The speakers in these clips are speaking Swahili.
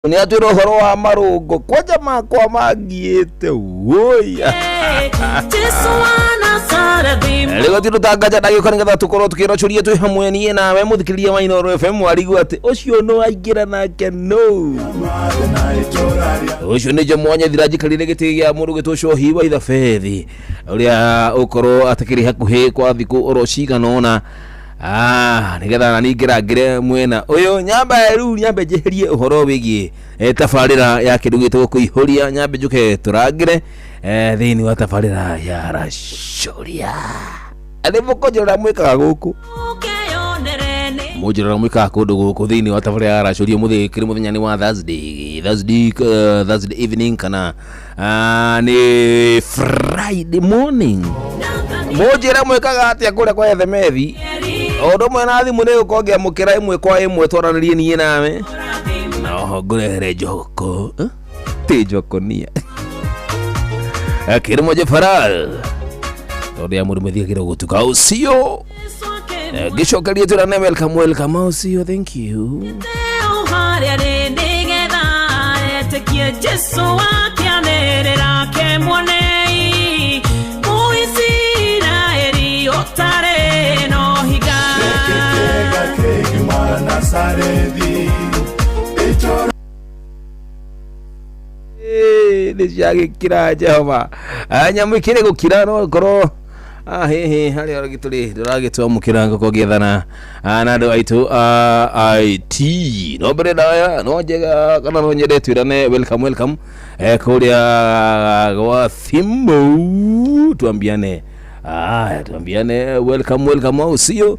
Ni atwira horo wa marungo kwa jamaa kwa magiete woya lego tirutangaja ndagiko nigetha tukorwo tukirocuria twi hamwe nie nawe muthikiria wa Inooro FM warigu ati ucio no aingira nake no ucio ni jamwanya thirajikarire giti gia mundu gitucio hiwa itha fethi uria ukorwo atakiri hakuhi kwa thiku orociga nona nigetha na ningirangire mwena uyu nyamba riu nyambe jeherie uhoro wigie tafarira ya kindu gitwo kuihuria nyambe njuke turangire thini wa tafarira ya racuria ari mukonjora mwikaga guku mujira mwikaga kundu guku thini wa tafarira ya racuria muthikiri muthenya wa Thursday evening kana ni Friday morning mujira mwikaga atia kure kwa ethemethi odo mwena thimu ne ukongia mukira imwe kwa imwe twaranirie nie nawe no ngure joko ti joko nia akiri moje faral odo ya muri methia kira gutuka ucio gicokerie turane welcome ucio thank you nishage kira Jehova nyamwikire gukira no koro he hari aragituri duragitwa mukirango kogethana na andu aitu IT no breda ya no jega kana no nyede twirane welcome kuria gwa thimbo tuambiane welcome usio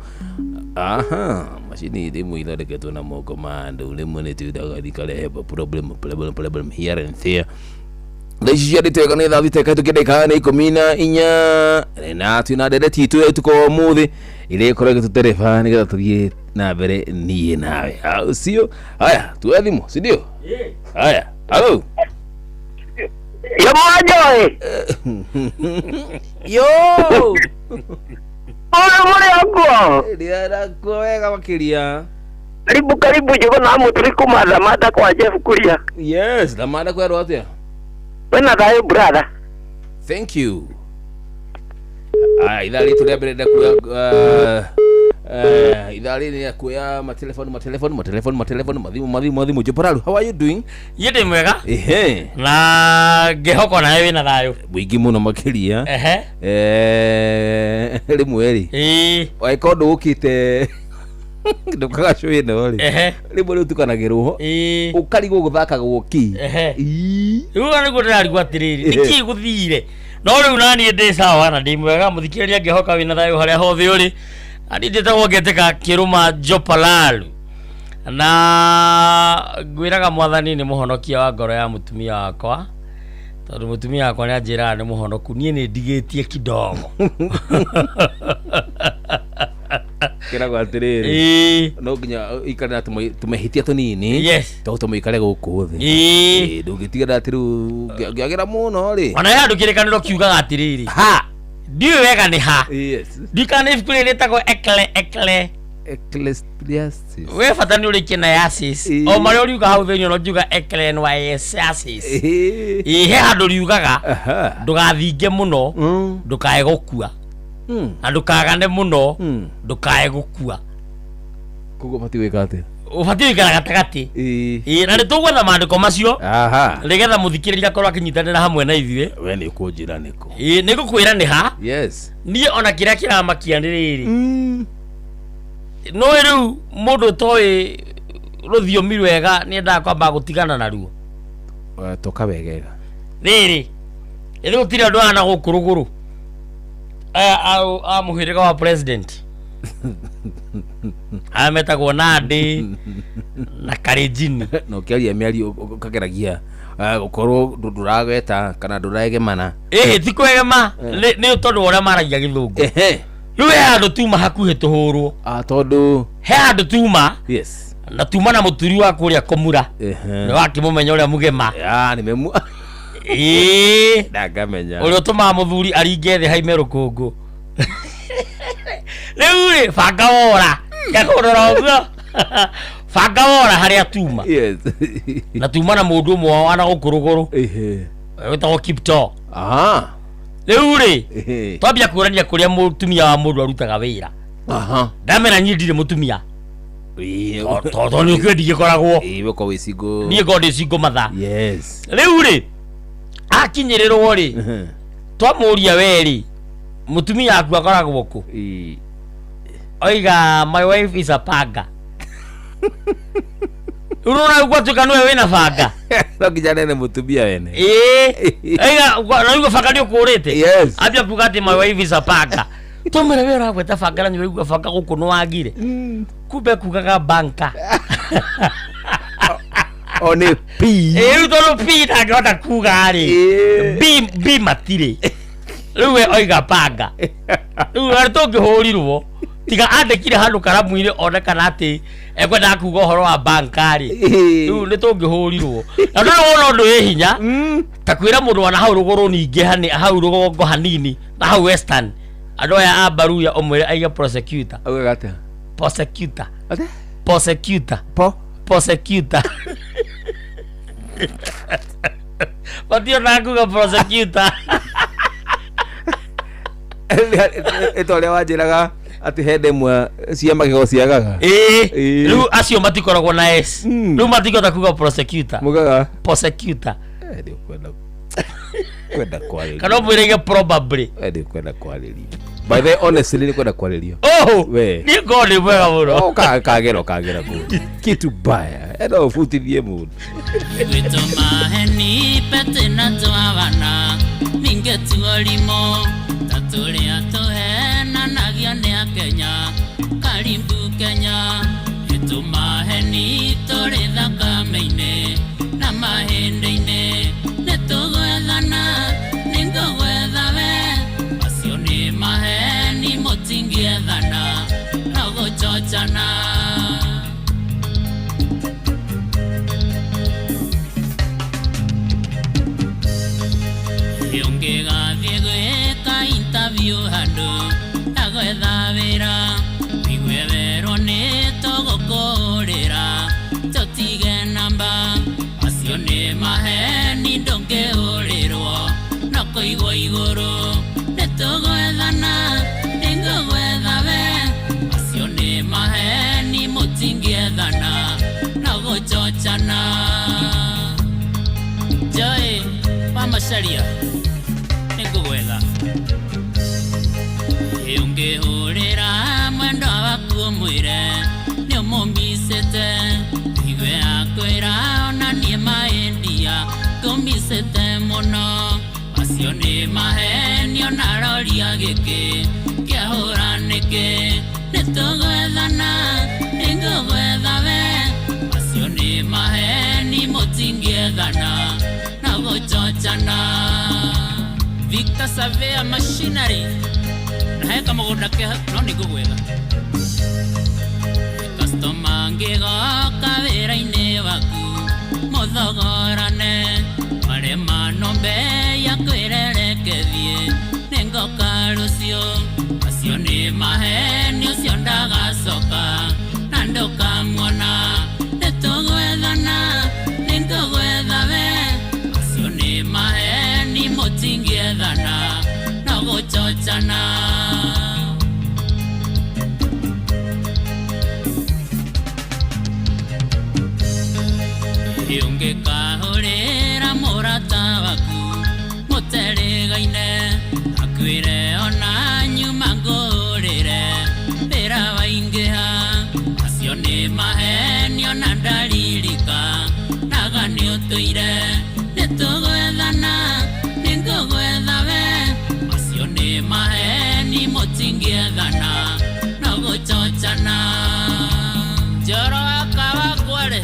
machine demo ila deketo na moko mando lemone tudaga dikale problem here and there Leisha diteka ne davi teka tukideka ne komina inya na tuna dede titu tuko muthi ile korege tuterefa ni gatuye na bere niye nawe sio haya tuadhimo si ndio haya hello yo mojo yo ole yako ndia kuweka makiria karibu jogo na muturi kumadha mata kwa Jeff kuria yes la mada kwa rote wena dayo brother thank you idali tu brother kwa idali ni kwa matelefoni madhimu joparalu how are you doing yede mwega na gehoko na yewe na dayo wigi muno makiria rimweri waikondo ukite ndukaga shoye ndori ribo ru tukanagirwo ukarigo guthaka gwoki ruga ni gutari gwatiriri niki guthire no riu nani ndi sawa na ndi mwega muthikiria ngehoka wina thayo haria hothe uri adite wongeteka kiruma jopalalu na gwiraga mwathani ni muhonokia wa ngoro ya mutumia wakwa tondu mutumia wakwa ni anjira ni muhonoku nie ni ndigitie kidogo kira gwatiriri no ginya ikana tumehitia tunini yes to tumikare guku thi ndugitiga datiru ngiagira muno ri ona yandu kirekaniro kiuga atiriri ha ndiwe wega ni ha yes dikana ifukurire tako ecclesiastes we fatani uri kina yasis o mari uri uga hau thenyo no juga ecclesiastes he handu riugaga ndugathinge muno ndukae gukua andukagane muno ndukae gukua kugo pati wekate ufati wikara gatagati na nitugwetha mandiko macio nigetha muthikiriria korwo akinyitanira hamwe na ithuĩ we ni kunjira niko nigukwira ni ha yes nie ona kiria kiramakia ndiriri no riu mundu toi ruthiomi rwega ni nda kwamba gutigana naruo toka wegega riri ithu gutiri andu ana gukuruguru muhirika wa president ametagwo Nandi na Karenjini no kiaria miari ukageragia gukorwo ndurageta kana nduraegemana tikwegema ni tondu uria maragia githungu riu he andu tuma hakuhe tuhurwo tondu he andu tuma yes na tuma na muturi wa kuria komura ni wakimumenya uria mugema ni memu ndagamenya uria tuma muthuri aringe thi haime rukungu riu banga wora ngakundora uguo banga wora haria tuma Yes. na tuma na mundu mwe wana gukuruguru wetagwo Kipto. Aha. Riu ri twambia kurania kuria mutumia wa mundu arutaga wira. Aha. Ndamena nyindire mutumia toto ni kwendi gikoragwo Ko wisigo. ni godi singo matha. Yes. Riu ri akinyirirwo ri twamuria weri mutumia aku akoragwo ku. Oiga, my wife is a panga. Urona gwatuka nwe wena banga. No kijana ne mutumia wene. Oiga, na yuko banga ndio kurete. Yes. Abia kugati my wife is a panga. Tomera wera gweta banga na nyugo banga guku no agire. Kube kugaga banka. One P. Utono P na gota kugari. B matire. Ruwe oiga panga. Ruwe aritoke horirwo. Tiga andikire handu karamu-ini onekana ati ekwenda kuga horo wa bankari. Riu ni tungihurirwo. Na ndio wona undu wi hinya. Ta kwira mundu wana hau ruguru ningi hau rugongo hanini na hau western. Andu aya abaruya omwire aiga prosecutor. Auga ata. Prosecutor. Ate? Prosecutor. Prosecutor. Patio na kuga prosecutor. Eto le wajiraga ati hende mwa ciama gigo ciagaga. Riu acio matikoragwo na S. Riu matikota kuga prosecutor. Mugaga prosecutor. Ndio kwenda kwaleria. Kana mwirege probably. Ndio kwenda kwaleria. By the honestly ni kwenda kwaleria. We. Ni ngoni mwega muno. Kagero mundu. Kitu baya. Enda ufutithie mundu. Witoma heni pete na twana. Ningetuolimo. Tatulia tuhena nagio ni a Kenya. Karimbu Kenya. Witoma heni tore thakame-ini na mahindi-ini. Nitugwethana ningugwetha we. Acio ni maheni mutingiethana na guchochana. Yongegathie gwika interview handu agwetha wira igwe werwo ni tugukurira tutige namba. Acio ni maheni ndungiurirwo na kuigwo iguru. Nitugwethana ningugwetha we. Acio ni maheni mutingiethana na guchochana. Joy Macharia ningugwetha ungihurira mwendo waku mwire ni umumbicite igwe akwira ona nie maendia kumbicite muno. Acio ni maheni ona roria giki kiahura niki. Nitugwethana ningugwetha we. Acio ni maheni mutingiethana na guchochana. Victor Savea Machinery na heka mugunda ke no ningugwetha. Customer ngigoka wira-ini waku muthogorane marema nombe yakwirerekethie ningoka rucio. Acio ni maheni ucio ndagacoka na ndukamwona. Nitugwethana ningugwetha we. Acio ni maheni mutingiethana na guchochana. Ungikahurira murata waku muterigaine akwire ona nyuma ngurire wira waingiha. Acio ni maheni ona ndaririka naga ni utuire. Nitugwethana ningugwetha we. Acio ni maheni mutingiethana na guchochana. Njoro akawa kware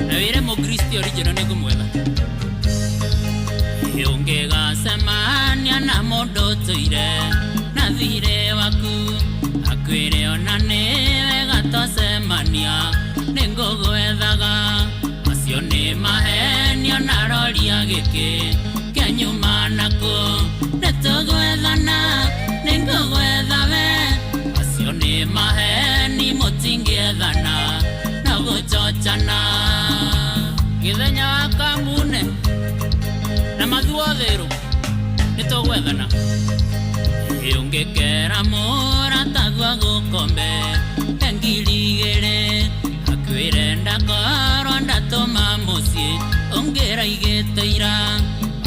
na wire mukristi original ningumwetha. Ungigacemania na mundu tuire na thire waku akwire ona ni wega twacemania ningugwethaga. Acio ni maheni ona roria giki kia nyuma naku. Nitugwethana ningugwetha we. Acio ni maheni mutingiethana na guchochana githenya wa kambune na mathuotheru nitugwethana ungikera mora tathwa gukombe engirigere akwire ndakoro ndatoma mucie ongera igeteira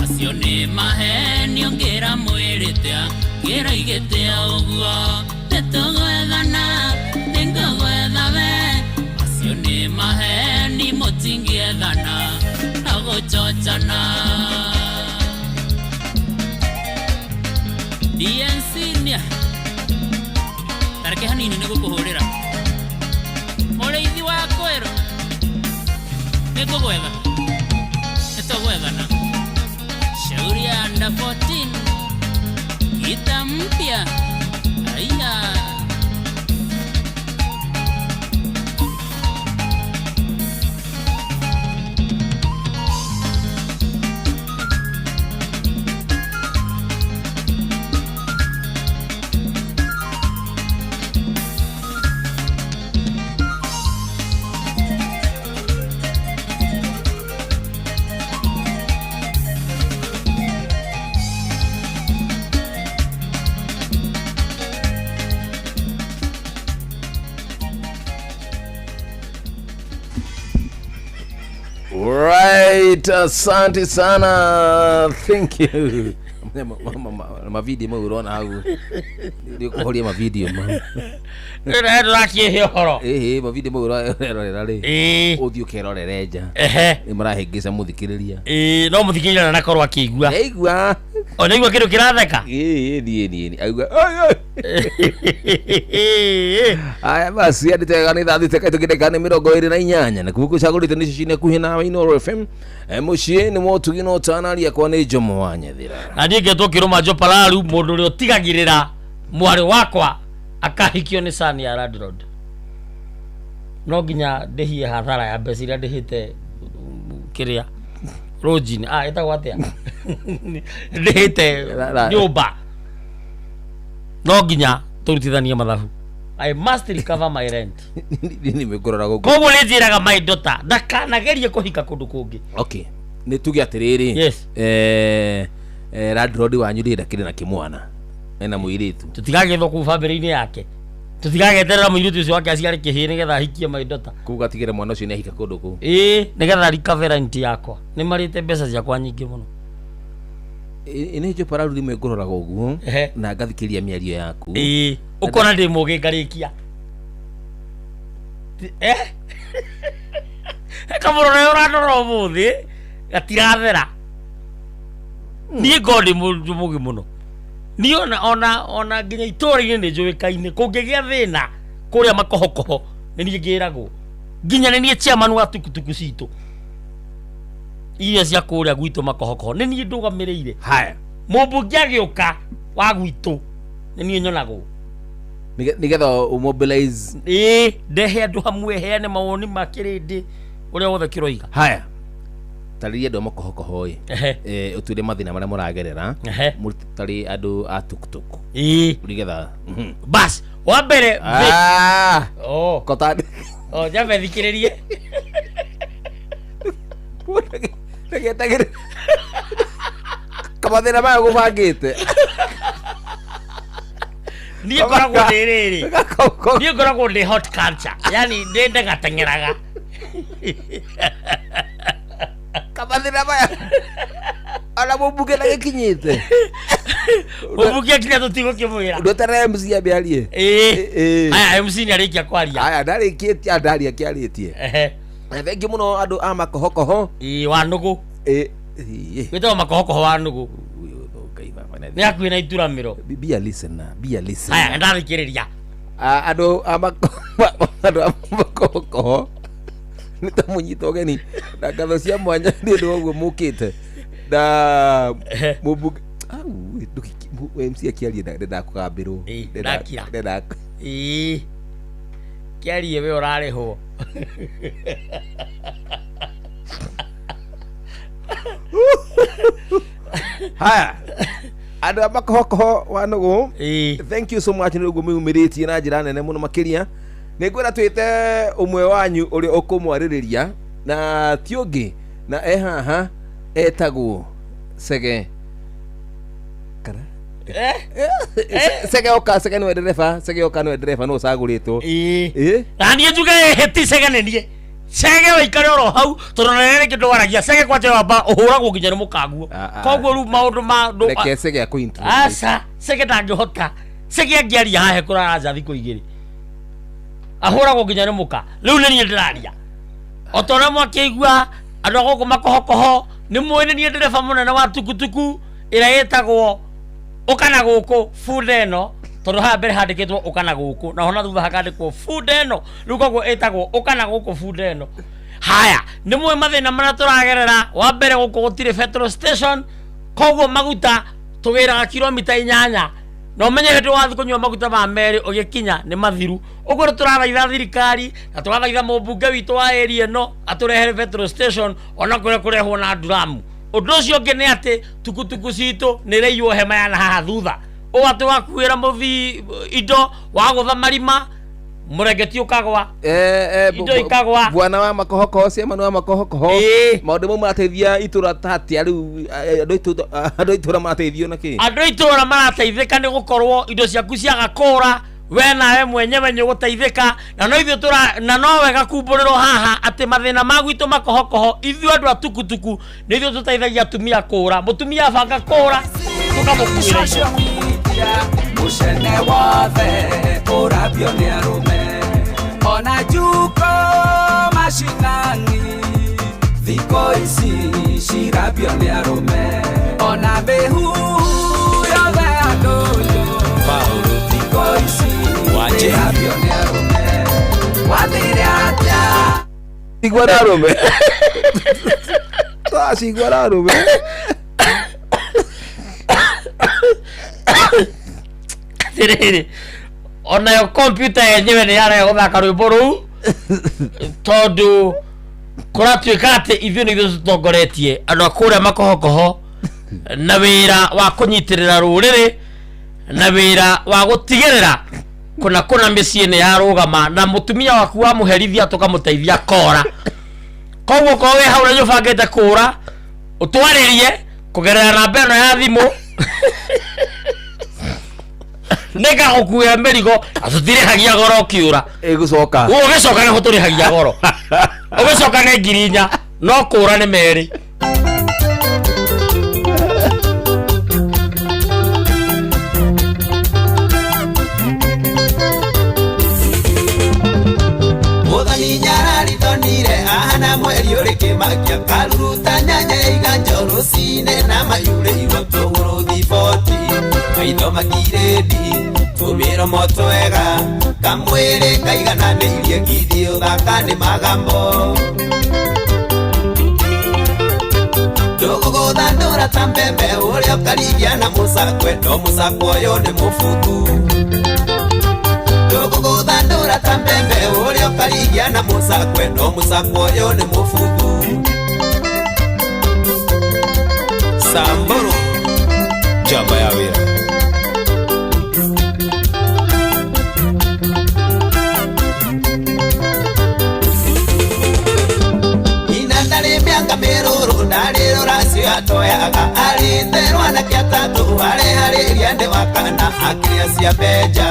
acio ni maheni ongera mwiritea ngera igetea uguo nitugwethana ningogwethawe acio ni maheni mutingiethana na guchochana DNC tareke hanini niguo kuhurira mureithi wa kwero nigugwetha nitugwethana shauri ya under 14 kita mpya aya Right, asante sana. Thank you. Mavideo mo urona hau. Ndio kuhoria mavideo mo. Rakie horo. Mavideo mo urona ri. Uthio kerorereja. Ni marahingisa muthikiriria. No muthikiriria na korwa kigua. Eigua. Ona igua kindu kiratheka. Ni. Aigua. Aya basi aditega ni thathi teka tukidekane 28 na kuvuko chagurite ni cicine kuhina wa Inooro FM. Mucie ni motugi no tanaria kwa ni Jomo wa Nyathira. Na ndinge tukiruma Jopalaru mundu ri utigagirira mwari wakwa akahikio ni sani ya Radroad. No ginya ndehie hathara ya mbeca iria ndehite kiria Rojini etagwo atia ndehite nyumba no ginya turutithanie mathabu. I must recover my rent. Nimegorora gogo. Koguo nĩnjĩraga my daughter ndakanagerie kũhika kũndũ kũngĩ. Okay. Nĩ tuge atiriri. Yes. Radroad wanyu ndĩrenda kĩrĩ na kĩmwana. Ena mũiritu. Tutigagethwo kũu family-inĩ yake. Tutigageterera mũiritu ũcio wake aciare kĩhĩ nĩgetha ahikie my daughter. Kuga tigere mwana ũcio nĩ ahika kũndũ kũu. Nĩgetha recover rent yakwa. Nĩ marĩte mbeca ciakwa nyingĩ mũno. Ine Jopalaru nimegororaga uguo na ngathikiria miario yaku. Ukona ndi mugi ngarikia. Kamurore uradora umuthi gatirathera. Ni ngodi mugi muno. Ni ona nginya itori-ini ni njuikaine kungigia thina kuria makohokoho ni ngiragwo. Nginya ni nie chairman wa tukutuku citu. Iria cia kuria gwitu makohokoho ni nie ndugamireire. Haya Mumbunge agioka wa gwitu ni nie nyonagwo nigetha mobilize ndehe andu hamwe heane mawoni makirindi uria wothe kiroiga. Haya tariria andu makohokoho utwire mathina maria muragerera mutari andu a tukutuku nigetha bas wa mbere kotani jabe thikiririe Tegere kamathina maya gubangite ni koragwo ndiriri ni koragwo ndi hot culture yani ndende gatengeraga kamathina maya ala mubuge na gikinyite mubuge kinya tutigo kimwira ndotare MC ya biarie aya MC ni arikia kwaria aya ndarikitie ndaria kiaritie thengi muno andu a makohokoho wa nugu wito makohokoho wa nugu ni akuina ituramiro be a listener aya ndarikiriria andu a makohokoho nitamunyita geni na ngatho cia mwanya ni ndu woguo mukite na mubuge MC akiaria ndakugambirwo ndakira kiarie we urarihwo haya andu makohokoho wa nugu thank you so much ni uguo mumiritie na njira nene muno makiria nĩngwĩra twĩte ũmwe wanyu ũrĩa ũkũmwarĩrĩria na ti ũngĩ na haha etagwo Sege kana Sege oka Sege nĩ dereva Sege oka nĩ dereva no cagũrĩtwo na niĩ njuge heti Sege nĩ niĩ Sege waikare oro hau tondũ nĩ kĩndũ waragia Sege kwanja wamba ũhũragwo nginya nĩ mũkanguo koguo rĩu maũndũ ma reke Sege akũintroduce aca Sege ndangĩhota Sege angĩaria hahe kũraraja thikũ igĩrĩ ahũragwo nginya nĩ mũka rĩu nĩ niĩ ndĩraria o ta ũrĩa mwakĩigua andũ a gũkũ makohokoho nĩ mũĩ nĩ niĩ ndereba mũnene wa tukutuku ĩrĩa ĩtagwo ũkana gũkũ food ĩno tondũ haha mbere handĩkĩtwo ũkana gũkũ na hona thutha hakandĩkwo food ĩno rĩu koguo ĩtagwo ũkana gũkũ food ĩno haya nĩ mũĩ mathĩna marĩa tũragerera wa mbere gũkũ gũtirĩ petrol station koguo maguta tũgĩraga kilomita 8 no menye hĩndĩ wathi kũnyua maguta ma merĩ ũgĩkinya nĩ mathiru ũguo nĩ tũrathaitha thirikari na tũrathaitha mũmbunge witũ wa area ĩno atũrehere petrol station ona kũrĩa kũrehwo na nduramu ũndũ ũcio ũngĩ nĩ atĩ tukutuku citũ nĩ ĩraiywo hema ya na haha thutha ũũ atĩ wakuĩra mũthi indo wa gũtha marima mũrengeti ũkagwa indo ikagwa bwana wa makohokoho ciama wa makohokoho maũndũ mau marateithia itũra tatia rĩu andũ itũra marateithio na kĩ andũ itũra marateithĩka nĩ gũkorwo indo ciaku ciaga kũra we nawe mwenyewe nĩ gũteithĩka na no ithuĩ na no wega kumbũrĩrwo haha atĩ mathĩna ma gwitũ makohokoho ithuĩ andũ a tukutuku nĩ ithuĩ tũteithagia atumia kũra mũtumia banga kũra tũkamũkuĩra mũcene wothe ũrabio nĩ arũme ona juko mashinani thikũ ici cirabio nĩ arũme ona mĩhu yothe andũyũ thikũ ici cirabio nĩ arũme wathire atĩa igua na arũme twacigua na arũme tiriri onayo kompyuta yenyewe nĩ yarega gũthaka rwĩmbo rũu tondũ kũratuĩka atĩ ithuĩ nĩ ithuĩ tũtongoretie andũ a kũrĩa makohokoho na wĩra wa kũnyitĩrĩra rũrĩrĩ na wĩra wa gũtigĩrĩra kũna mĩciĩ nĩ yarũgama na mũtumia waku wa mũherithia tũkamũteithia kora koguo korwo wĩ hau na nĩ ũbangĩte kũra ũtwarĩrie kũgerera namba ĩno ya thimũ nĩga gũkuĩra mĩrigo atũtirĩhagia goro ũkĩũra ĩgũcoka ũgĩcoka nĩho tũrĩhagia goro ũgĩcoka nĩ 4,000 no kũra nĩ merĩ mũthoni nyararitonire ahana mweri ũrĩ kĩmakia karuruta nyanya iganjo rũcinĩ na mayurĩ igotũ rũthiboti maitho makirĩndi tũmĩromo twega kamwĩrĩ kaigananĩirie ngithĩ ũthaka nĩ magambo ndũgũgũthandũra ta mbembe ũrĩa ũkarigia na mũcakwe no mũcakwe ũyũ nĩ mũbuthu ndũgũgũthandũra ta mbembe ũrĩa ũkarigia na mũcakwe no mũcakwe ũyũ nĩ mũbuthu Samburu jamba ya wĩra miaka mĩrũrũ ndarĩrũ racio atoyaga arĩterwo anake atatũ areharĩria ndĩ wa kana akĩrĩa cia benja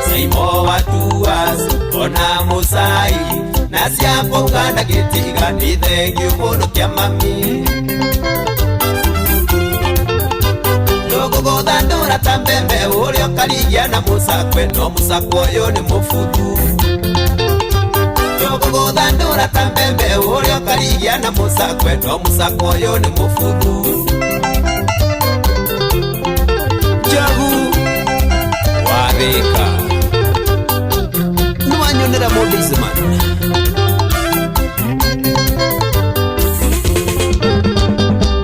Saimo wa Tuas ona Mũcai na cia kũuga na gĩtiga nĩ thengiũ mũno kĩa mami ndũgũgũthandũra ta mbembe ũrĩa ũkarigia na mũcakwe no mũcakwe ũyũ nĩ mũbuthu ndũgũgũthandũra ta mbembe ũrĩa ũkarigia na mũcakwe no mũcakwe ũyũ nĩ mũbuthu Njogu wa Thika nĩwanyonera mũndũ icemani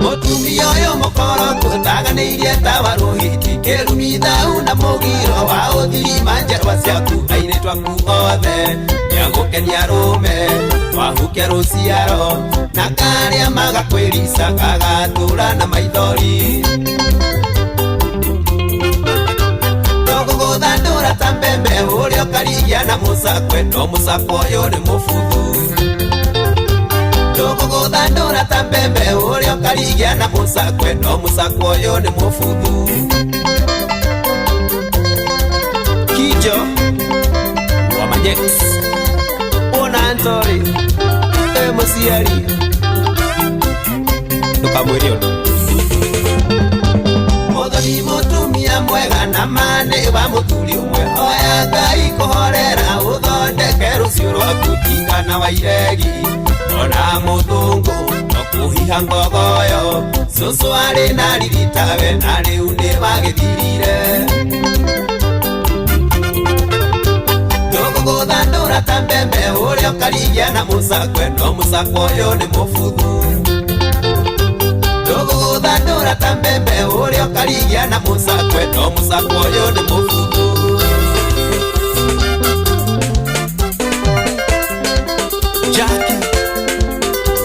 mũtumia ũyũ mũkoroku taganĩirie ta warũhiti kĩrumi thau na mũgiro wa ũthirima njerwa ciaku airĩtu aku othe nĩagũkenia rũme wahukia rũciaro na karĩa magakwĩrica gagatũra na maithori ndũgũgũthandũra thandũra ta mbembe ũrĩa ũkarigia na mũcakwe no mũcakwe ũyũ nĩ mũbuthu ndũgũgũthandũra ta mbembe ũrĩa ũkarigia na mũcakwe no mũcakwe ũyũ nĩ mũbuthu Kijo wa Majex ona ntori mũciari ndũkamwĩre ũndũ mũthoni mũtumia mwega na mane wa mũthuri ũmwe hoya Ngai kũhorera ũthondeke rũciũ rwaku tigana wa iregi ona mũthũngũ no kũhiha ngogoyo cũcũ arĩ na riritawe na rĩu nĩ wagĩthirire ndũgũgũthandũra ta mbembe ũrĩa ũkarigia na mũcakwe no mũcakwe ũyũ nĩ mũbuthu ndũgũgũthandũra ta mbembe ũrĩa ũkarigia na mũcakwe no mũcakwe ũyũ nĩ mũbuthu Jackie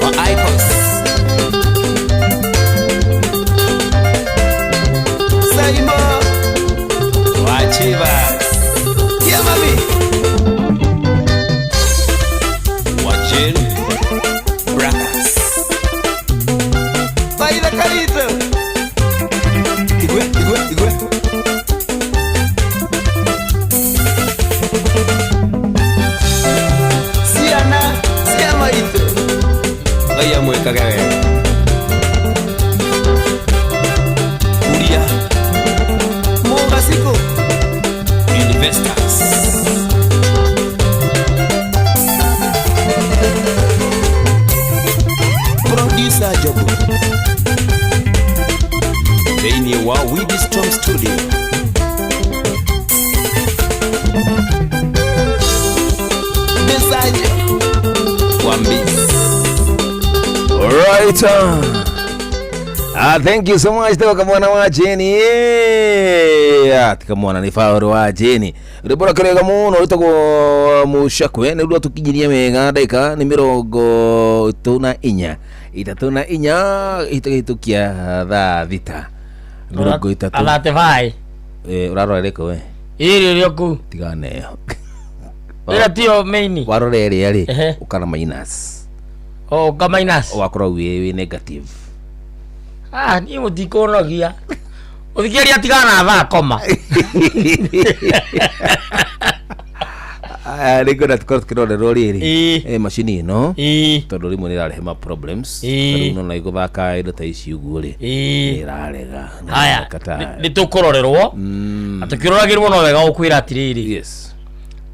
wa Ipos Saimo wa Chivas Kia mami wa Jen Brakas Baila Carito Igwe Siana Marito Vaya mueca que ve Uria Mogasico Universitas Producer Jobu Deni wa Weedy Storm Studio Mensagem Wambis Alright. Thank you so much toka mwana wa Jenny. Tika mwana ni fauro wa Jenny. Ribora kirega muno utako mushakwe ne ruwa tukijiria mega ndeka ni mirongo itatuna inya itagitukia tha thita mirongo itatu alate vai urarorereka we iri ryoku tigane ira tio maini warorere ari ukana minus ka minus wakora we negative ni mutikonogia uthikiria tigana tha koma Niko na tukoro kirorero riri machine ino tondu rimwe nirarehe ma problems tondu no na iguthaka indo ta ici uguo ri irarega haya ni tukororerwo atukiroragirwo no wega ukwira atiriri yes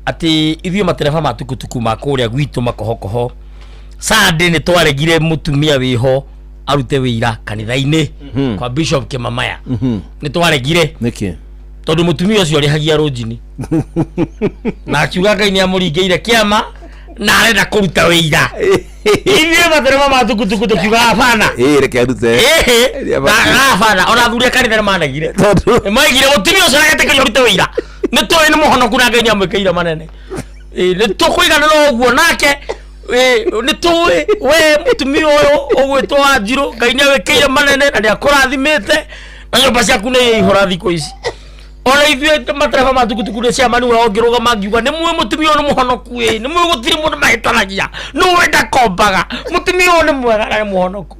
ati ithio matereba matukutuku makuria gwitu makohokoho Sunday ni twaregire mutumia wiho arute wira kanitha-ini kwa Bishop Kimamaya ni twaregire niki tondu mutumia ucio arihagia rojini na akiuga Ngai ni amuringeire kiama na arenda kuruta wira ithio matereba matukutuku tukiuga hapana reke arute na hapana ona thuria kanitha managire maigire mutumia ucio aragetekeria arute wira ni twa ni muhonoku na Ngai ni amwikeire manene ni tukuigana no uguo nake ni tuwe we mutumia uyu ugwitwa Wanjiru Ngai ni awekeire manene na ni akurathimite na nyumba ciaku ni ihora thiko ici ona ithio matereba matukutuku ni cia mani urongiruga mangiuga ni mwe mutumia uyu ni muhonoku ni mwe gutiri mundu mahitanagia no wenda kombaga mutumia uyu ni mwega na ni muhonoku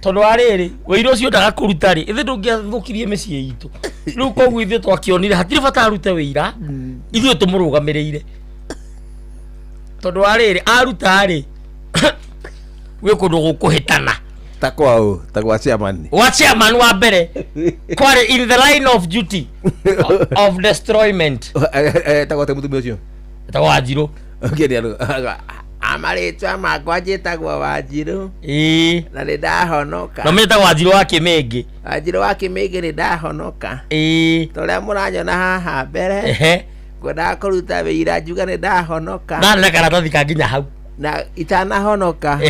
tondu ariri wira ucio ndaga kuruta ri ithi ndungiathukirie micii itu riu koguo ithio twakionire hatiri bata arute wira ithio tumurugamirire tondu ariri aruta ri gwe kundu gukuhitana takwa chairman wa mbere kwari in the line of duty of destroyment takwa mutumia ucio takwa Wanjiru amaritwa makwa njitagwo Wanjiru na ni ndahonoka no metagwo Wanjiru wa Kimingi ni ndahonoka toria muranyona haha mbere kwenda kuruta wira njuga ni ndahonoka na karatathi kanginya hau na itanahonoka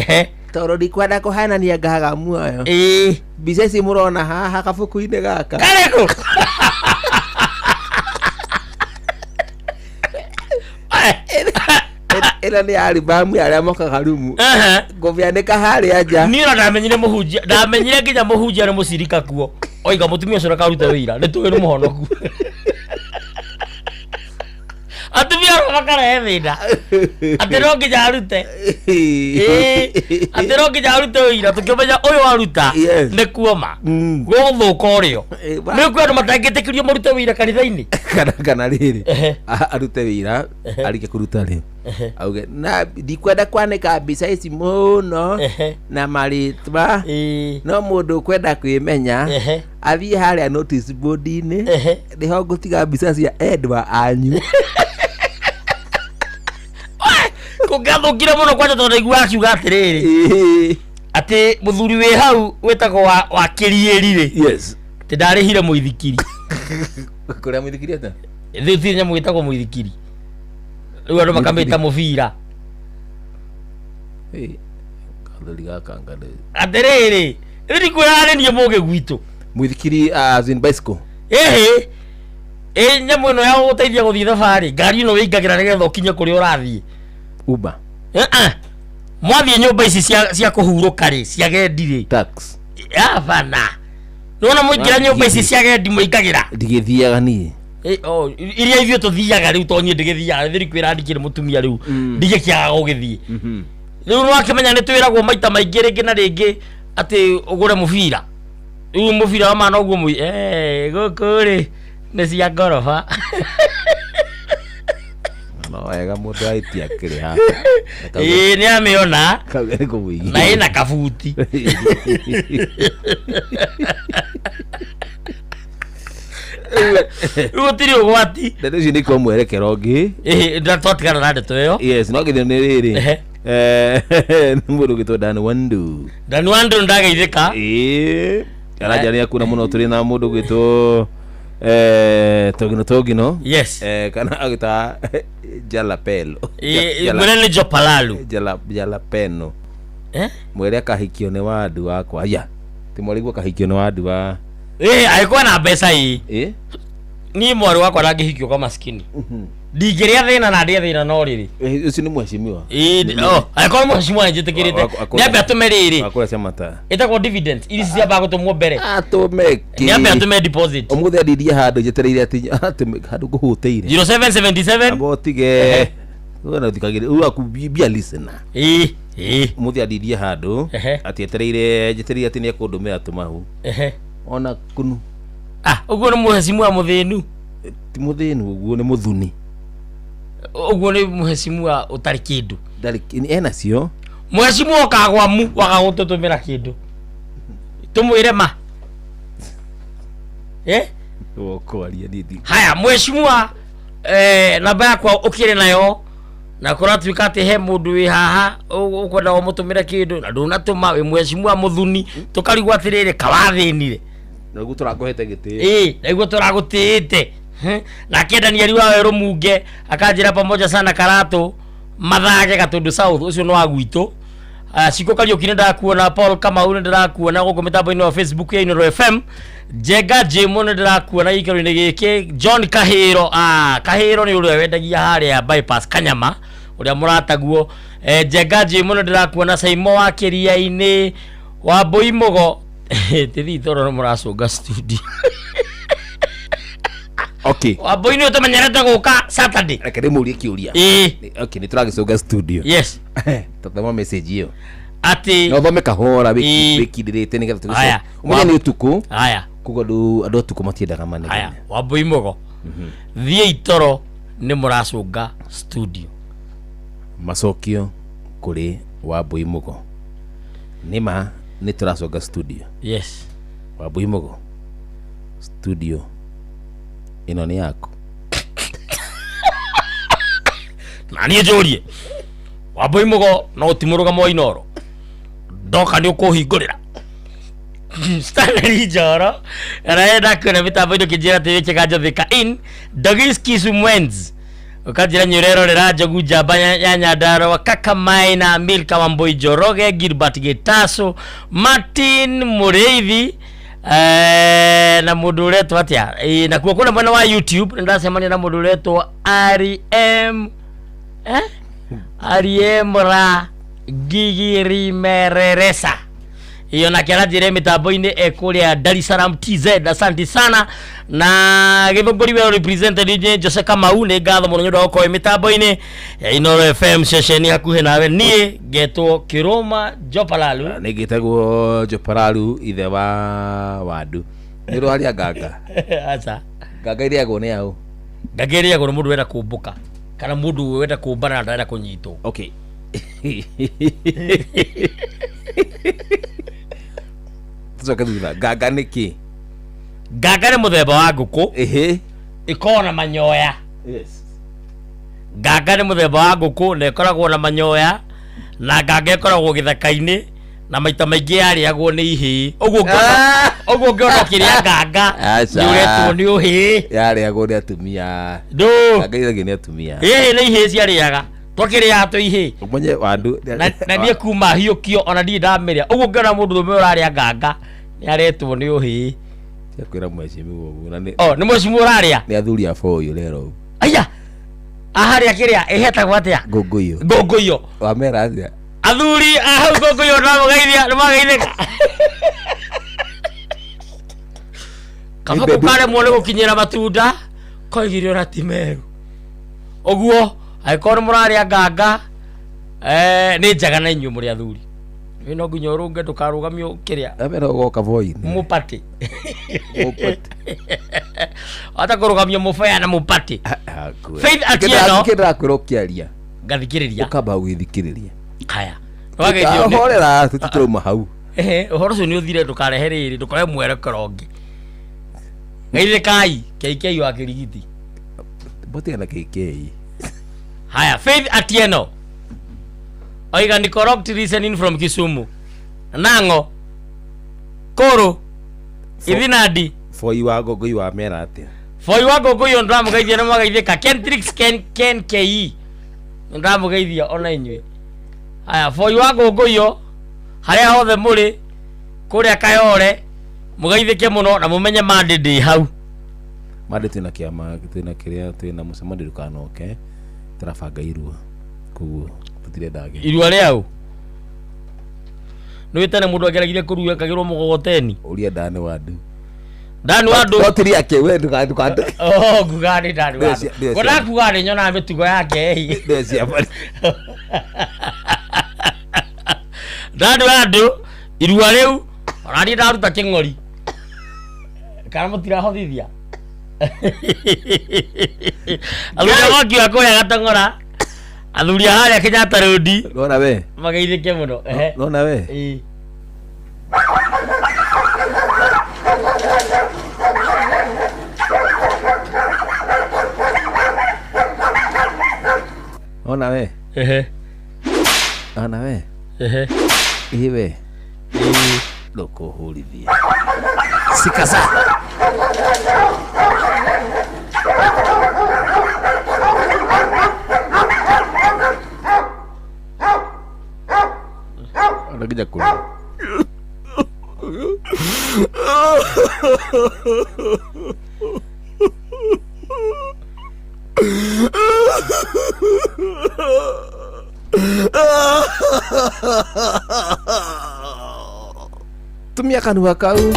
toro ndikwenda kuhanania ngaga muoyo mbica ici murona haha kabuku-ini gaka kareko ila ni albamu ya mokaga rumu nguviandika haria nja niĩ ndamenyire mũhunjia ndamenyire nginya mũhunjia nĩ mũcirika kuo oiga mũtumia ũcio akaruta wĩra nĩ tũĩ nĩ mũhonoku atumia makara thina ati no nginya arute ati no nginya arute wira tukimenya uyu aruta ni kuoma guthuka urio ni kwenda matangitikirio marute wira kanitha-ini kana riri arute wira arike kuruta ri auge na ndikwenda kwanika mbica ici muno na maritwa no mundu kwenda kwimenya athie haria notice board-ini niho ngutiga mbica cia endwa anyu kugathukire muno kwanja tondu igua akiuga atiriri ati muthuri wi hau wetagwo wa kirieri ri yes ti ndarihire muithikiri kuria muithikiri ata thithi nyamu wetagwo muithikiri riu andu makamita mubira kathori gakanga atiriri iri kwirarenie muge gwitu muithikiri as in bicycle nyamu ino ya guteithia guthii thabari ngari ino wingagira nigetha ukinye kuria urathii Uber mwathie nyumba ici cia kuhuruka ri cia gendi ri tax bana nona muingira nyumba ici cia gendi muingagira ndigithiaga ni iria ithio tuthiaga riu tonye ndigithiaga thiri kwira ndikire mutumia riu ndigikiaga gugithie riu no akimenya ni twiragwo maita maingi ringi na ringi ati ugure mubira riu mubira wa mana uguo gukuri ni cia ngoroba no wega mundu aitia kiri ha ni amiona kagere kuwigi na ina kabuti utiri ugwati ndeto ici niko mwerekero ngi ndatwatigana na ndeto iyo yes no githio ni riri ni mundu gitwa Dan Wandu ndageithika arajania kuna muno turi na mundu gitwa togino yes kana agita jalapelo munene jopalalu jalapeno mwere akahikio ni wandu wakwa ya timorigwo kahikio ni wandu wa aikuwa na mbeca ii ni mwari wakwa ndangihikio kwa maskini ndingiria thina na ndie thina no riri ucio ni mheshimiwa aikuwa mheshimiwa njitikirite niambe atume riri akora cia mata itagwo dividend iri ciamba gutumwo mbere atumeki niambe atume deposit omuthe ndirie handu njetereire ati handu nguhuteire 0777 abotige wona thikagire aku bia listener muthe ndirie handu ati etereire njetereire ati ni akundumira tumahu ona kunu uguo ni mheshimiwa muthinu ti muthinu uguo ni muthuni uguo ni mheshimiwa utari kindu ndari ena cio mheshimiwa kagwamu wakagututumira kindu tumwire ma okwaria ndidi haya mheshimiwa namba yakwa ukire nayo na kuratuika ati he mundu wi haha ukwenda umutumira kindu na ndunatuma wi mheshimiwa muthuni tukarigwa atiriri kawathinire naguo turakohete giti naguo turagutite na kiendania riwa weru munge akanjira pamoja sana karatu mathage gatundu south ucio no agwitu siko kariokine ndakuona Paul Kamau ni ndirakuona guko mitambo-ini wa Facebook ya Inoro FM Jega Jemo ni ndirakuona ikaro-ini giki John Kahiro Kahiro ni uria wendagia haria bypass Kanyama uria murataguo Jega Jemo ni ndirakuona Saimo wa Kiria-ini wa Boimogo tithi toro no muracunga studio okay Waboini utamenyerete guka Saturday reke ndimurie kiuria okay ni turagicunga studio yes tuthoma message iyo ati no thome kahora wikindirite nigetha tugice umenya ni utuku haya kugo andu utuku matiendaga manene haya Waboimogo thie itoro ni muracunga studio macokio kuri Waboimogo nima ni turacunga studio yes Waboimogo studio ino ni yako nani njurie Waboimogo no timuruga mo Inoro ndoka ni ukuhingurira Stanley Njoro araenda kuna mitambo-ini kijira TV Chakajo Thika in Dogiski Sumwenz ukajira Nyurero rera Njogu Njamba ya Nyandarua Kakamaina Milka Wambui Njoroge Gilbert Gitaso Martin Mureithi na mundu uretwa atia na kuwa kuna mwena wa YouTube ndasema na mundu uretwa RM ra Gigiri Mereresa Iyo na kera jire mitambo-ini ekuria Dar es Salaam TZ. Asante sana. Na githunguri we represented DJ Jose Kamau ni ngatho muno nyondo ko mitambo-ini ya Inooro FM session hakuhe nawe nie getwo Kiroma Jopalalu. Ni gitagwo Jopalalu ithe wa Wadu. Ni ro haria nganga. Acha. Nganga iria go ni au. Nganga iria go mundu wenda kumbuka. Kana mundu wenda kumbana na ndara kunyitwo. Okay. Tucoke thutha. Nganga niki? Nganga ni muthemba wa nguku. Ikoragwo na manyoya. Yes. Nganga ni muthemba wa nguku na ikoragwo na manyoya, na nganga ikoragwo githaka-ini na maita maingi yariagwo ni ihii. Oguo ngiona kiria nganga ni uretwo ni uhii. Yariagwo ni atumia. Nganga ithagi ni atumia. Ni ihii ciariaga. Twakiria atu ihii. Umenye Wandu. Na nie kuma hiukio ona ndi ndamiria. Oguo ngiona mundu thume uraria nganga ni aretwo ni uhii. Kwira mwecimu uguo na ni. Ni mwecimu uraria. Ni athuri a foyo lero. Aya. Aharia kiria ehetagwo atia? Gongoyo. Gongoyo. Wamera atia? Athuri ahau gongoyo na mugeithia ni magaithika. Kamuko kare mwone gukinyira matunda koigirio na timeru. Oguo aikoro muraria nganga ni njaga na inyu muri athuri. No nginya urunge ndukarugamio kiria. Amera goka voi. Mupati. Ata kurugamio mufaya na mupati. Faith Atieno. Kidra kurokiaria. Gathikiriria. Ukaba ugithikiriria. Haya. Wageithio. Horera tutituma hau. Uhoro cio ni uthire ndukarehereri ndukore mwerekerongi. Ngeithe kai KK wa kirigiti. Bote na KK. Haya, Faith Atieno. Oiga ni corrupt listening from Kisumu. Nango. Koro. Ithinadi. Foi wa gogo wa mera atia. Foi wa gogo yo ndamugeithia na magaithika. Kentrix Ken KE. Ndamugeithia ona inywe. Haya, foi wa gogo yo. Haria hothe muri kuria Kayore. Mugeithike muno na mumenye mandidi hau. Mande tuna kiama tuna kiria tuna musemani dukanoke. Trafanga irua. Kuguo tutire dage. Irua riao. No witane mundu ageragiria kuruga kagirwo mugogoteni. Uria Dani Wadu. Dani Wadu. Totiri yake we ndukande. Oh, gugani Dani Wadu. Kona kugani nyona mitugo yake. Ndesi hapa. Dani Wadu irua riu orani ndaruta king'ori. Kana mutira hothithia. Aluya waki akoya gatangora. Athuria haria Kenyatta Road. Nona we. Magaithike muno. Nona we. Nona we. Nona we. Iwe. Loko hulithia. Sikasa. Anakija kula. Tumia kanua kau.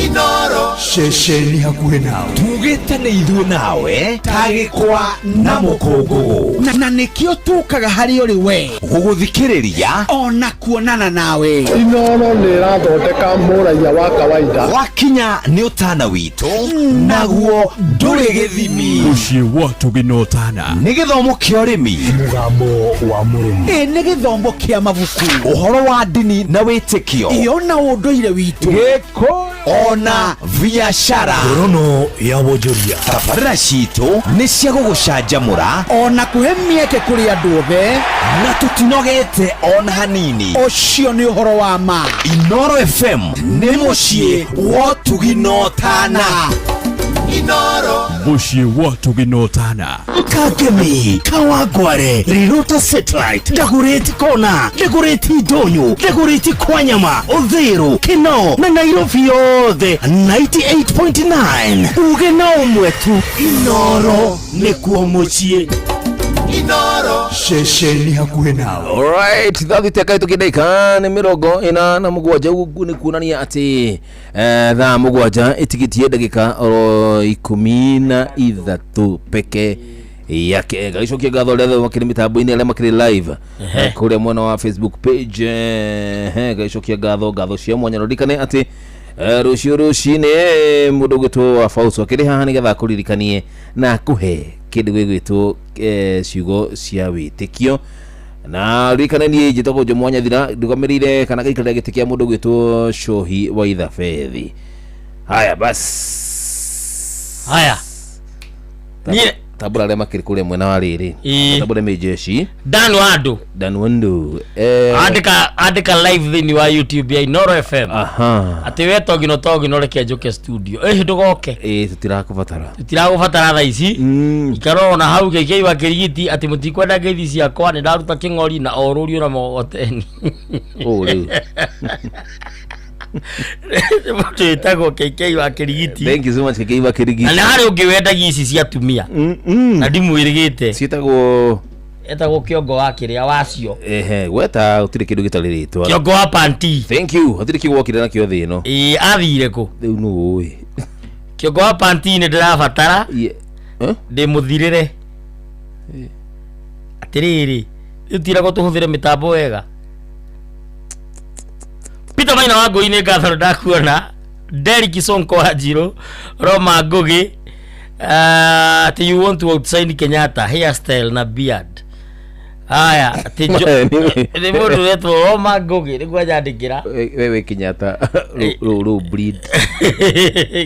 Inooro shesheni hakuhe nawe tugitane ithuĩ nawe tagĩkwa na mũkũngũgũ na nĩkĩo tũkaga harĩ ũrĩ we gũgũthikĩrĩria ona kuonana nawe. Inooro nĩ ĩrathondeka mũraia wa kawaida wakinya nĩ ũtana witũ naguo ndũrĩ gĩthimi. Mũciĩ wa tũginotana nĩ gĩthomo kĩa ũrĩmi, mũgambo wa mũrĩmi, nĩ gĩthomo kĩa mabuku, ũhoro wa ndini na wĩtĩkio, iyo na ũndũire witũ, gĩkũ ona biashara, ngorono ya wonjoria. Tabarĩra citũ nĩ cia gũgũcanjamũra ona kũhe mĩeke kũrĩ andũ othe na tũtinogete ona hanini. ũcio nĩ ũhoro wa ma. Inooro FM nĩ mũciĩ wa tũginotana. Inooro Mũciĩ wa tũginotana Kagemi, Kawangware, Rirota Satellite, Dagoretti Kona, Dagoretti Donyo, Dagoretti Kwanyama, Odhero, Kino, na Nairobi yothe 98.9. Uge na umwetu Inooro nĩkuo mũciĩ. Inoro shesheni hakuhe nawe. Alright, thathi teka tukidaika ni mirongo ina na mugwanja ugu ni kuonania ati thaa mugwanja itigitie ndagika oro 13 peke yake. Gacokia ngatho rĩa makiri mitambo-inĩ arĩa makiri live kuria mwena wa Facebook page. Gacokia ngatho cia mwanya rũrikane ati rũciũ rũcinĩ mũndũ gwĩtwo wa Fauso akĩrĩ haha nĩgetha kũririkanie na kuhe kĩndũ gwĩtwo ciugo cia wĩtĩkio. Na rĩkane niĩ njĩtagwo Mwanya Thira, ndũgamĩrĩire kana gĩikarĩra gĩtĩ kĩa mũndũ gwĩtwo Cohi wa Ithabethĩ. Haya basi, haya niĩ tabura arĩa makĩrĩ kũrĩa mwena wa rĩrĩ tabura mejeshi Dan Wando andika live thĩinĩ wa YouTube ya Inoro FM. Atĩ we togino reke njoke studio ndugoke tutirakubatara thaa ici ikarona hau KK wa Kĩrigiti atĩ mũtikwenda ngeithi ciakwa nĩ ndaruta kĩng'ori na orũrio na mogoteni rĩu Mtu itago KK wa Kĩrigiti. Thank you so much KK wa Kĩrigiti. Na hari ungiwendagia ici cia tumia. Na ndimwirigite. Cietagwo kiongo wa kiria wacio. Weta utire kindu gitarirĩtwo. Kiongo wa panti. Thank you. Atire kigwokire na kio thi no. Athire ku. Riu no oi. Kiongo wa panti ni ndirabatara. Ndimuthirire. Atiriri. Utira ko tuhuthire mitambo wega. Peter Maina wangu ine ngatho ndakuona. Derek Sonko Wanjiru, Roma Ngugi, you want to outsign Kenyatta hairstyle na beard. Haya, ni mundu wetwo Roma Ngugi niguo nyandikira. Wewe Kenyatta ro breed.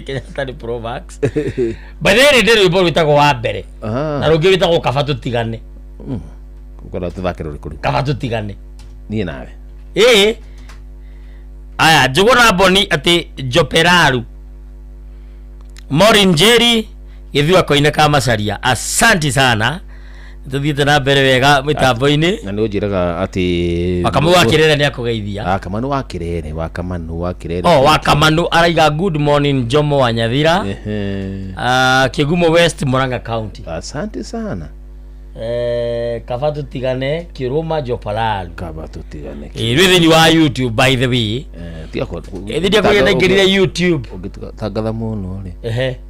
Kenyatta ni Pro Max. Badere ndero ibo witagwo wa mbere. Na rungi witagwo kaba tutigane. Ukora tuthakira rikuru. Kaba tutigane. Ni nawe. Aya, jugura boni ati Joperaru Morin Jerry githua koine kama saria. Asante sana. Tuthiete na mbere wega mitambo-ini. Na ni unjiraga ati Wakamanu wa Kirere ni akugeithia. Wakamanu wa Kirere. Wakamanu araiga good morning Jomo wa Nyathira. Kigumo West Murang'a County. Asante sana. Kavatu tigane Kiruma Jopalalu. Kavatu tigane. Within wa YouTube by the way. Ndio kwa ngirire YouTube. Ugitangatha muno ri.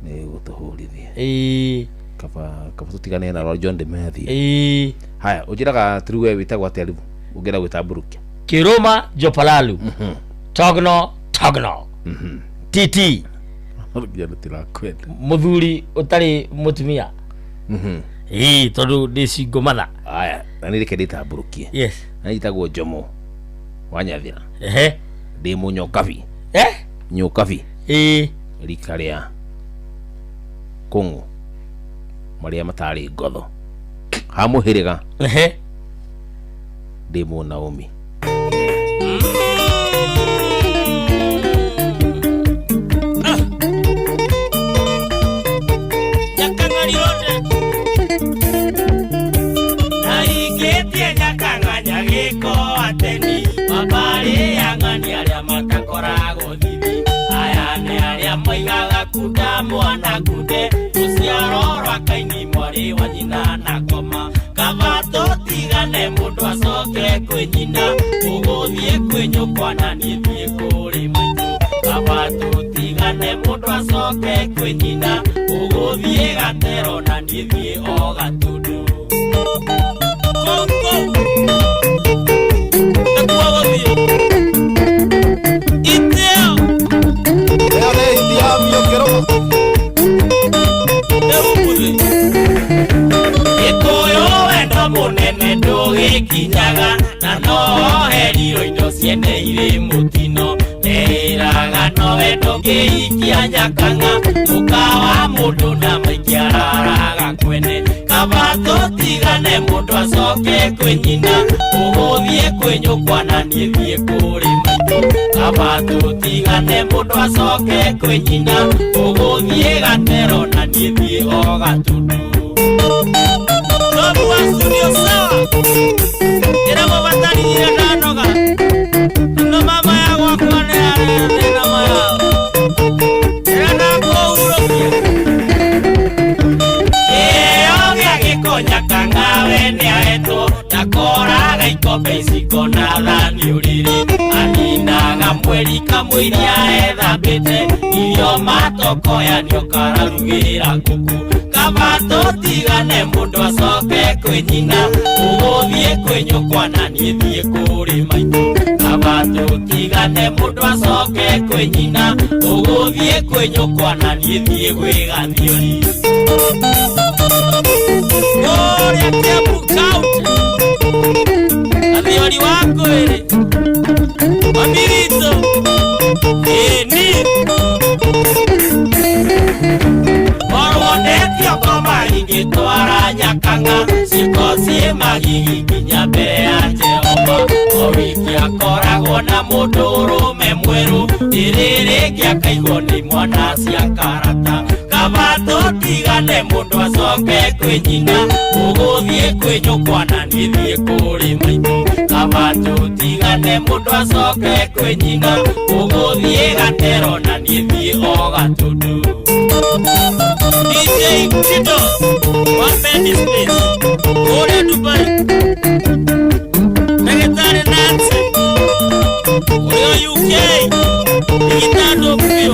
Ni gutuhurithia. Kavatu tigane na John de Methi. Haya, ujiraga triwe witagwa ataribu. Ugira gwitamburukia. Kiruma Jopalalu. Togno. TT. Muthuri utari mutumia. Tondu ndicigo matha. Aya, na nirike nditamburukie. Yes. Na itagwo Jomo wa Nyathira. Ndi munyokabi. Nyokabi. Rika ria Kungu maria matari ngotho. Hamuhiriga. Ndi mu Naomi. Mwana kude tusiarora kaini mwari wa nyina na koma kavato tigane mundu acoke kwi nyina uguthie kwi nyukwa na nithie kuri maitu kavato tigane mundu acoke kwi nyina uguthie gatero na nithie o gatundu Kongo nakuwagothie iteo ale india mio kero munene ndugikinyaga na no heriro indo ciene iri mutino eriraga no wendo ngiikia nyakanga mukawa mundu na maikiararaga kwene kavato tigane mundu acoke kwi nyina uguthie kwi nyukwa na nithie kuri maitu kavato tigane mundu acoke kwi nyina uguthie gatero na nithie o gatundu Nobu wa studio sawa Ira mabatari ira nanoga Ino mama ya wakwane Ira mama ya Ira nako urokia Ogea gikonya kangawe kamũiria ethambĩte irio matokoya nĩũkararugĩra ngũkũ kaba tũtigane mũndũ acoke kwĩ nyina ũgũthiĩ kwĩ nyũkwa na niĩ thiĩ kũrĩ maitũ kaba tũtigane mũndũ acoke kwĩ nyina ũgũthiĩ kwĩ nyũkwa na niĩ thiĩ gwĩ gathiori kũrĩa Kiambu County gathiori wa Ngwĩrĩ Mabirito ĩni Morwonetio koma ingĩtwara Nyakang'a ciĩko ciĩ magigi nginya mbere ya Jehova o wiki akoragwo na mũndũ ũrũme mwerũ rĩrĩ akaigwo nĩ mwana cia karata kaba tũtigane mũndũ acoke kwĩ nyina ũgũthiĩ kwĩ nyũkwa na niĩ thiĩ kũrĩ maitũ kaba tũtigane mũndũ acoke kwĩ nyina ũgũthiĩ gatero na niĩ thiĩ o Gatũndũ DJ Tito One Man is Space kũrĩa Dubai Ndagĩtarĩ Nancy ũrĩa UK Igitando Pio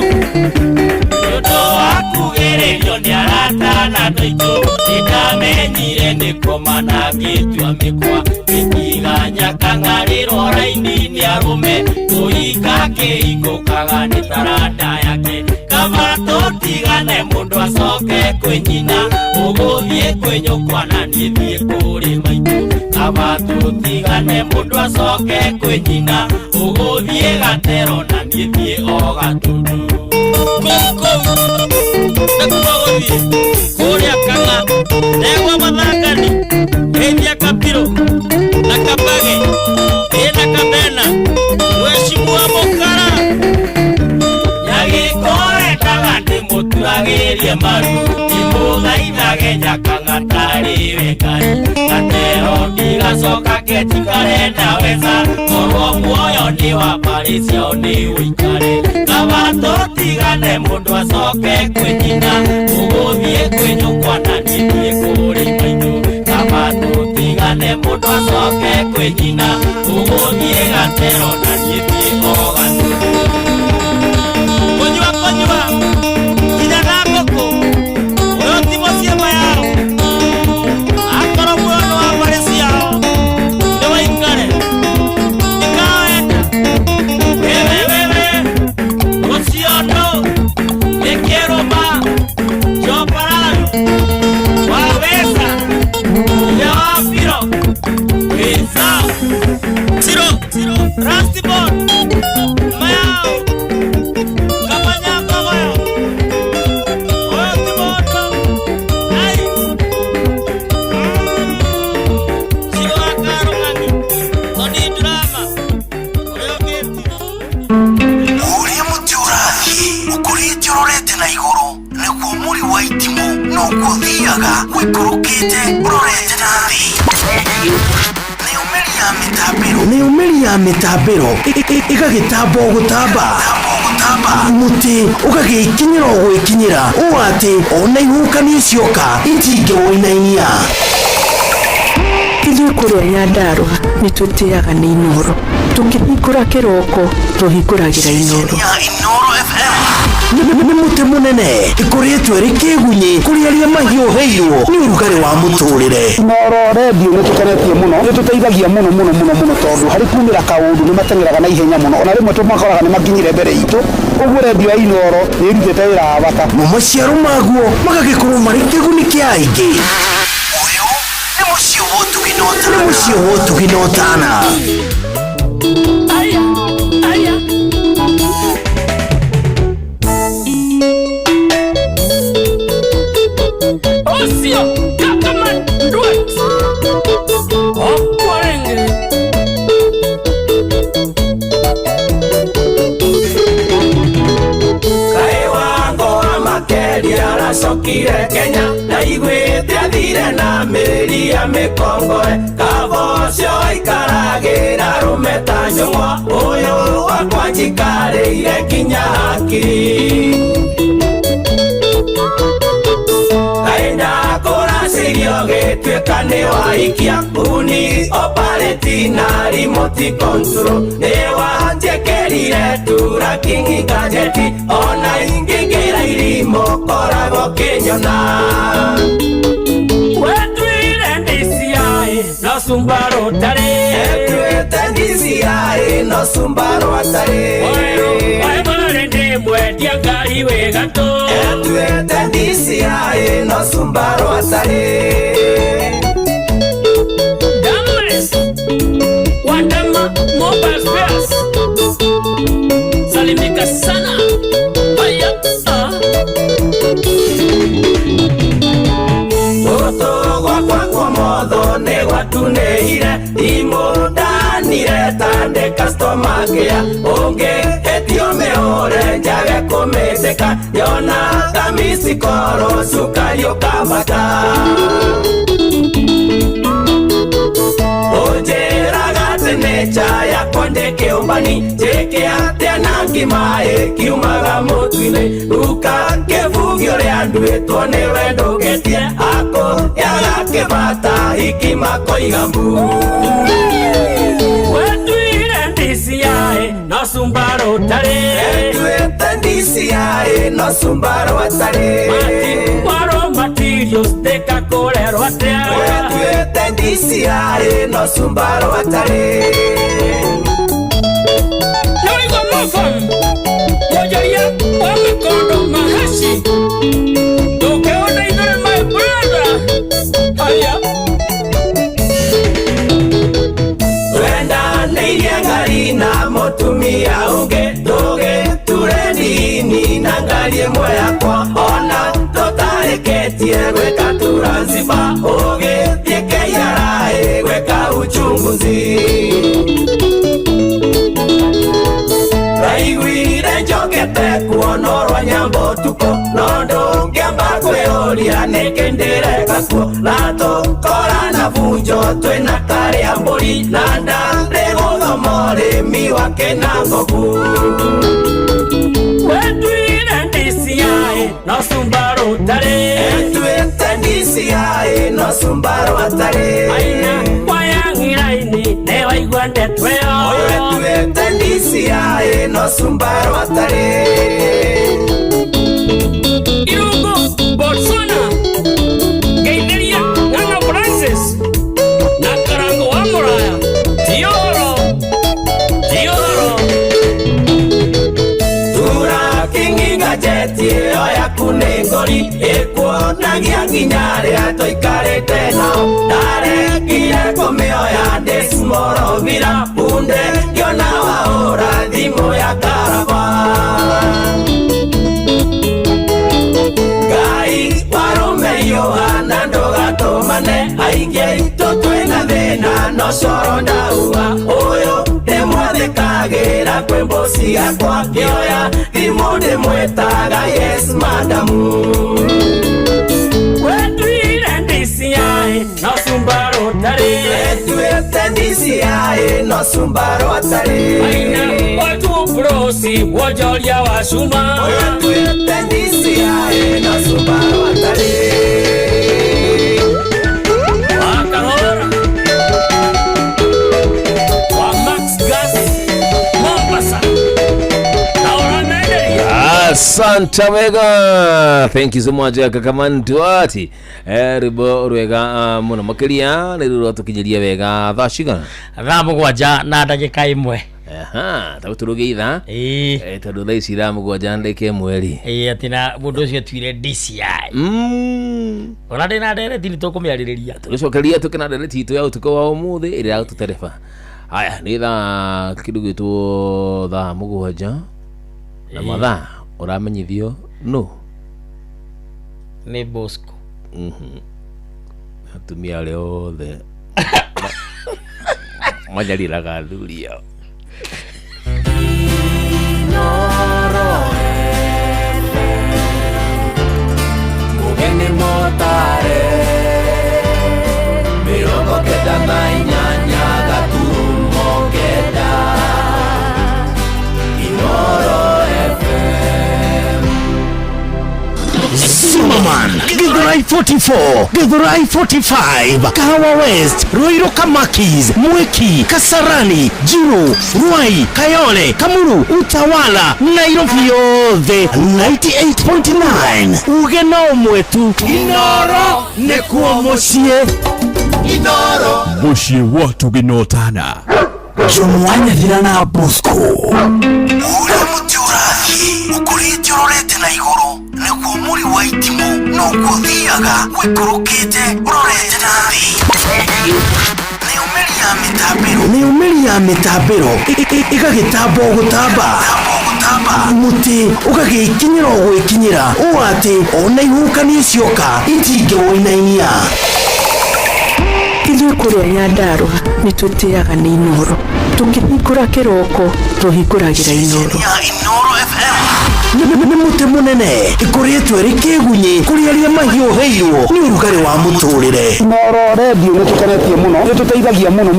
Nĩũndũ wa kugĩrĩrio nĩ arata na andũ aitũ nĩndamenyire nĩkoma na ngĩtua mĩkwa ngĩkiga Nyakang'a rĩrwo raini nĩ arũme kũhinga kĩhingũkaga nĩ taranda yake kaba tũtigane mũndũ acoke kwĩ nyina ũgũthiĩ kwĩ nyũkwa na niĩ thiĩ kũrĩ maitũ kaba tũtigane mũndũ acoke kwĩ nyina ũgũthiĩ gatero na niĩ thiĩ o Gatũndũ nakũmagũthiĩ kũrĩa Kang'a Ndegwa Mathangani Ĩthia Kapiro na Kabage ĩna Kabena Mheshimiwa Mũkara Nyagĩkoendaga ndĩmũturagĩrie maru ndĩmũthaithage Nyakang'a tarĩ we Ngai gatero ndigacoka ketikare ndaweza korwo muoyo nĩ wa mbarĩ ciao nĩ ũikare kaba tũtigane mũndũ acoke kwĩ nyina ũgũthiĩ kwĩ nyũkwa na niĩ thiĩ kũrĩ maitũ kaba tũtigane mũndũ acoke kwĩ nyina ũgũthiĩ gatero na niĩ thiĩ o Gatũndũ kũnyua nginya na ngũkũ ũyũ ti mũciĩma yao akorwo muoyo nĩ wa mbarĩ ciao nĩ ũikare ĩkawenda Luciano Ekieroma Jopararu Waweza Yawapiro Pizza Siro Rastibon Mayao Kabanyako Mayo Otimoto Ay Siro Akaro Ngani Tony Drama Oyogeti Ũrĩa mũtĩ ũrathiĩ ũkũrĩte ũrorete na igũrũ nĩguo mũri wa itimũ noguo ũthiaga wĩikũrũkĩte ũrorete na thĩ nĩũmĩri ya mĩtambĩro ĩgagĩtamba o gũtamba mũtĩ ũgagĩkinyĩra o gwĩkinyĩra ũũ atĩ ona ihuhũkanio cioka itingĩwoinainia ithuĩ kũrĩa Nyandarũa nĩtwĩtĩaga nĩ Inooro tũkĩhingũra kĩroko tũhingũragĩra Inooro nĩ mũtĩ mũnene ĩkoretwo ĩrĩ kĩgunyi kũrĩ arĩa mahiũhĩirwo nĩ ũrugarĩ wa mũtũrĩre Inooro redio nĩtũkenetie mũno nĩtũteithagia mũno tondũ harĩ kumĩra kaũndũ nĩmateng'eraga na ihenya mũno ona rĩmwe tũmakoraga nĩmakinyire mbere itũ ũguo redio ya Inooro nĩĩrutĩte wĩra wa bata na maciaro maguo magagĩkorwo marĩ kĩguni kĩa aingĩ ũyũ nĩ mũciĩ wa Ũtugi na Ũtana Osio, Kakaman, Duet, Okwarenge. Kaĩ wango wa makeri aracokire Kenya na igwĩte athire na mĩri ya mĩkongoe kabocio aikaragĩra rũme ta njũng'wa ũyũ wakwa njikarĩire kinya hakiri kaĩ ndakũracirio gĩtuĩka nĩ waikia uni operate na remote control nĩ wanjĩkĩrire tura kingi gajeti ona ingĩngĩra irimo koragwo kĩnyona wetuire DCI no Subaru tarĩ etuĩte DCI no Subaru atarĩ waimare ndĩmwendia ngari wega tu etuĩte DCI no Subaru atarĩ Wadama Mobile Spares Salimika sana Haya Oto kwa modo ne watuneire Imudanire tande customer care Onge etio meore njage kumeteka Yona kamisi koro sukario kabata Necha ya konde keombani Jeke ate nangi mae kiumaga motuine Uka kefugio le andue tuone wendo getie Ako yaga kebata hikima koigambu Wetuire DCI no Subaru tare Wetuire DCI no Subaru atare Mati waro materials deka kolero atea Wetuire DCI no Subaru atare Yoigo mofam Yoyoya wamekondo mahashi Doke ona idore my brother Haya Wenda neiria ngari na motumia unge Doge turedini na ngari emwe yakwa Ona totareketie gweka turanziba Oge tieke yarae gweka uchunguzi Raigwire njogete kuonorwa nyambo tuko Nondo ngiamba kweoria nekendere gakuo Lato kora na vunjo twena kare ambori Nanda regogomore miwake na ngogu Wetuire DCI no Subaru tare Etuete DCI no Subaru atare Aina wayangiraini newa igwande tweo Etuete DCI no Subaru atare Irungu Botswana Geideria Nana Francis Nakarango Amoraya Dioro Tura kingi gajeti oya kunengori Ekuonagia nginyare atoikarete nao Dare kie komioya desmoro vira Punde kiona waora dhimo ya karaba Gai warome yohana ndoga tomane Aige ito twena thena no soronda uwa Oyo demwade kagera kwembosi akwa Kioya dhimo demwetaga yes madamu Wetuire DCI no Subaru tare Wetuire DCI no Subaru atare Aina watu brosi wajolia wasuma Wetuire DCI no Subaru atare Wakahora Wa Max Gas Mombasa Naora Nigeria Asante wega. Thank you so much Kakamandu ati ribo rwega muno makiria niruro tukinyiria wega thashigana Thamugwanja na ndagika imwe taguturugeitha tondu thaa ici ramugwanja ndeke mweri atina mundu ucio tuire DCI ona ndina ndereti nitukumiaririria tugicokeria tukina ndereti itu ya utuko wa umuthi iri ya tutereba haya ni thaa kidugitwo thaa mugwanja na mathaa uramenyithio no ni Bosco atumia leo othe majaliraga thuria Mugeni motare mirongo kenda na inyanya gaturumo kenda Inoro FM Superman, Gigolo Githurai 44, Githurai 45, Kahawa West, Ruiru Kamakis, Mwiki, Kasarani, Juru, Ruai, Kayole, Kamuru, Utawala, Nairobi yothe 98.9 ugeno mwetu Inoro nekuo mucie Inoro mucie watu ginotana Jumwanya thirana Bosco ure mutiurathi ukurite urorete na iguru nekuo muri wa itimu no kuthiaga wikurukite urorete nathi Neumeli ya mitabero igagitambo gutamba muti ugagikinyira gwikinyira uati ona ihukani icioka itinge woinainia Ithuĩ kũrĩa Nyandarua nĩtũtĩaga nĩ Inoro tũngĩhingũra kĩroko tũhingũragĩra Inoro nĩ mũtĩ mũnene ĩkoretwo ĩrĩ kĩgunyi kũrĩ arĩa mahiũhĩirwo nĩ ũrugarĩ wa mũtũrĩre Inoro redio nĩtũkenetie mũno nĩtũteithagia mũno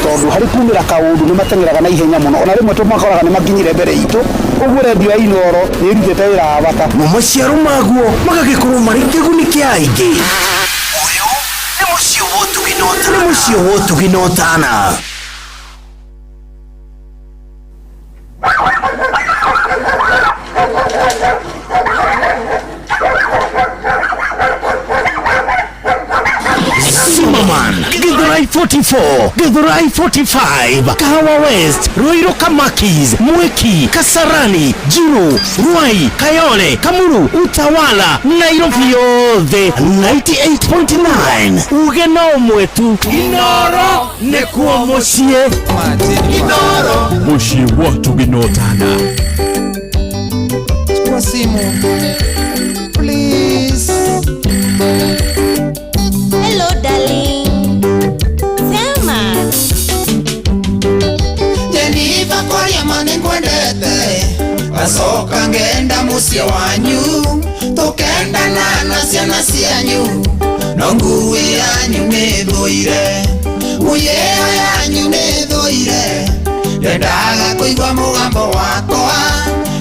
tondũ harĩ kumĩra kaũndũ nĩmateng'eraga na ihenya mũno ona rĩmwe tũmakoraga nĩmakinyire mbere itũ ũguo redio ya Inoro nĩĩrutĩte wĩra wa bata na maciaro maguo magagĩkorwo marĩ kĩguni kĩa aingĩ ũyũ nĩ mũciĩ wotũginotana Zimmerman, Githurai 44, Githurai 45, Kahawa West, Ruiru Kamakis, Mwiki, Kasarani, Juru, Ruai, Kayole, Kamuru, Utawala, Nairobi yothe 98.9 ugeno mwetu Inoro nekuo mucie Inoro mucie watu ginotana chukua simu please. Hello darling Selma Jennifer kwaria mane kwendete asoka ngenda mucie wanyu tukendana na ciana cianyu no nguo yanyu nĩ thũire muyeyo yanyu nĩ thũire ndendaga kũigua mũgambo wakwa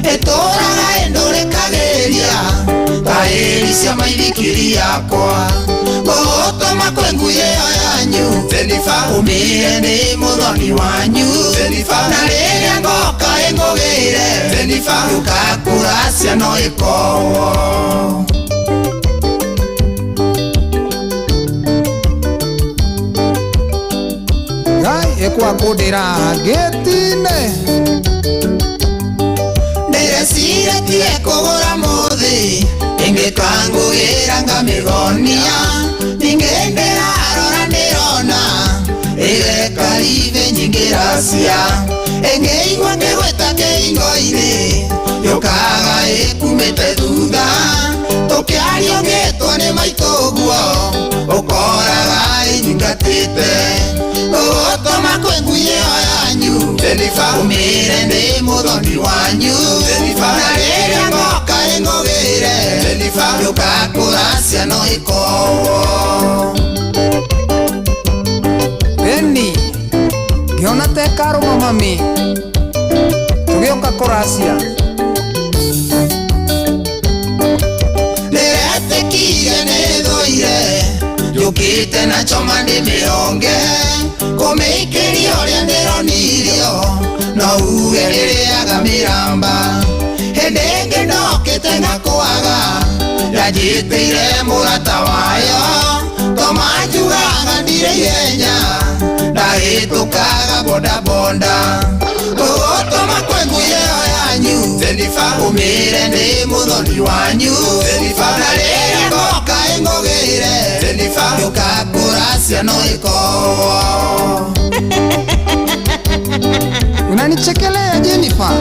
ĩtũraga ĩndũrĩkagĩria taĩri cia maithikiri yakwa gũtũma kwĩ nguo ĩyo yanyu ũmĩre nĩ mũthoni wanyu na rĩrĩa ngoka ĩngũgĩire ũgakũra no ĩkowo Ngai ĩkwakũndĩra ngĩti-inĩ ndĩreciretie kũgũra mũthĩ ĩngĩkangũgĩra ngamĩgonia ningĩ ndĩrarora ndĩrona ĩgekaribe nyingĩ racia ĩngĩigua ngĩgwĩta kĩhingo-inĩ yũkaga ĩkumĩte thutha tũkĩario ngĩtwo nĩ maitũguo ũkoraga ĩnyingatĩte gũgũtũma kwĩ ngui ĩyo yanyu ũmĩre nĩ mũthoni wanyu na rĩrĩa ngoka ĩngũgĩre yũkakũra ciana ĩkowo Beni ngĩona tekarũma mami tũgĩũka kũracia ndĩretĩkire nĩ thũire njũkĩte na choma ndĩmĩonge kũmĩikĩria ũrĩa ndĩronirio no uge rĩrĩaga mĩramba hĩndĩ ĩngĩ ndokĩte ngakwaga yanjĩtĩire mũrata wayo tomanjugaga ndirĩ ihenya ndahĩtũkaga bondabonda gũgũtũma kwĩ ngui ĩyo yanyu ũmĩre nĩ mũthoni wanyu na rĩrĩa ngoka ĩngũgĩre yũkakũra ciana ĩkowo unanichekelea Jennifer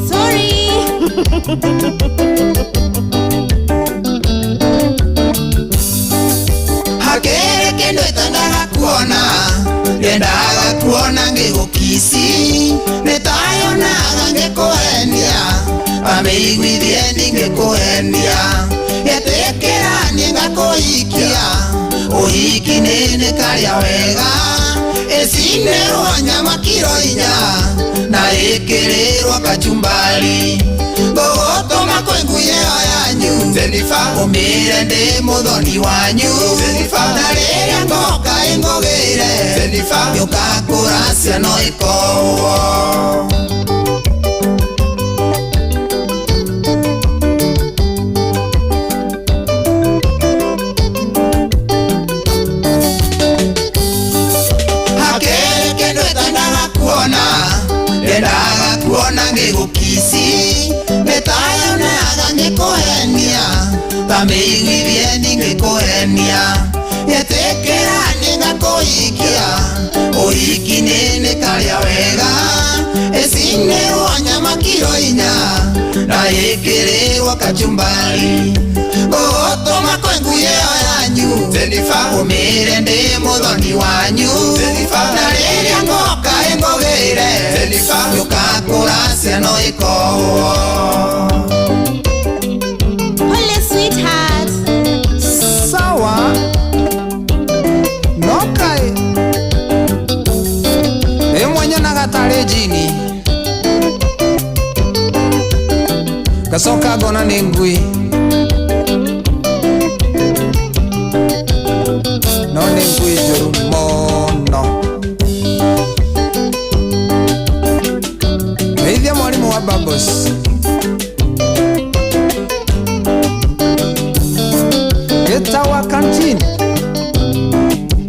Sorry hakĩrĩ kĩndũ ĩtandaga kuona ndendaga kuona ngĩgũkici nĩtayonaga ngĩkũhenia amĩiguithie ningĩkũhenia getĩkĩranie ngakũhikia ũhiki nĩ karĩa wega ĩcinĩrwo nyama kiro 4 na ĩkĩrĩrwo kachumbari gũgũtũma kwĩ ngui ĩyo yanyu Jennifer umire ndi muthoni wanyu Jennifer na riria ngoka ingogire Jennifer yukakura ciano ikowo Nendaga kuona ngigukisi Netayona ngikuhenia Tamigithie ningikuhenia Yetekera ningakuhikia Uhiki nini karia wega Esine wanyama kilo 4 Na ikiriwa kachumbari Gotoma kwengu yeo yanyu Jennifer umire ndi muthoni wanyu Jennifer na riria ngoka ingogire Jennifer yukakura ciano ikowo Holy sweetheart. Sawa Nokai Emwanya na gatari jini Gasoka gona ningui No ningui juru mono Meithia mwalimu wa Babos Geta wa canteen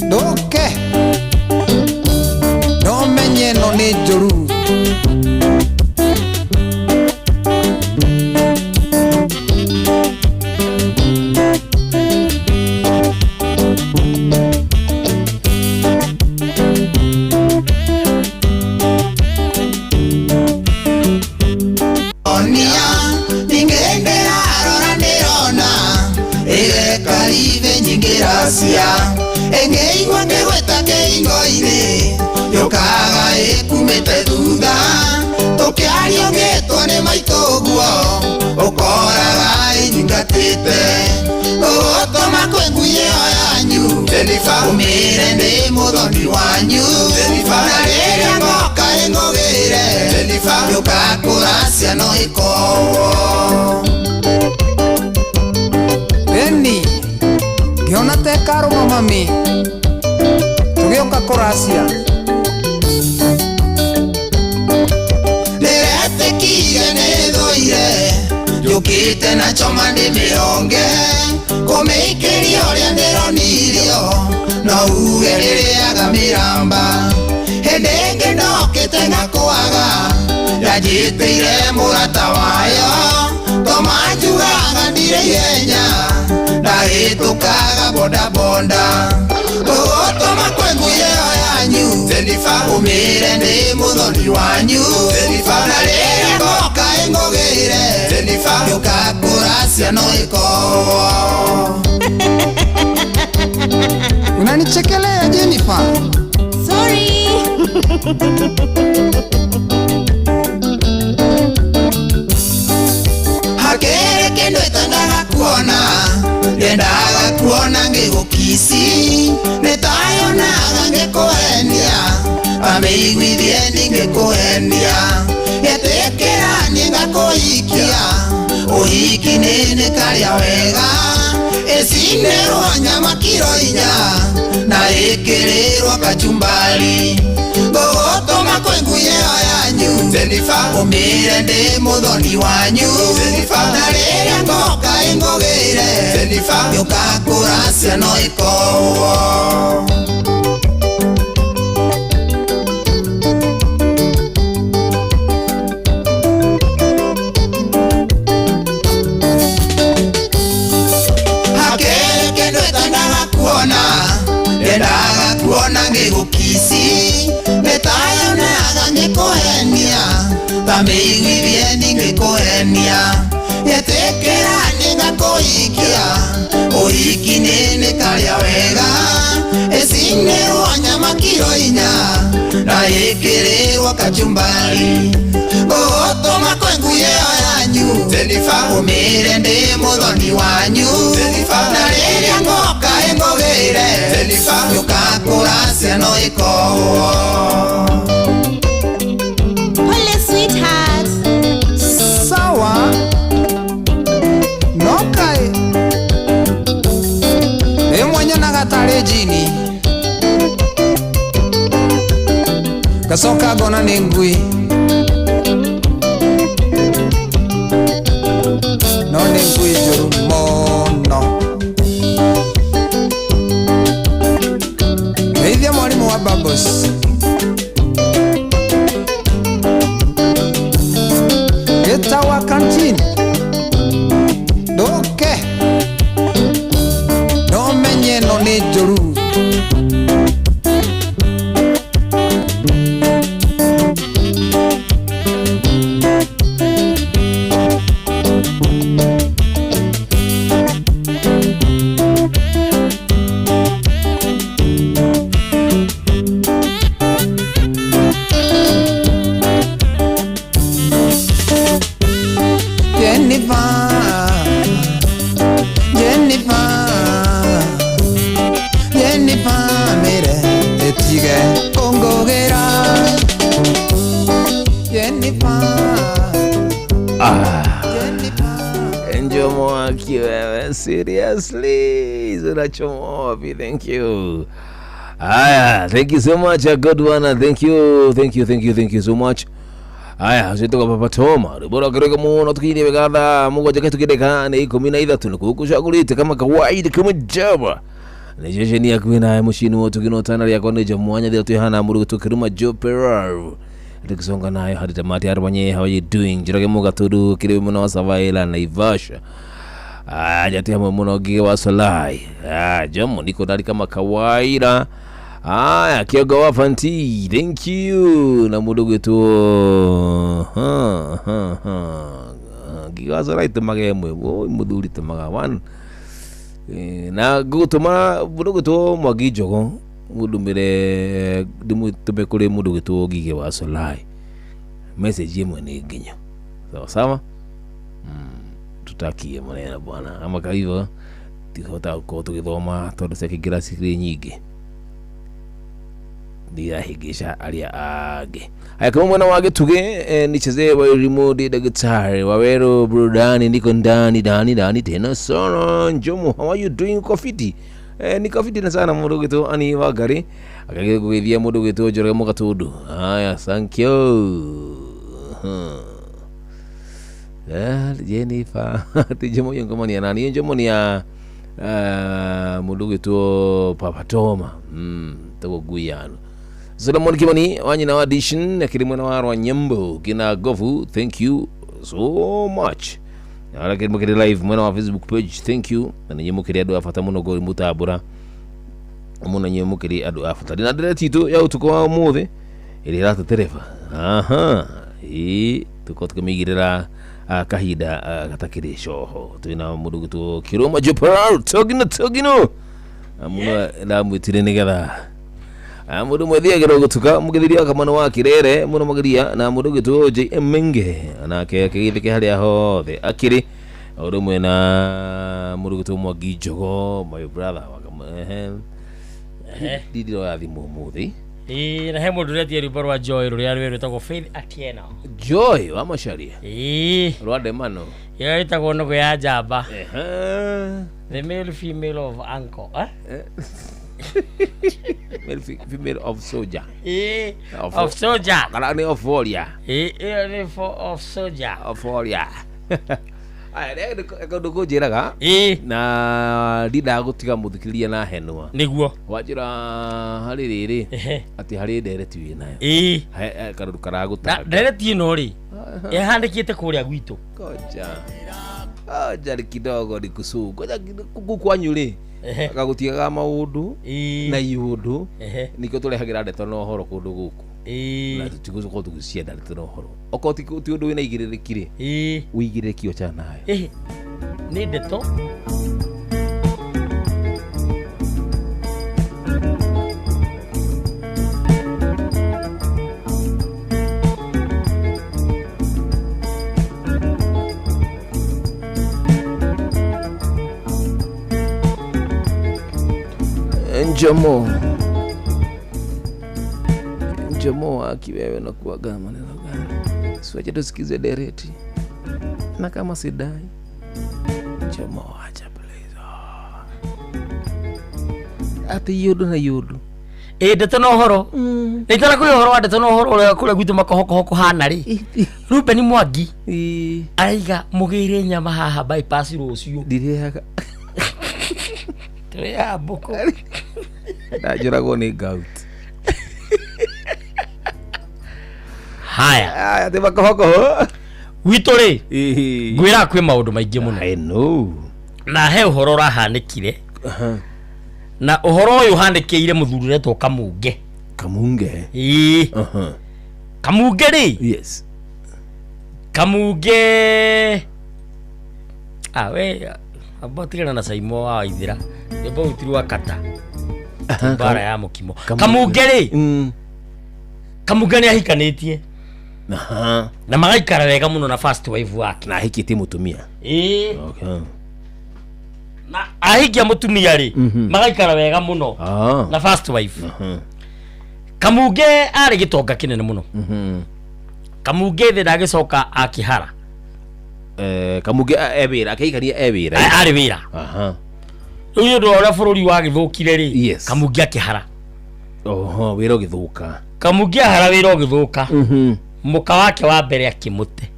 Doke No menye no ni juru Engeigua ngegweta keingo-ini Yukaga ikumite thutha Tukiario ngitwo ni maituguo Ukoraga inyingatite Gugutuma kwengu yeo yanyu Jennifer umire ndi muthoni wanyu Jennifer na riria ngoka ingogire Jennifer yukakura ciano ikowo Eni Giona te karo mami Tugioka kuracia Nirete kire nithoire Yukite na choma ni mionge Kumikiria uria ndironirio No uge ririaga miramba Hindingi ndokite ngakwaga Yajiteire murata wayo Tomanjugaga ndire ihenya Nahitukaga boda boda Gugutuma kwengu yeo yanyu Jennifer umire ndi muthoni wanyu Jennifer na riria ngoka ingogire Jennifer yukakura ciano ikowo Unanichekelea Jennifer Sorry. Hakere kindu itandaga kuona Yendaga kuona ngigukisi Netayonaga ngikuhenia Amiguithie ningikuhenia Yetekera ningakuhikia Uhiki nini karia wega Esine wanyama kilo 4 Na ikirirwa kachumbari Gugutuma kwengu yeo yanyu Jennifer umire ndi muthoni wanyu Jennifer na riria ngoka ingogire Jennifer yukakura ciano ikowo Hakere kindu itandaga kuona Yendaga kuona ngigukisi Netayonaga ngikuhenia Tamiguithie ningikuhenia Yetekera ningakuhikia Uhiki nini karia wega Esine wanyama kilo 4 Na ikirirwa kachumbari Gugutuma kwengu yeo yanyu Jennifer umire ndi muthoni wanyu Jennifer na riria ngoka ingogire Jennifer yukakura ciano ikowo Holy sweetheart. Sawa Nokai ngacoka ngona nĩ ngui no nĩ ngui njũru mũno. Geithia mwarimũ wa Bubbles. Gĩtawa canteen ndoke no menye no nĩ njũru. Seriously, Zurachomovi, thank you. Thank you so much, a good one. Thank you so much. Zitoka Papa Toma. Bora kireka muno tukini begada mungu jake tukideka ni 13 nukukushagulite kama kawaida kama jaba. Nejeje ni akwina mushini wotu kinotana ya kone jamwanya dia tuhana muru tukiruma Joperar. Tukisonga nayo hadi tamati arabanye. How are you doing? Jirage muga tudu kile muna wasavaila na Ivasha. Jati hama muno gige wa Solai. Jamu niko dari kama kawaida. Kioga wa Fanti. Thank you. Na mudogo tu. Gige wa Solai tamaga mwe. Muduri tamaga wan. Na gutuma mudogo tu mwagi jogo. Mudumire tumekule mudogo tu gige wa Solai. Message yemwe ni ginyo. Sawa? Tutakie maneno bwana ama kaivo tikota ko tukithoma tondu sekigira sikiri nyingi ndia higisha alia age aya kama mwana wage tuge nicheze wa remote the guitar wawero burudani niko ndani tena sana njomo. How are you doing? Kofiti ni kofiti na sana mudogo to ani wagari akage kuithia mudogo to jore mo katudu. Thank you. Jennifer tijemo yongo ni nani njomo ni ya mudogo to Papa Toma to Guyano. Solomon Kimani wanyina wa audition akilimwana wa Nyembo kina Gofu. Thank you so much. Ala kirimo kiri live mwana wa Facebook page. Thank you. Na nyemo kiri adu afata muno go mutabura muna nyemo kiri adu afata dina dere tito ya utuko wa move ili rata terefa. Tuko tukamigirira kahida katakiri shoho tuina mudugu tu kiroma Joperar togino amuna la mwitire nigetha mudu mwethia gero gutuka mugithiria kamano wa kirere muno magiria na mudugu tu JM Menge anake kigithike haria hothe akiri urumwe na mudugu tu Mwagi Jogo my brother wakam didiro ya thimu muthi na he mundu retia rwimbo rwa Joy ruria rwetagwo Faith Atieno. Joy wa Macharia rwande mano yaitagwo nogo ya njamba the male female of uncle male female of soldier of soldier kana ni of warrior ni of soldier of warrior. Aya ndiko jiraga na dida gutiga muthikiria na henwa niguo wajira hari riri ati hari ndereti wi nayo karu karaguta ndereti ino ri yahandikite kuria gwitu koja jari kidogo dikusu koja kukwanyu ri akagutiga maundu na iundu niko turehagira ndeto no horo kundu guku na tutiguzo ko tugucienda ndeto no horo okoti ti undu wina igiririkire uigiririkio cha nayo ni ndeto Njomo akiwewe na kuaga maneno gani? Siwache tusikize dereti na kama sidai Njomo acha please ati yudu na yudu Ndeto no horo nitara kuri horo wa ndeto no horo ule kule gwitu makohoko hana ri Ruben Mwangi aiga mugire nyama haha bypass rucio ndiriaga ya boko ndajuragwo ni gout haya te makohoko witu ri gwira kwi maundu maingi muno I know na he uhoro rahanikire na uhoro uyu handikire muthurire to Kamunge Kamunge ri yes Kamunge we abotirana na Saimo wa Ithira ebo utirwa kata bara ya mukimo Kamunge ri Kamunge ni ahikanitie na magaikara wega muno na first wife wake na ahikite mutumia okay na ahikia mutumia ri magaikara wega muno na first wife Kamunge ari gitonga kinene muno Kamunge the ndagicoka akihara Kamunge ewira akaikania ewira ari wira uyu ndo ora bururi wa githukire ri Kamunge akihara wira githuka Kamunge ahara wira githuka muka wake wa mbere akimute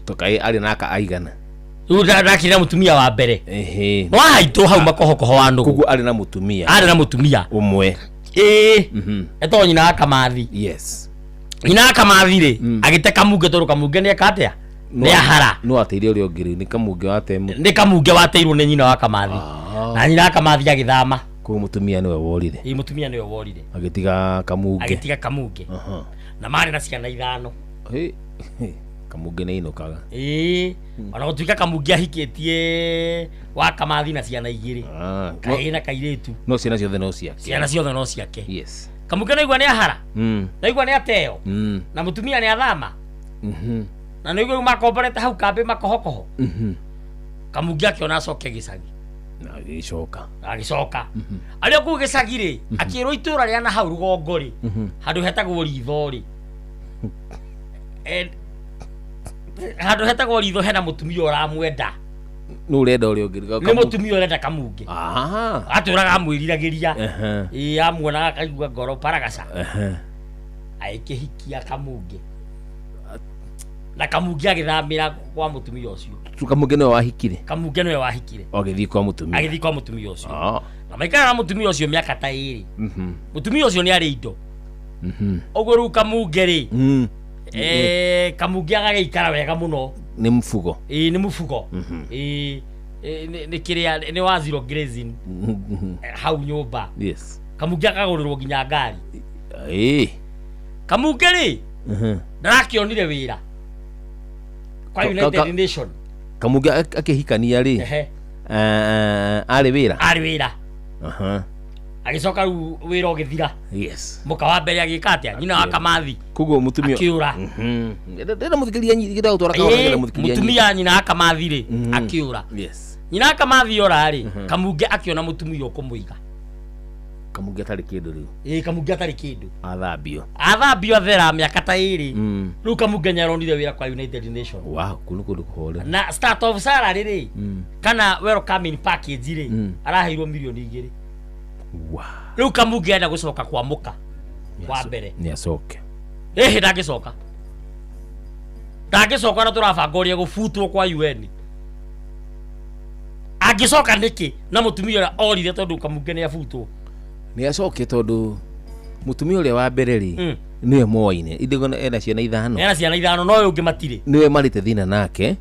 to kai ari naka aigana ndakira mutumia wa mbere wa haitu hau makohoko wa ndugu kugu ari na mutumia umwe eto nyina akamathi yes nyina akamathi ri agite Kamunge toru Kamunge ni akatea ni ahara no ateire uri ongiri ni Kamunge watemu ni Kamunge wateirwo ni nyina wa Kamathi na nyina akamathi agithama ku mutumia niwe worire mutumia niwe worire agitiga Kamunge na mari na ciana 5 Kamunge ni inokaga ona gutuika Kamunge ahikitie wa Kamathi na ciana 2 kaina kairetu no ciana ciothe no ciake yes Kamunge naigua ni ahara naigua ni ateo na mutumia ni athama na naigua makomborete hau kambe makohokoho Kamunge akiona acoke gicagi na agicoka ari ku gicagi ri akirwo itura ria na hau rugongo ri handu hetagwo ritho ri handu hetagwo ritho hena mutumia uramwenda no urenda uri ongirga ni mutumia urenda Kamunge aturaga amwiriragiria amuonaga akaigua ngoro paragaca aikihikia Kamunge na Kamunge agithamira kwa mutumia ucio Kamunge niwe wahikire agithii kwa mutumia ucio na maikara na mutumia ucio miaka ta 2 mutumia ucio ni ari indo ogwo ru Kamunge ri Kamunge agaikara wega muno ni mufugo ni kiria ni wa zero grazing hau nyumba yes Kamunge akagurirwo ginya ngari Kamunge ri ndarakionire wira kwa United Nation Kamunge akihikania ri ari wira agicoka wira ogithira yes muka wa mbere agikatia nyina wa Kamathi kugo mutumia akiura ndenda muthikiria nyigida utora kaona muthikiria mutumia nyina wa Kamathi ri akiura yes nyina wa Kamathi ora ri Kamunge akiona mutumia ukumuiga Kamunge atari kindu riu Kamunge atari kindu athambio thera miaka ta 2 riu Kamunge nyaronire wira kwa United Nation wow kundu kuhore na start of salary ri kana welcoming package ri araheirwo milioni 2 wow riu Kamunge enda gucoka kwa muka wa mbere ni acoke ndagicoka na turabangoria gufutwo kwa UN agicoka niki na mutumia ora orire tondu Kamunge ni afutwo ni acoke tondu mutumia uria wa mbere ri niwe moine indigona ena ciana 5 no ungi matire niwe marite thina nake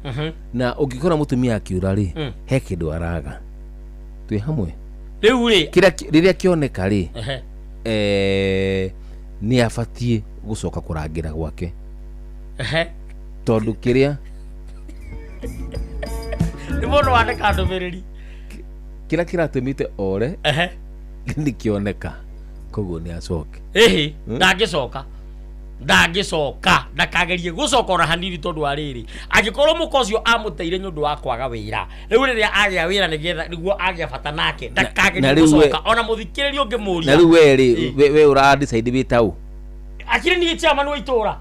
na ungikora mutumia akiura ri he kindu araga twi hamwe riu ri riria kioneka ri ni afatie gucoka kurangira gwake tondu kiria ni mundu wandika ndumiriri kira kiratumite ore ni kioneka koguo ni acoke ndagicoka ndakagerie gucoka ora hanini tondu ariri agikorwo mukocio amuteire nyundu wa kwaga wira riu riria agia wira nigetha niguo agia bata nake ndakagerie gucoka ona muthikiririo ngimuria na riu we ura decide bitau akiri ni chairman wa itura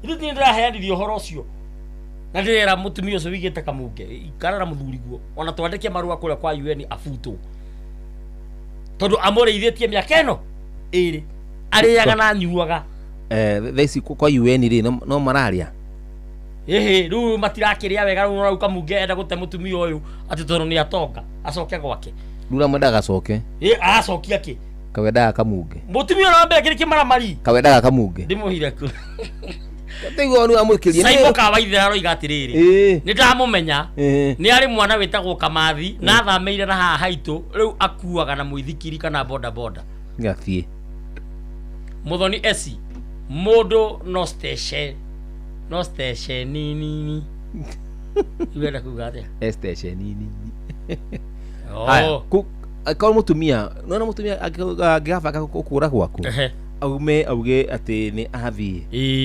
ithu ni ndiraheanithio horo ucio na ndira mutumia ucio wigite Kamunge ikarara muthuriguo ona twandike marua kule kwa UN afutwo tondu amureithĩtie mĩaka ĩno ĩrĩ arĩaga na nyuaga thaici kwa UN rĩ no mararia rĩu matirakĩrĩa wega rĩu no Kamunge enda gũte mũtumia ũyũ atĩ tondũ nĩ atonga acoke gwake rura mwendaga acoke acokia kĩ kawendaga Kamunge mũtumia ũyũ wa mbere kĩrĩ kĩmaramari kawendaga Kamunge ndĩmũhire ku Taigo nu amũkirie Saimo Kawaithera roiga atĩrĩrĩ nĩ ndamũmenya nĩ arĩ mwana wĩtagwo Kamathi na thameire na haha haitũ rĩu akuaga na mũithikiri kana boda boda gathie Muthoni eci mũndũ no station nini iwenda kuga atĩa station nini haya kwa mutumia nona mutumia angĩgabanga gũkũra gwaku aume auge atĩ nĩ athie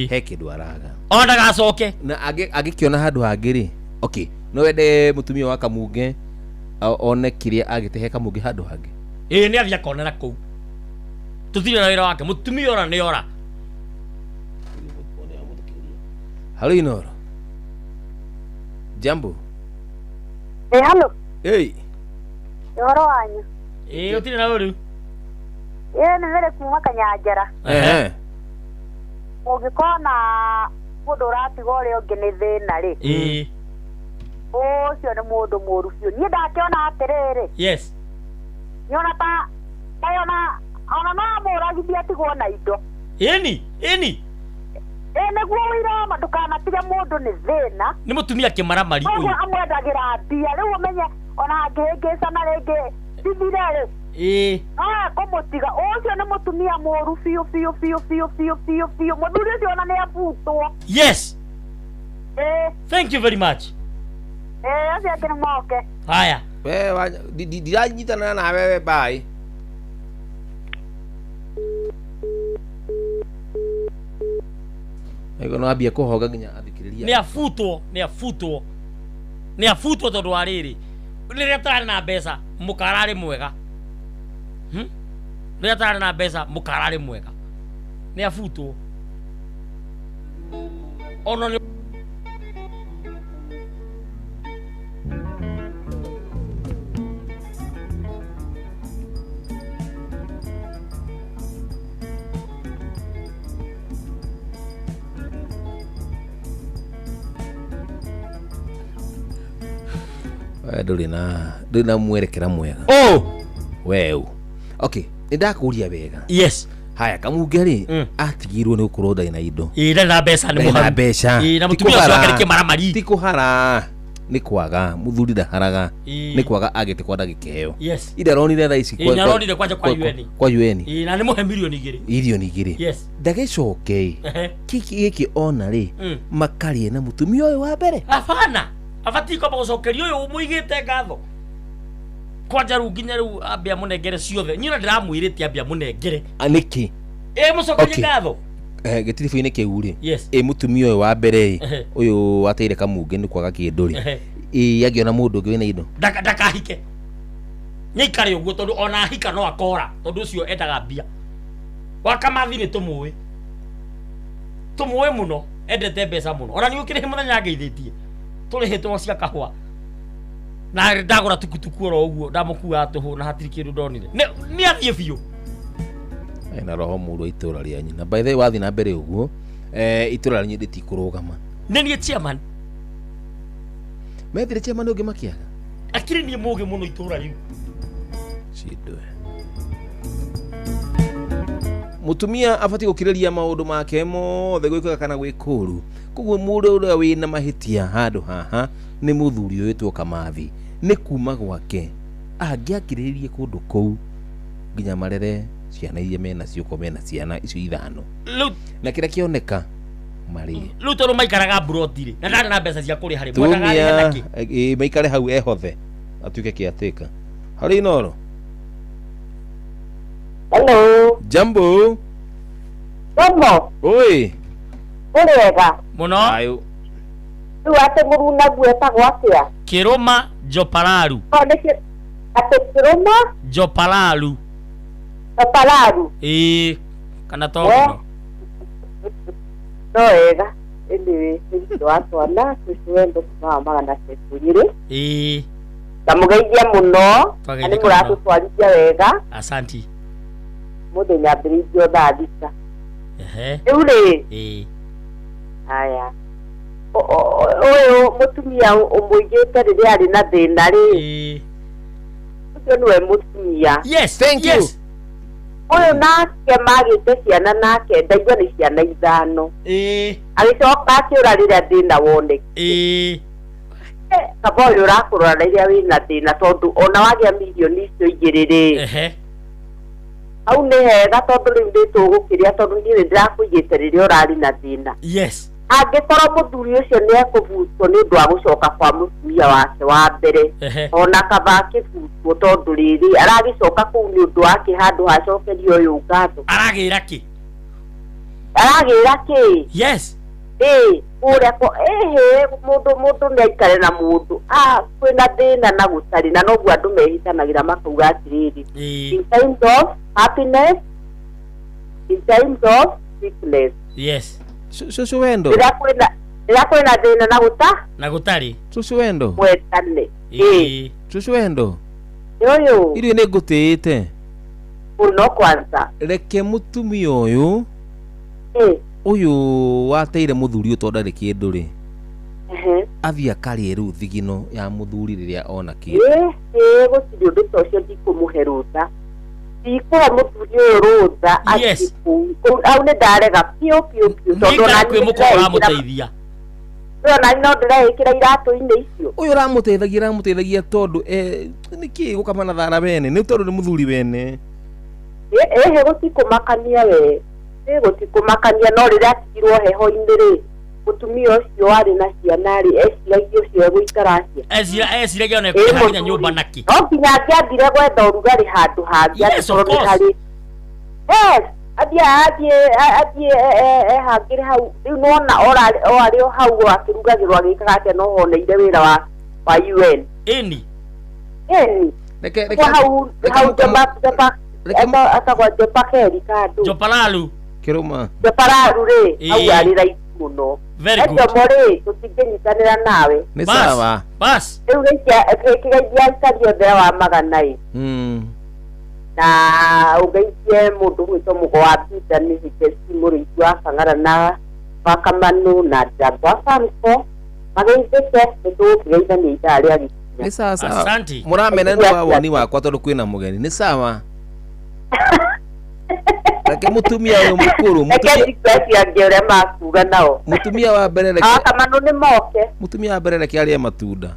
he kĩndũ araga ona gacoke na agĩkĩona handũ hangĩ rĩ okay no wende mutumia wa Kamunge one kĩrĩa agĩte he Kamunge handũ hangĩ nĩ athia konera kũu tutirĩ na wĩra wake mutumia ora nĩ ora halo Inoro jambo halo Yoro wanyu utirĩ na ũru nĩ vile kuma Kanyanjara ũngĩkona mũndũ ũratiga ũrĩa ũngĩ nĩ thĩna rĩ ũcio nĩ mũndũ mũru biũ niĩ ndakĩona atĩrĩrĩ yes niona ta ona no amũragithie atigwo na indo ĩni nĩguo wĩra wa ndũkanatige mũndũ nĩ thĩna nĩ mũtumia kĩmaramari ũyũ amwendagĩra mbia rĩu ũmenye ona angĩhĩngĩcana rĩngĩ thithire rĩ kũmũtiga ũcio nĩ mũtumia mũru biũ mũthuri ũcio ona nĩ abutwo yes thank you very much acio angĩ nĩ moke haya ndiranyitana na wewe bye ego no ambia kũhoga nginya athikĩrĩria nĩ afutwo tondũ wa rĩrĩ rĩrĩa tararĩ na mbeca mũkararĩ mwega rĩrĩa tararĩ na mbeca mũkararĩ mwega nĩ afutwo ona nĩ ndũrĩ na mwerekera mwega weũ okay nĩndakũria wega yes haya Kamunge rĩ atigirwo nĩ gũkorwo ndarĩ na indo na mbeca nĩ mũharu na mbeca na mũtumia ũcio wake nĩ kĩmaramari ti kũhara nĩ kwaga mũthuri ndaharaga nĩ kwaga agĩte kwa ndagĩka ĩyo idaronire thaa ici kwa UN na nĩ mũhe milioni igĩrĩ yes ndagĩcoke gĩkĩ ona rĩ makarie na mũtumia ũyũ wa mbere abana abati kwamba gucokerio uyu umuigite ngatho kwanja ru nginya ru ambia munengere ciothe nyina ndiramwirite ambia munengere aniki mucokerie ngatho gitirifu-inĩ kĩu rĩ mũtumia ũyũ wa mbere ũyũ ateire Kamunge nĩ kwaga kĩndũ rĩ angĩona mũndũ ũngĩ wĩna indo ndakahike nĩikare ũguo tondũ ona hika no akora tondũ ũcio endaga mbia wa Kamathi nĩ tũmũĩ mũno endete mbeca mũno ona nĩ ũkĩrĩhe mũthenya ngeithĩtie tũrĩhĩtwo cia kahũa na ndagũra tukutuku oro ũguo ndamũkua tũhũ na hatirĩ kĩndũ ndonire nĩ athiĩ biũ na roho mũru itũra rĩanyu na by the way wathiĩ na mbere ũguo itũra rĩanyu rĩtikũrũgama nĩ niĩ chairman methire chairman ũngĩ makĩaga akĩrĩ niĩ mũũgĩ mũno itũra rĩu mutumia abati gukiriria maundu make mothe gwikaga kana gwikuru koguo mundu uria wina mahitia handu haha ni muthuri uyu witwo Kamathi ni kuma gwake angiakiririe kundu kou nginya marere ciana iria mena cio ko mena ciana icio ithano na kira kioneka mari riu tondu maikaraga brotiri na ndari na mbeca cia kuri hari mwendaga naki maikare hau ehothe atuike kiateka hari Inoro. Hello. Jambo. Oi. Urega. Muno. Ayo. Tu ate muruna gweta gwakia. Kiroma Jopalaru. Ate Kiroma Jopalaru. Jopalaru. Kana to no. Noega. Anyway, watu wana kusuendo kwa magana sekuyire. ndamugeithia muno ani muratu twarithia wega asanti muthenya mbirithio thaa thita riu ri haya uyu mutumia umuigite riria ari na thina ri ucio niwe mutumia yes thank you uyu nake magite ciana nake ndaigua ni ciana 5 agicoka akiura riria thina woneke kaboyo rakurora riria wina thina tondu ona wagia milioni icio igiriri au ni hega tondu riu nditugukiria tondu ndire ndirakuigite riria urari na thina yes angikorwo muthuri ucio ni ekuvutwo ni undu wa gucoka kwa mutumia wake wa mbere ona kaba akivutwo tondu riri aragicoka kuu ni undu wake handu hacokerio uyu ngatho aragira ki yes uria ko mundu ni aikare na mundu kwina thina na gutari na noguo andu mehitanagira makauga atiriri in times of happiness in times of sickness yes Susu wendo ira kwina thina na gutari Susu wendo mwetane Susu wendo yoyo iri ni ngutite uno kwanza reke mutumia uyu uyu wateire muthuri utonda ri kindu ri athia kari ru thigino ya muthuri riria ona kindu gutiri undu tocio ndikumuhe rutha ndikuhe muthuri uyu rutha au ni ndarega piu tondu ona kwi mukora ramuteithia ona no ndireikira iratu-ini icio uyu ramuteithagia tondu niki gukamana thara bene ni tondu ni muthuri bene gutikumakania we gutikumakania no riria atigirwo heho-ini ri mutumia ucio ari na ciana ri eciragia ucio egũikara atia eciragia ona ekuhinya nyumba naki no nginya angĩambire gwetha ũrugarĩ handũ hangĩ angĩkorwo nĩ harĩ athiĩ ehangĩre hau rĩu nona o arĩ o hau akĩrugagĩrwo agĩkaga atĩa no honeire wĩra wa UN hau atagwa Jopakeri kando Jopalalu ri hau arĩ raithi mũno ejomo ri tutingĩnyitanĩra nawe nĩ sawa bas rĩu gĩkĩgeithia aikari othe wa magana na ũgeithie mũndũ gwĩtwo mũgo wa Peter nĩ Hikesi mũrĩithi wa Kang'ara na Wakamanu na Jagwa Samso mageithĩke nĩtũgũkĩgeithania ithaa rĩa gĩkinya nĩ sawa mũramena nĩ wa woni wakwa tondũ kwĩna mũgeni nĩ sawa reke mutumia uyu mukuru mutumia wa mbere reke Wakamanu nĩ moke mutumia wa mbere reke arĩe matunda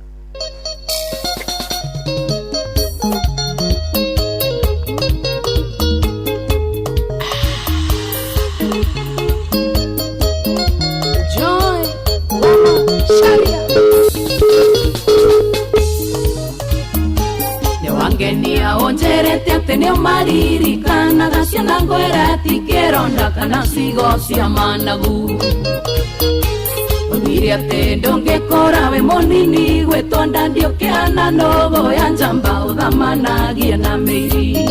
Wangenia onjerete ati nio maririkanaga ciana ngwĩra tikĩronda kana cigo cia managu oigire atĩ ndũngĩkora we mũnini gwĩtonda ndiũkĩhana nogo ya njamba ũthamanagie na mĩiri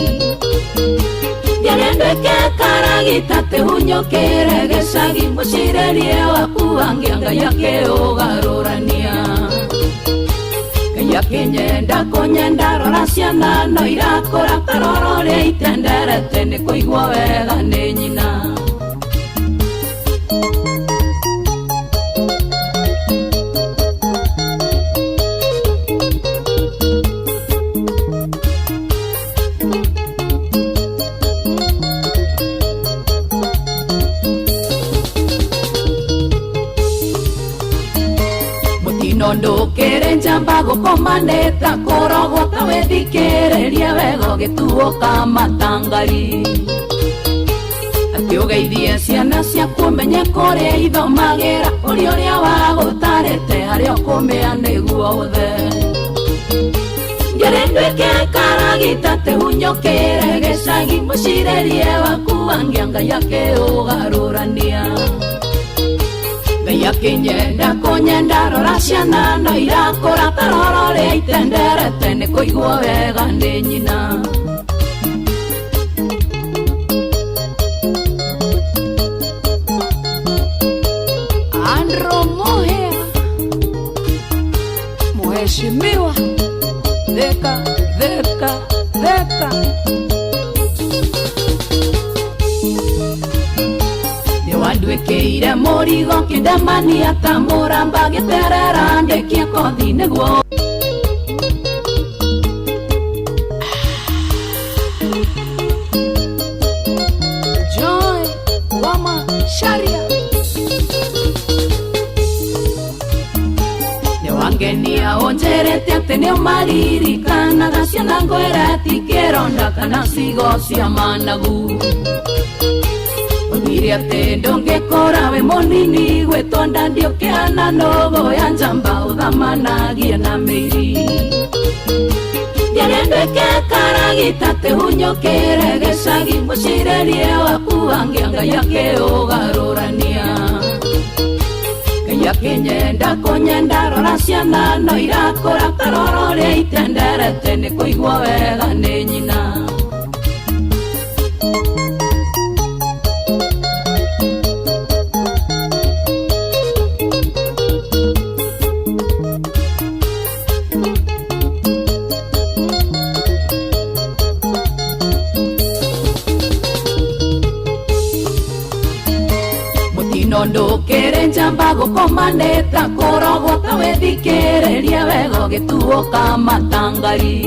ngerĩa nduĩke karagita tĩhunyũkĩre gĩcagi mũcirĩrie waku angĩanga yakĩũgarũrania yakinyenda kũnyenda rora ciana no irakũra taroro rĩa itenderete nĩ kũigua wega nĩ nyina ndũkĩrĩ njamba gũkomanĩta kũrogota wĩthikĩrĩrie wega ũgĩtuo kamatangari atĩ ũgeithie ciana ciaku ũmenye kũrĩa ithomagĩra ũrĩa ũrĩa wagũtarĩte harĩa ũkũmĩa nĩguo ũthe ngĩrĩ nduĩke karagita tĩhunyũkĩre gĩcagi mũcirĩrie waku angĩanga yakĩũgarũrania yakinyenda kũnyenda rora ciana no irakũra taroro rĩa itenderete nĩ kũigua wega nĩ nyina Andrew Muhea mheshimiwa theka theka theka Nĩwandwĩkĩire mũrigo kĩndemania ta mũramba gĩterera ndekia kothi nĩguo Joy Wama Sharia Nĩwangenia ũnjĩrĩte atĩ nĩũmaririkanaga ciana ngwĩreti kĩronda kana cigo cia managu Wĩrĩa atĩ ndũngĩkora wĩ mũnini gwĩtonda ndiũkĩana nogo ya njamba ũthamanagie na mĩiri Ngerendwĩke karagita tĩhunyũkĩre gĩcagi mũcirĩrie waku angĩanga yakĩũgarũrania Ngai akĩnyenda kũnyenda rora ciana no irakũra taroro rĩa itenderete nĩ kũigua wega nĩ nyina Ndũkĩrĩ njamba gũkomanĩta kũrogota wĩthikĩrĩrie wega ũgĩtuũka matangari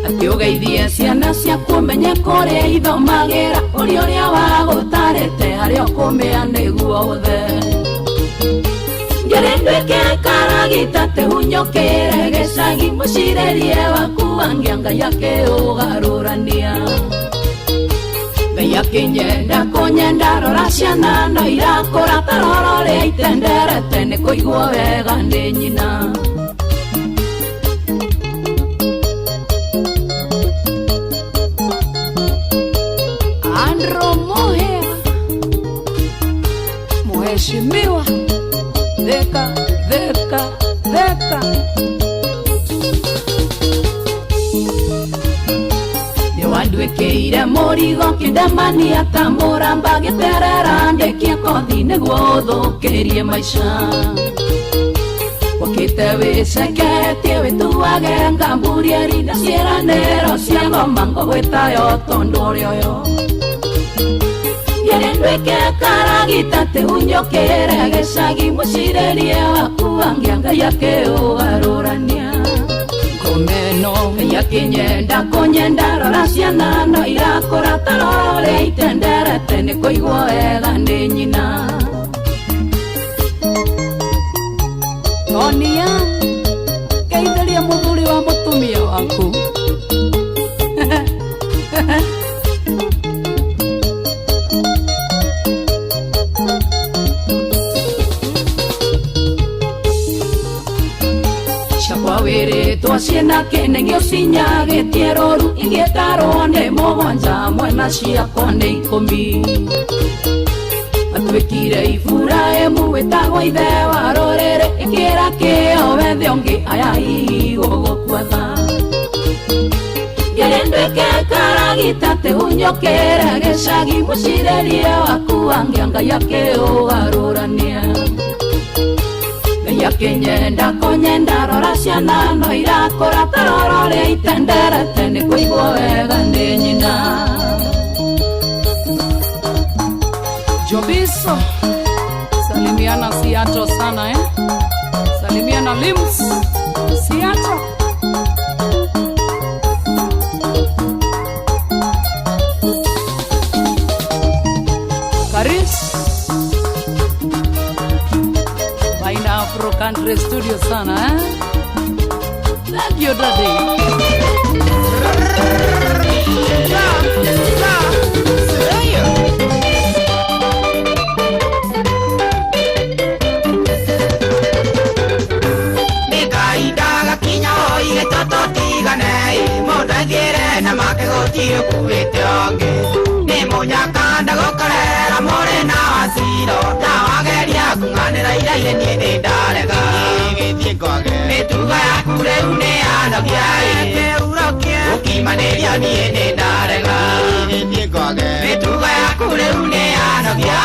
Akĩũgeithie ciana ciaku ũmenye kũrĩa ithomagĩra ũrĩa ũrĩa wagũtarĩte harĩa ũkũmĩa nĩguo ũthe Ngerendwĩke karagita tĩhunyũkĩre gĩcagi mũcirĩrie waku angĩanga yakĩũgarũrania Ngai akĩnyenda kũnyenda rora ciana no irakũra taroro rĩa itenderete nĩ kũigua wega nĩ nyina Andrew Muhea Mheshimiwa Theka theka theka Nĩwandwĩkĩire mũrigo kĩndemania ta mũramba gĩterera ndekia kothi nĩguo ũthũkĩrie maica Wakĩte wĩceketie wĩtuage ngamburieri na ciĩranĩro cia ngoma ngũgwĩtayo tondũ ũrĩ ũyũ Ngerendwĩke karagita tĩhunyũkĩre gĩcagi mũcirĩrie waku angĩanga yakĩũgarũrania Komeno Ngai akĩnyenda kũnyenda rora ciana no irakũra taroro rĩa itenderete nĩ kũigua wega nĩ nyina Tonia Geithĩria mũthuri wa mũtumia waku Wĩrĩtwo ciĩna kĩnegio cinyagĩtie rũru igĩtarwo nĩ mũgwanja mwena ciakwa nĩ 10 Atuĩkire Iburahĩmu wĩtagwo ithe wa rũrĩrĩ ĩkĩra kĩo wethe ũngĩ aya hihi gũgũkua tha Ngerendwĩke karagita tĩhunyũkĩre gĩcagi mũcirĩrie waku angĩanga yakĩũgarũrania Ngai akĩnyenda kũnyenda rora ciana no irakũra taroro rĩa itenderete nĩ kũigua wega nĩ nyina Jobiso Salimiana Seattle sana Salimiana Limbs Seattle Karis Afro Country Studio sana Thank you daddy Nĩkaindaga kinya oige toto tiganei mũndũ athiĩre na make gũtirĩ kuĩte ũngĩ nĩ mũnyakanda gũkorera mũrĩ na waciro ndawageria kung'anĩra iraire niĩ nĩ ndarega mĩtugo yaku rĩu nĩ yanogia gũkimanĩria niĩ nĩ ndarega mĩtugo yaku rĩu nĩ yanogia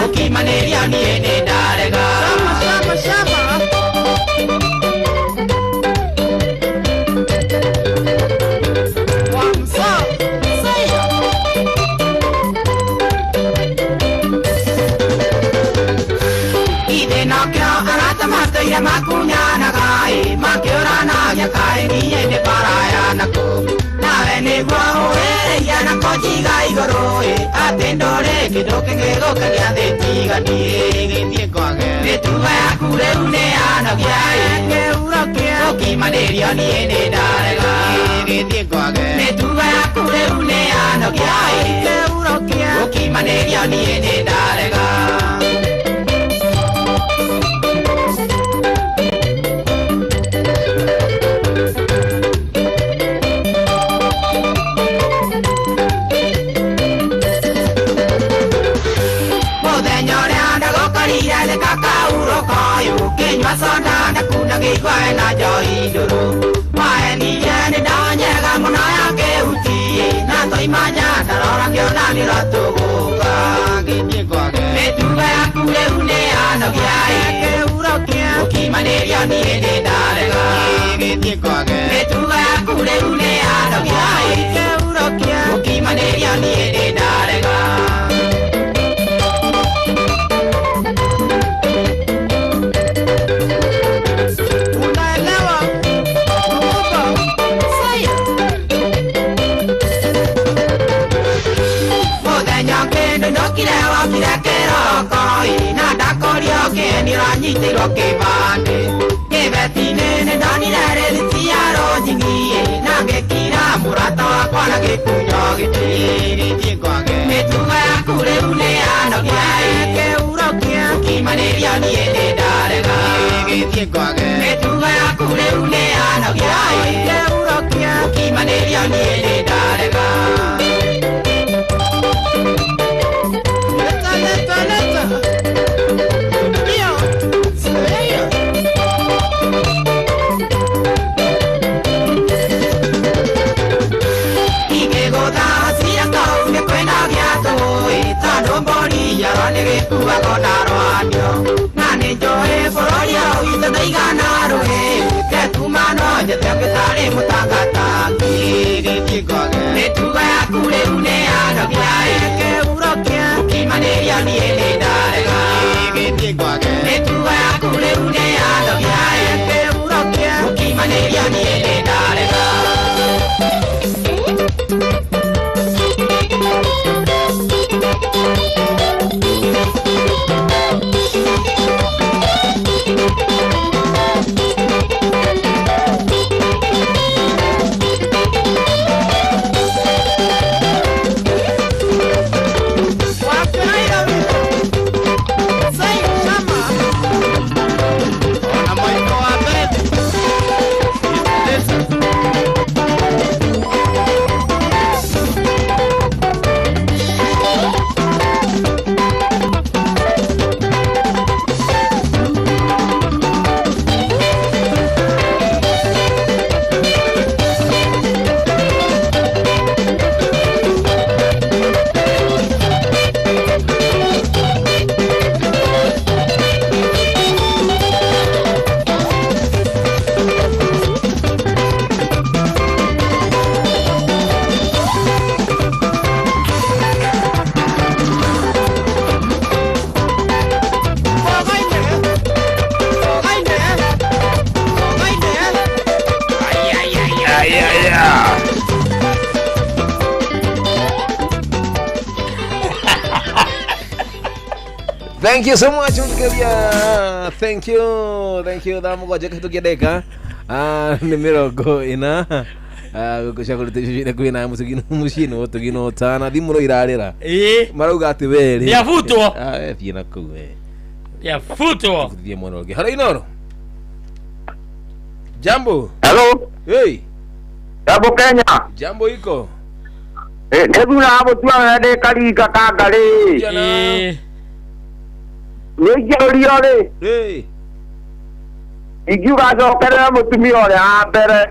gũkimanĩria niĩ nĩ ndarega matũire makunyanagai makĩũranagia kaĩ nginya nĩ baraya naku nawe nĩguo ũhĩrĩirie na kũnjiga igũrũ atĩ ndũrĩ kĩndũ kĩngĩgũkenia thĩtiganie gĩthiĩ kwage mĩtugo yaku rĩu nĩ yanogia gũkimanĩrio niĩ nĩ ndarega gĩthiĩ kwage mĩtugo yaku rĩu nĩ yanogia gũkimanĩrio niĩ nĩ ndarega Soda na kuna gĩkwae na njoi ndũrũ maenirie nĩ ndanyega mũno yake utie na toimanya ndarora kĩona nĩ ũratũgũka gĩthiĩ kwage mĩtugo yaku rĩu nĩ yanogia gũkimanĩrio niĩ nĩ ndarega gĩthiĩ kwage mĩtugo yaku rĩu nĩ yanogia gũkimanĩrio niĩ nĩ ndarega na ndakorio kĩnĩranyitĩirwo kĩbandĩ kĩbeti-inĩ nĩ ndonire rĩthiti ya rũnjingie na ngĩkira mũrata wakwa na gĩkunyo gĩtĩrĩtie kwage mĩtugo yaku rĩu nĩ yanogia gũkimanĩrio niĩ nĩ ndarega gĩthiĩ kwage mĩtugo yaku rĩu nĩ yanogia gũkimanĩrio niĩ nĩ ndarega nĩgĩkuago na rwanio na nĩ njoĩ bũrũri ũitũ ndaigana rũĩ ketumano njete ngĩtarĩ mũtangatangi gĩthiĩ kwage mĩtugo yaku rĩu nĩ yanogia gũkimanĩrio niĩ nĩ ndarega gĩthiĩ kwage mĩtugo yaku rĩu nĩ yanogia gũkimanĩrio niĩ nĩ ndarega Thank you so much Mtukelia. Thank you Dhamugoje kitukideka ni mirongo ina gũkũcagũrĩte kwĩna mũcino tũgino tana thimũro irarĩra marauga atĩ weri yafutwo thiĩ na kũu yafutwo thiĩ mwana ũngĩ hara Inoro jambo hello hey jambo Kenya jambo iko nĩthura mũtua ndĩ karinga kangarĩ nĩingĩũrio rĩ ingiuga njokerere mũtumia ũrĩa wa mbere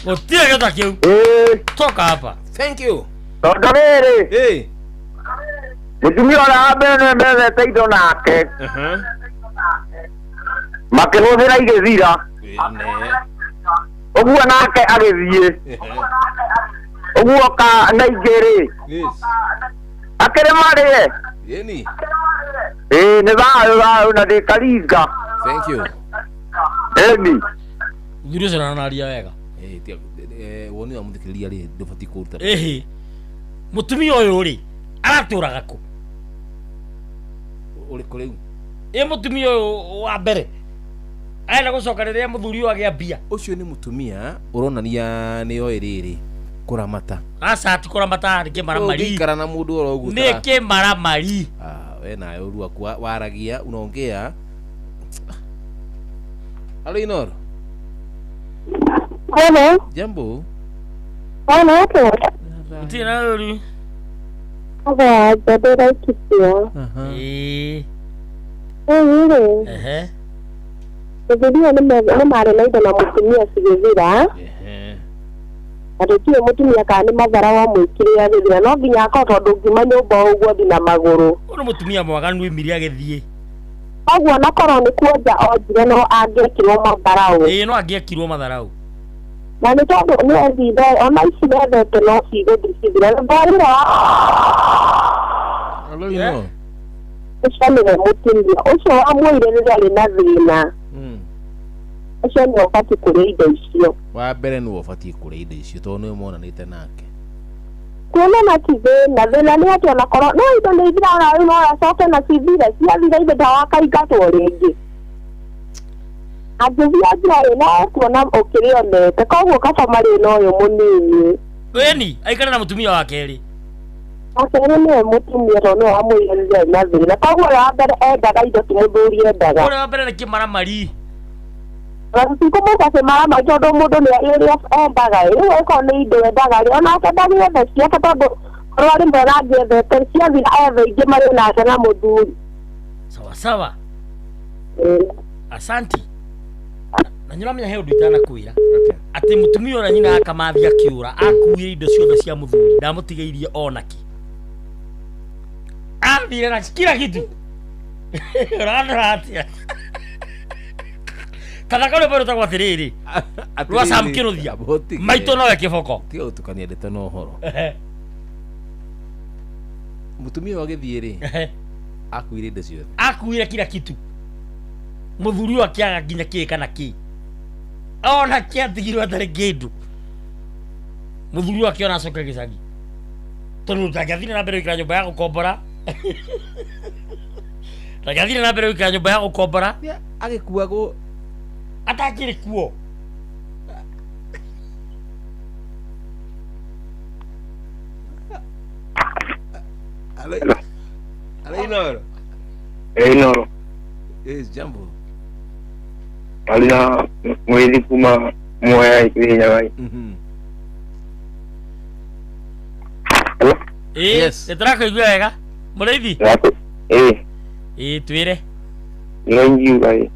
gũtirĩ gĩta kĩu toka hapa thank you tondũ rĩrĩ mũtumia ũrĩa wa mbere nĩ methete indo nake makĩhũthĩra igĩthira ũguo nake agĩthiĩ ũguo ka na igĩrĩ akĩrĩ marĩe nĩ thayũ na ndĩ karinga Thank you. Edi. Ngiru sana na ria wega. Woni wa muthikiriria ri ndubati kuruta. Mutumia uyu ri araturaga ku. Uri kuri. Mutumia uyu wa mbere. Aenda gucoka riria muthuri uyu agia bia. Ucio ni mutumia uronania ni oiriri kuramata. Asa ati kuramata ni maramari. Ukikara na mundu oro uguta. Ni ke maramari. We nayo rua kwa waragia unaongea. Halo Inoro. Hello. Jambo. Bwana wako. Tina lori. Aba jadera kisio. Ndio ni mare na ida na mutumia sigizira. Atukie mutumia kana mathara wa mwikire agithira no nginya akoto ndungima nyumba uguo thina maguru. Uno mutumia mwaganu imiria githie. Agwo na koro ni kuonja onjire no angekirwo matharau. No angekirwo matharau. Na ni tondu ni athitha ona ici ndethete no cigũthicithira ndarĩra. Halo Inoro. Ucamire mutumia ucio wamwire rĩrĩa arĩ na thĩna. Ucio nĩ ũbatiĩ kũrĩa indo icio. Wa mbere nĩ ũbatiĩ kũrĩa indo icio tondũ nĩ monanĩte nake. Kuonana ti thĩna nĩ atĩ ona korwo no indo nĩ ithira no acoke na cithire ciathira indo ndawakaingatwo rĩngĩ. Angĩthia njĩra ĩno kuona ũkĩrĩonete koguo kaba marĩ na ũyũ mũnini. Weni aikare na mutumia wa kerĩ. Akerĩ nĩwe mutumia tondũ nĩwe wamwĩre rĩrĩa na thĩna koguo ũrĩa wa mbere endaga indo ti mũthuri endaga. Ũrĩa wa mbere nĩ kĩmaramari. Sikumuka kĩmaramari tondũ mũndũ nĩ rĩrĩa endaga rĩu ĩkorwo nĩ indo endaga rĩ onake ndagĩethe ciake tondũ korwo rĩmwe nangĩethete ciathira ethe ingĩ marĩ nake na mũthuri. Sawa sawa. Asanti. Na nyiramenya he undu itanakwira ati mutumia ora nyina akamathia kiura akuire indo ciothe cia muthuri ndamutigeirie onaki athire na kila kitu ranatia kana kale bero takwa tiriri rwa samkiruthia maito no ekiboko tiga utukania ndete no horo mutumia wa githiiri akuire indo ciothe akuire kila kitu muthuri wa kiaga nginya ki kana ki ona kiatigirwo atari kindu muthuri wake ona acoke gicagi tondu ndagathire na mbere gwikira nyumba ya gukombora ndagathire na mbere gwikira nyumba ya gukombora agikuagwo atakiri kuo Inoro. Inoro. Jambo. Alina mwezi kuma moya ikinya gai. Yes. Etraka igwa wega. Mureithi. Twire. Nonji gai.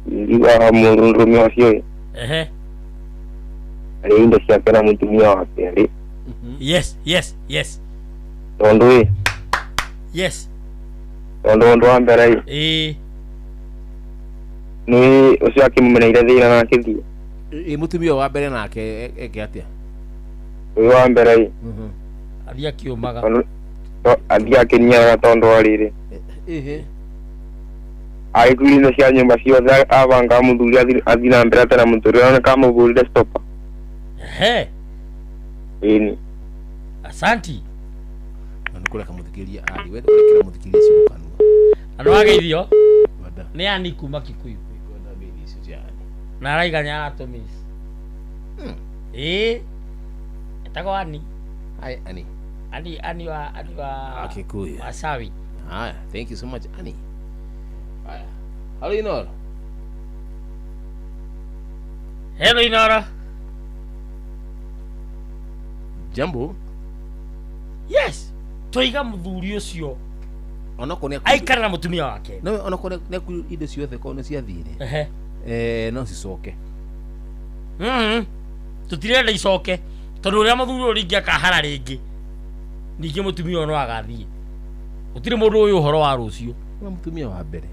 Ndiga mundu acio. Ali indo cia kana mutumia wake ali. Yes. Tondu yes. Tondu wa mbere ni ucio akimumeneire thina na kithie mutumia wa mbere nake eke atia uyu wa mbere athia kiumaga athia kinyara tondu arire aiguire cia nyumba ciothe abanga muthuri athi na mbere tena muthuri ona kamuvurire stop ini asanti kule kamuthikiria ali wewe kule muthikiria sio kanua ando ageithio ni ani kuma Kikuyu ikonda mimi sio yani na raiganya atomis etako ani ani wa Kikuyu Asawi. Thank you so much ani. Hello Inora. Jambo. Yes. Toiga muthuri ucio onako ne aikara na mutumia wake no onako ne ku indo ciothe kono ciathire no cicoke tutirenda icoke tondu ria muthuri uri ngia kahara ringi ningi mutumia no agathie utire mundu uyu horo wa rucio mutumia wa mbere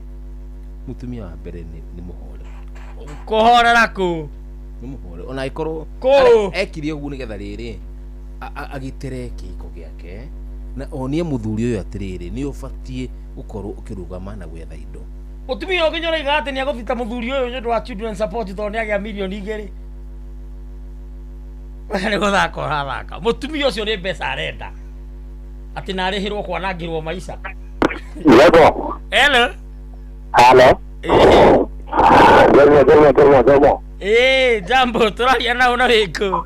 ni muhore kuhorera ku ni muhore ona ikorwo ekirie ugu ni getha riri agitere kiko giake na onie muthuri uyu atiriri ni ubatie gukorwo ukirugama na gwetha indo Mutumia ukinyora igate ni agothita muthuri uyu nyu wa children support to ni agia milioni 2. Wale gothaka. Mutumia ucio ni mbeca arenda. Ati narihirwo kwanangirwo maisha. Hello. Jambo, turaria na una wiko.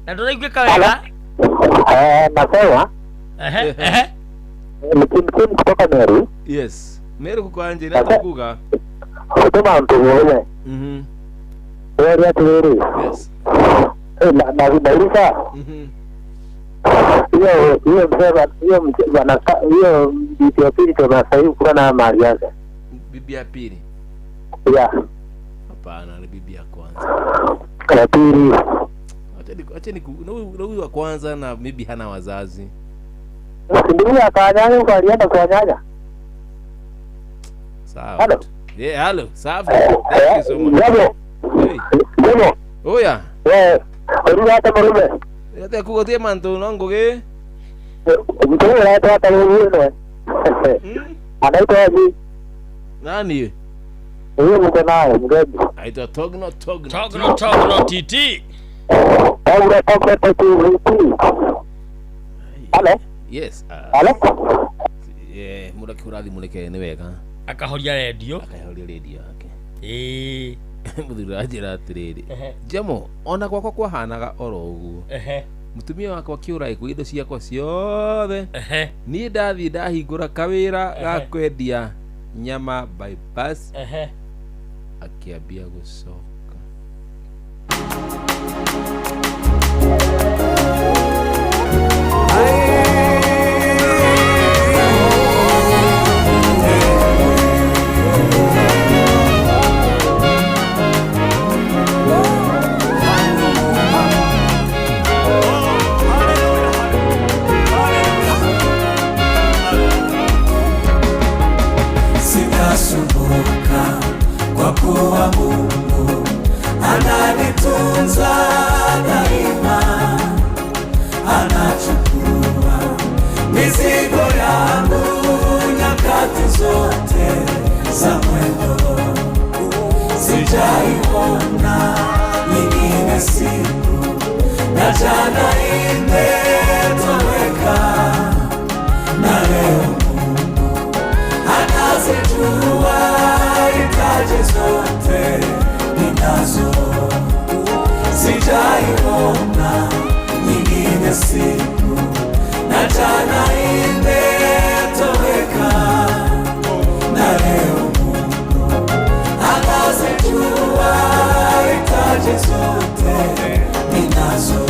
Na nduraiguika wega? Nasewa. Mkimkini kutoka Meru. Yes. Meru kuko anje na kukuga. Kutuma mtu mwenye. Wewe ya tuweri. Yes. Na vibarika. Hiyo bibi ya pili tunasaidia kuna na mali yake. Bibi ya pili. Ya. Hapana, ni bibi ya kwanza. Ya pili. Acheni huyu wa kwanza na maybe hana wazazi. Ndio akanyanya kwa alienda kwa nyanya. Sawa. Hello. Yeah, hello. Sawa. Thank you so much. Hey. Oya. Uri hata marume. Yate kugotie manto nongoge. Mtu hata wewe. Anaitwa aje? Nani? Huyo mko naye, mgeji. Aitwa Togno TT. Hello. Yes. Hello. Yeah, muda kurathi muleke ni wega. Akahoria radio yake. Muthura njira atiriri. Jamo, ona gwakwa kwahanaga oro uguo. Mutumia wakwa kiura iku indo ciakwa ciothe. Ni ndathi ndahingura kawira ga kwendia nyama bypass. Akiambia gucoka. Sitasumbuka kwa kuwa Mungu ananitunza daima, anachukua mizigo yangu nyakati zote za mwendo. Sijaiona nyingine siku na jana imetoweka, na leo Mungu anazijua hitaji zote ninazo. Sijaiona nyingine siku na jana imetoweka, na leo Mungu anazijua hitaji zote ninazo.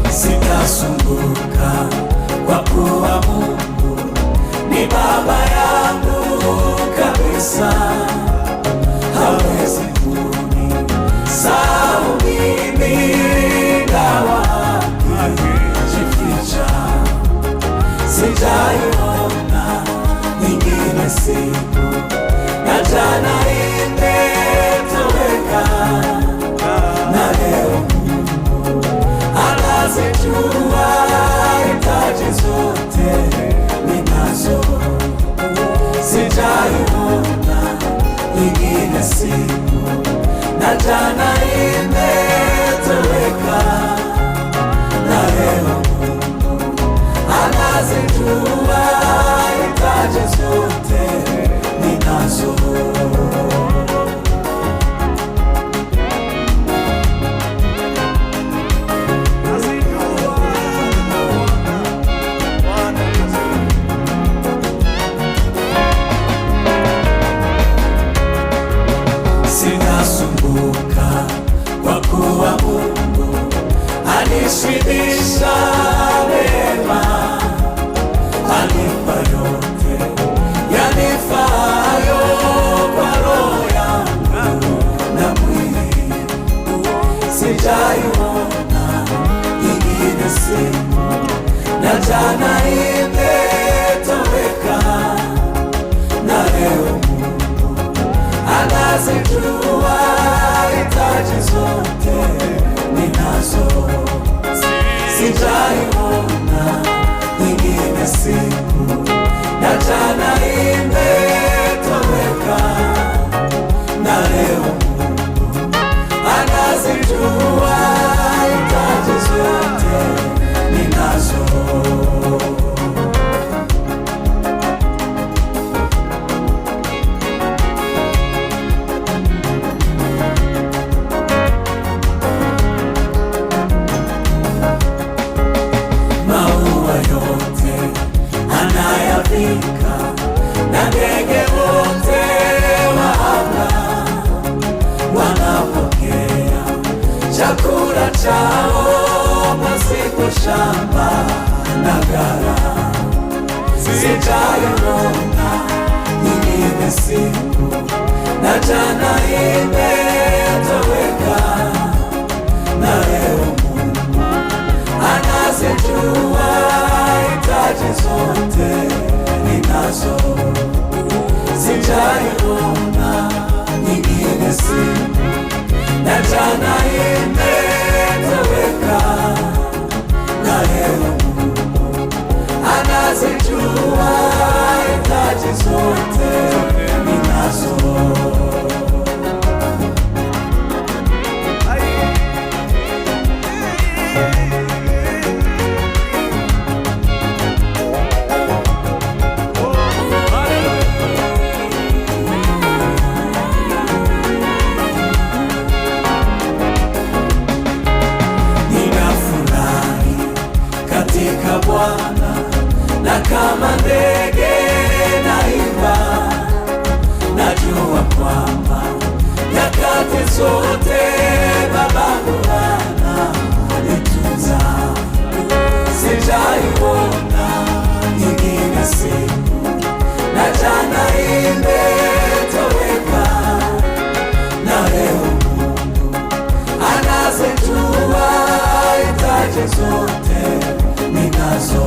Sitasumbuka kwa kuwa Mungu ni baba yangu kabisa, hawezi kunisahau mimi ingawa akijificha. Sijaiona nyingine siku na jana imetoweka, na leo Mungu anazijua hitaji zote ninazo. Sijaiona nyingine siku na jana imetoweka, na leo Mungu anazijua hitaji zote ninazo. Sitasumbuka kwa kuwa Mungu alishibisha mema, alipa yote yanifaayo kwa roho yangu na mwili. Sijaiona nyingine siku na jana imetoweka, na leo Mungu anazijua sijaiona nyingine siku na jana imetoweka na leo Mungu anazijua hitaji zote ninazo. Na ndege wote wa anga wanapokea chakula chao pasipo shamba na ghala. Sijaiona nyingine siku na jana imetoweka na leo Mungu anazijua hitaji zote ninazo. Sijaiona nyingine siku na jana imetoweka na leo Mungu anazijua hitaji zote ninazo. Bwana na kama ndege naimba, najua kwamba nyakati zote babangu ananitunza. Sijaiona nyingine siku na jana imetoweka na leo Mungu anazijua hitaji zote ninazo.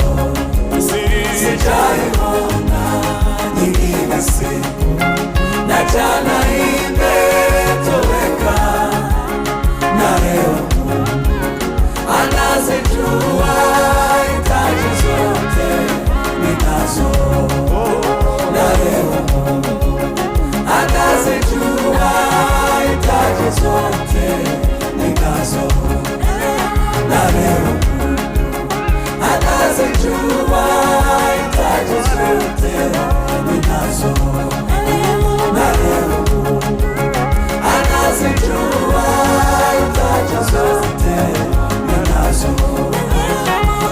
Sijaiona nyingine siku na jana imetoweka na leo Mungu anazijua hitaji zote ninazo. Na leo Mungu anazijua hitaji zote ninazo. Na leo anazijua hitaji zote ninazo. Na leo anazijua hitaji zote ninazo.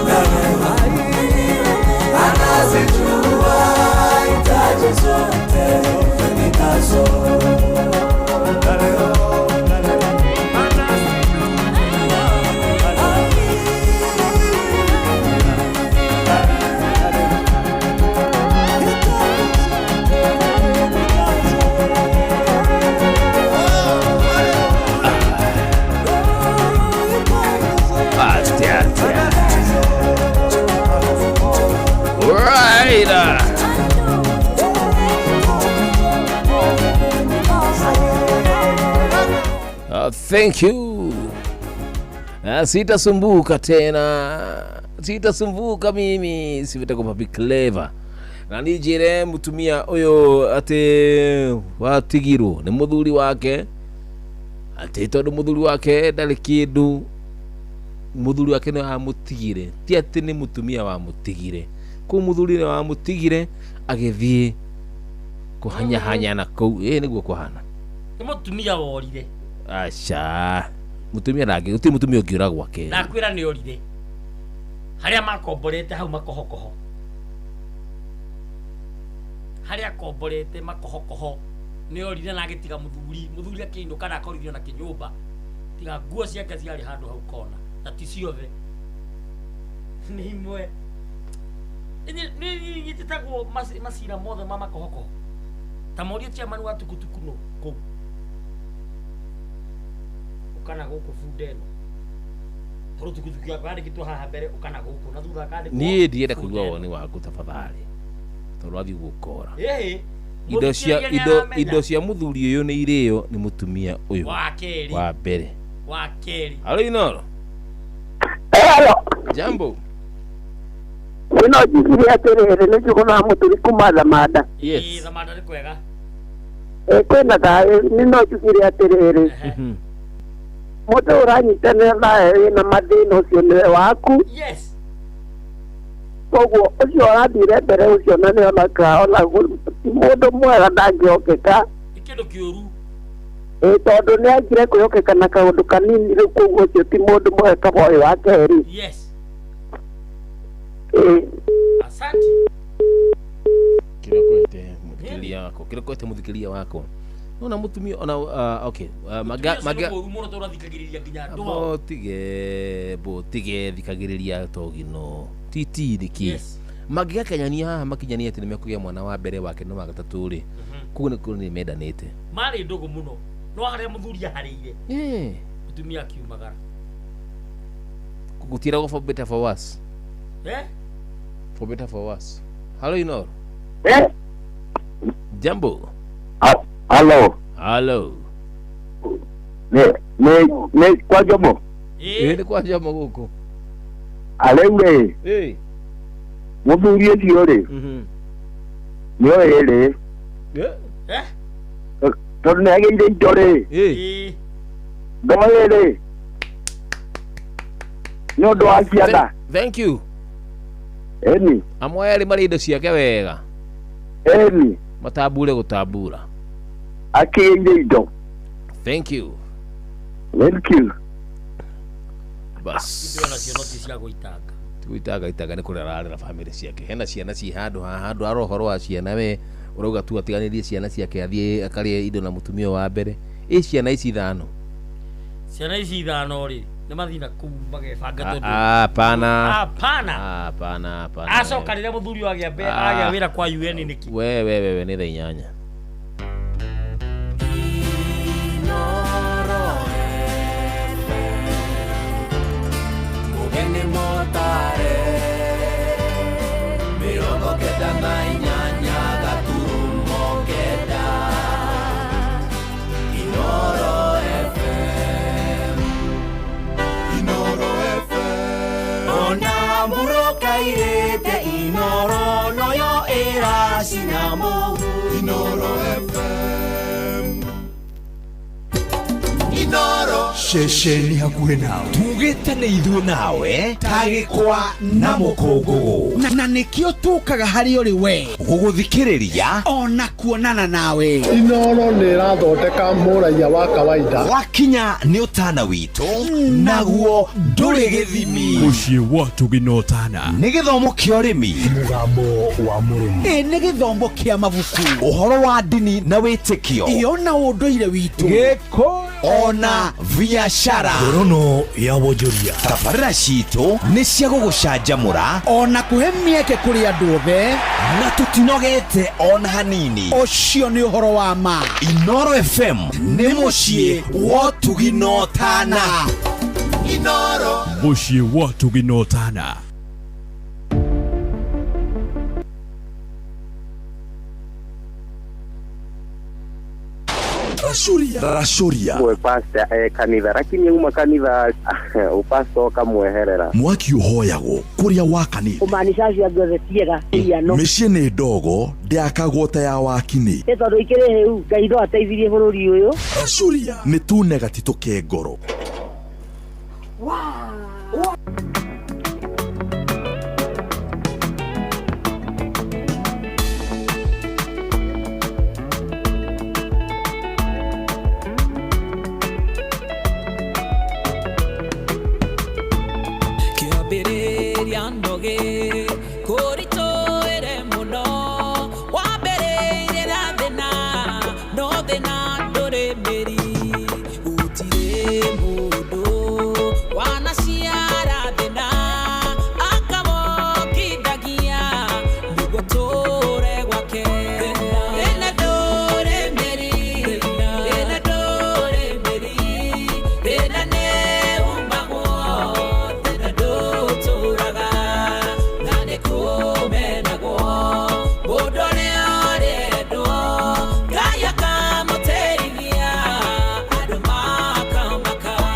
Na leo anazijua hitaji zote ninazo. Na leo Thank you. Sitasumbuka tena, sitasumbuka mimi, sivitako papi clever. Na nijire mutumia oyo ate watigiro ni muthuri wake, ate tondu muthuri wake ndari kindu, muthuri wake ni amutigire, ti ati ni mutumia wa mutigire. Ku muthuri ni wa mutigire agithie kuhanya hanya na kou niguo kuhana ni mutumia worire. Acha mutumia nake uti mutumia ungiura gwake na kwira ni orire haria makomborete hau makohokoho, haria komborete makohokoho ni orire na agitiga muthuri akiinuka na akorithio na kinyumba, tiga nguo ciake ciari handu hau kona na ti ciothe ni imwe ni gitagwo masira mothe mama makohokoho ta morio cia manu watukutuku no ko ukana guku fundeno toro tukutuku yakari kitu haha mbere ukana guku na thutha kandi ni ndienda kuigua woni waku tafadhali toro athi gukora indo cia muthuri uyu ni irio ni mutumia uyu wa keri wa mbere wa keri halo inoro Jambo. Wino jikiri aterere nĩnjũgũna mũtũri kuma Thamanda. Yes. Thamanda nĩ kwega. Kwĩna thayũ nĩno njugire atĩrĩrĩ. Mũndũ ũranyitanĩra nawe wĩna mathĩna ũcio nĩwe waku. Yes. Koguo ũcio ũrathire mbere ũcio na nĩonaga ona ti mũndũ mwega ndangĩhokeka. Nĩ kĩndũ kĩũru. Tondũ nĩagire kwĩhokeka na kaũndũ kanini rĩu koguo ũcio ti mũndũ mwega kaba ũyũ wa kerĩ. Yes. Asante. Kirakwete muthikiria wako. Nona mutumia ona okay. Maga botige thikagiriria togino. Titi diki. Magia kenyania haha makinyania ati nimekugia mwana wa mbere wake no magatatu ri. Kuko ni medanete. Mari ndogo muno. No haria muthuria harire. Mutumia akiumagara. Kugutira go for better for worse. For better for worse. Hello, Inoro. Jambo. Hello. Hello. Ne kwa Jomo. Ni kwa Jomo guko. Alewe. Muthuri ucio ri. Ni oyere. Tondu ni ageire indo ri. Ndoyere. No ndo acianda. Thank you. Eni. Amwe mari indo ciake wega. Eni. Matambure gutambura. Akeire indo. Thank you. Thank you. Bas. Ndio na ciana cia guitanga. Guitanga ni kurarara na family ciake. Hena ciana ci handu arohoro wa ciana we urauga tu atiganirie ciana ciake athie akarie indo na mutumia wa mbere. Ciana ici ithano. Ciana ici ithano ri nĩ mathina kuu magebanga tondu hapana acoka rĩrĩa mũthuri agĩa wĩra kwa UN nĩki wewe nĩ thaa 8 Mugeni motare mirongo kenda na inyanya gaturumo kenda Inoro Ona muroka irete Inoro noyo era sinamo Inoro FM Inoro Shesheni hakuhe nawe tugite nĩ ithuĩ nawe tagĩkwa na mũkũngũgũ na nĩkĩo tũkaga harĩ ũrĩ we gũgũthikĩrĩria ona kuonana nawe Inoro nĩ ĩrathondeka mũraia wa kawaida wakinya nĩ ũtana witũ naguo ndũrĩ gĩthimi mũciĩ wa tũginotana nĩ gĩthomo kĩa ũrĩmi mũgambo wa mũrĩmi nĩ gĩthomo kĩa mabuku ũhoro wa ndini na wĩtĩkio ona ũndũire witũ gĩkũ ona biashara ngorono ya wonjoria tabarĩra citũ nĩ cia gũgũcanjamũra ona kũhe mĩeke kũrĩ andũ othe na tũtinogete ona hanini ũcio nĩ ũhoro wa ma Inoro FM nĩ mũciĩ wa tũginotana Inoro mũciĩ wa tũginotana Rashuria mwe pastor kanitha lakini uma kanitha upasto kamweherera mwaki uhoyagwo kuria wakanite kumaanisha cia ngothe ciega iano mĩciĩ nĩ ndogo ndĩakagwo ta ya wakini tondũ ikĩrĩ hĩu Ngai no ateithirie bũrũri ũyũ Rashuria nĩ tunega titũke ngoro Kaya kama teria, adoma kamaka.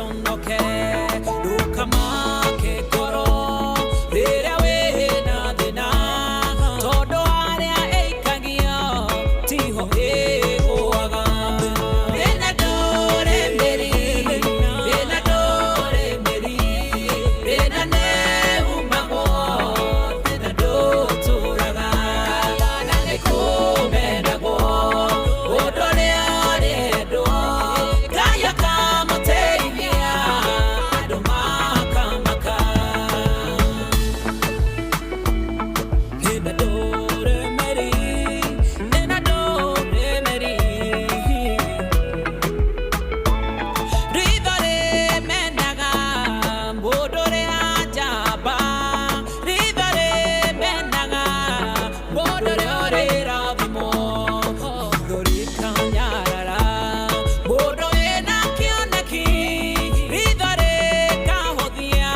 tonoke dukama ke koro rira we na dina todo aria eikagia tiho e oaga bena dore meri bena ne umago bena do turaga na ne ko bena go odore are do kaya kama teimia do maka maka bena dore meri ridare menaga bodore ajaba ridare menaga bodore ore ravimo dori kanyarara bodore na kionaki ridare kahodia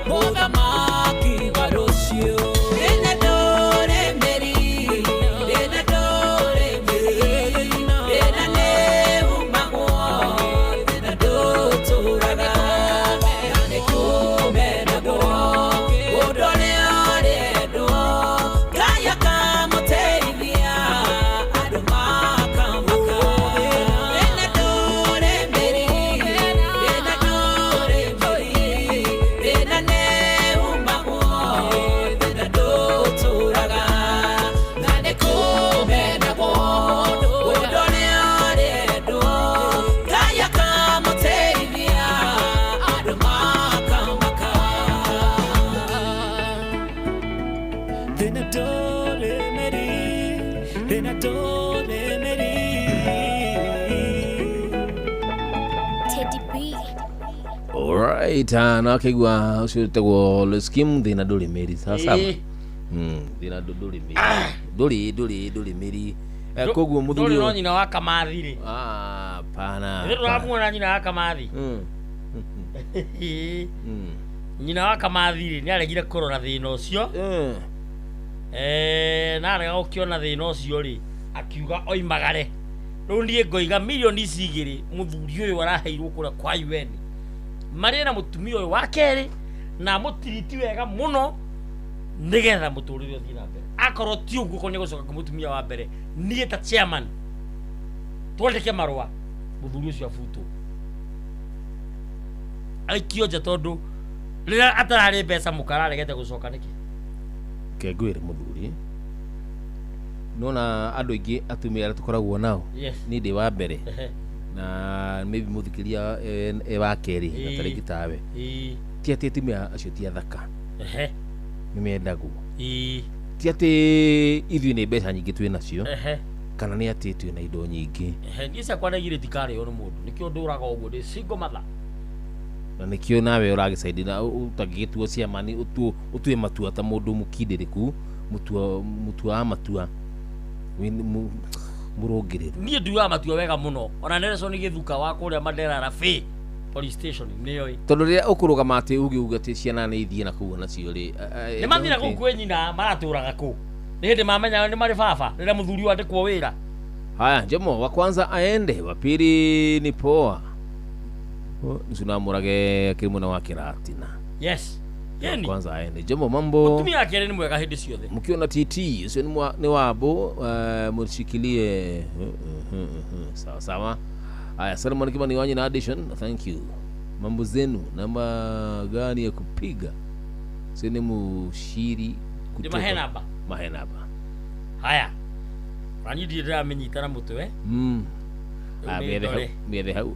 mogama kivarosio bena dore meri bena ne umago bena do turaga ne ko bena do bodore ore do kaya kama teimia adoma kama bena dore meri bena ne umago bena do turaga ne ko bena go bodore ore do kaya kama teimia adoma kama bena dore meri Teddy B. Alright, na kigwa ucio tegwo le skim thina nduri meri sasa. Thina nduri meri. Nduri meri. Koguo muthuri. Nduri no nyina wa Kamathi. Pana. Ndio turamuona nyina wa Kamathi. Nyina wa Kamathi ni aregire korora thina ucio. Na arega ukiona thina ucio ri akiuga oimagare. Riu ndie ngoiga milioni cigiri muthuri uyu araheirwo kura kwa UN. Mari na mutumia uyu wa keri na mutiriti wega muno nigetha muturire uthii na mbere. Akorwo ti uguo ko ni gucoka ku mutumia wa mbere nie ta chairman twandike marua muthuri ucio afuto aikio nja tondu rira atarari mbeca mukara regete gucoka niki kengwire muthuri nona andu ingi atumia ara tukoragwo nao ni ndi wa mbere na maybe muthikiria wa keri na tariki tawe ti ati atumia acio ti athaka ni mendagwo ti ati ithui ni mbeca nyingi twi nacio kana ni ati twi na indo nyingi nisa kwa nagire tikare yo mundu nikio nduraga uguo ndi single mother na nikio nawe uragicaidi na utagitua ciamani utue matua ta mundu mukindiriku mutua matua murongiriru nie nduaga matua wega muno ona Nelson Githuka wa kuria Mandera Rafi police station nioi tondu ria ukurugama ati ugiuga ti ciana ni ithie na kuona cio ri ni mathira ku kwenyina maraturaga ku ni hindi mamenya ni mari baba rira muthuri wa ndikwo wira. Haya Jomo wa kwanza aende, wa pili ni Poa nisunamurage kirimuna wa Kiratina. Yes Yeni kwanza aende Jomo mambo mutumia akere ni mwega hindi ciothe mukiona TT ucio ni wabo mushikilie sawa sawa. Haya Solomon Kimani wanyi na addition, thank you. Mambo zenu namba gani ya kupiga? Sini mushiri kutoka Mahenaba. Haya Rani dira menyitana mutwe miethe hau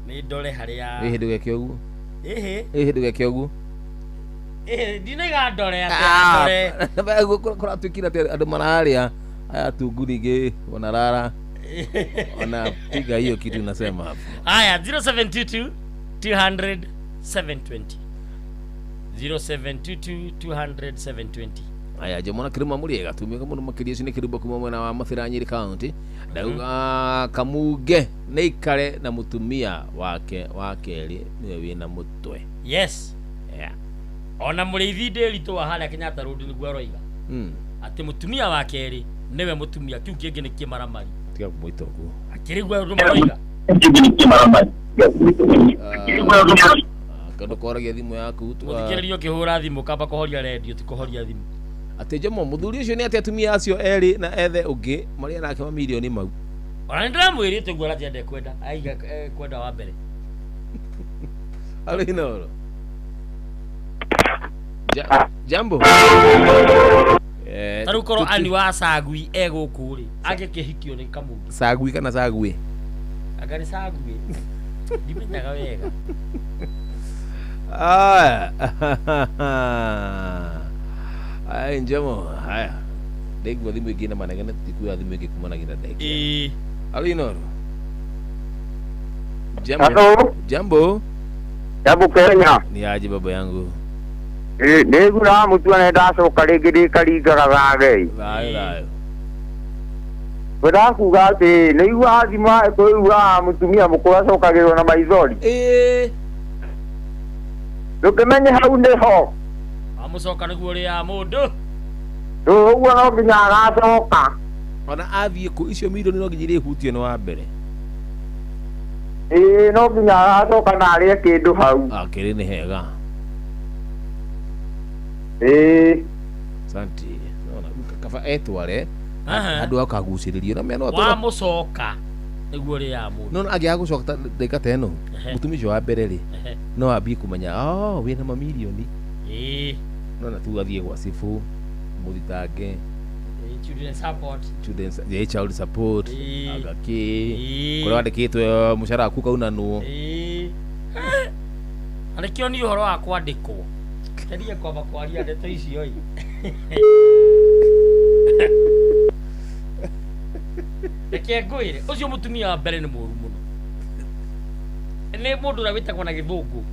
ni ndore haria hindu gekyo uguo hindu gekyo uguo ndinaiga ndore ati ndore kuratwikira ati andu mararia aya tungunige wanarara wanapiga hiyo kitu nasema hapo. Haya 0722 200 720 0722 200 720. Aya Jomona kirima muriega tumika muno makiria cine kiribo kuma mwena wa Mathira Nyeri County ndauga Kamuge neikare na mutumia wake wakeri niwe wina mutwe. Yes ona muriithi ndirito wa haria Kenyatta Road niguo aroiga ati mutumia wakeri niwe mutumia kiu kingi ni kimaramari tiga kumuita uguo akirigwa ndu maroiga kingi ni kimaramari Kando koragia thimu yaku Muthikiririo kihura thimu kamba kuhoria radio ti kuhoria thimu. Ati Jamo muthuri ucio ni ati atumia acio eri na ethe ungi mari nake mamilioni mau. Ona ndamwirite guora tiende kwenda aiga kwenda wa mbere. Ali noro. Jambo. Taru koro ani wa sagui eguku ri agikihikio ni kamungi. Sagui kana sagui? Agari sagui. Dimenyaga wega. Ai Jamo haya. Degwa thimu ingine manegene tikuya thimu ingi kumana gira dege. Ali noro. Jambo. Jambo Kenya. Ni aje baba yangu. Negura mutu anaendacoka rĩngĩ ndĩkaringaga thagei. Thayo. Ndĩrakuga atĩ nĩigua thima kũigua mũtumia mũkũrũ acokagĩrwo na maithori. Ndũkĩmenye hau nĩho. Amucoka nĩguo ũrĩa mũndũ. Ũguo no nginya agacoka. Ona athiĩ kũ icio milioni no nginya irĩhutio nĩ wa mbere. No nginya agacoka na arĩe kĩndũ hau. Akĩrĩ nĩ hega. Santi. Naona kaba etware. Andu akaguciririo na meno wa mucoka niguo ri ya mundu. No agi agucoka ndeka teno. Mutumisho wa mbere ri. No abi kumenya wina mamilioni. No tu athie gwa sifu muthitange. Children support. Child support. Agaki. Kora wandikitwe mushara ku kauna nuo. Andikio ni uhoro wa kwandikwo. Kedia kwamba kwaria ndeto icio oi. Eke ngwire ucio mutumia wa mbere ni muru muno. Ni mundu ra witagwo na githungu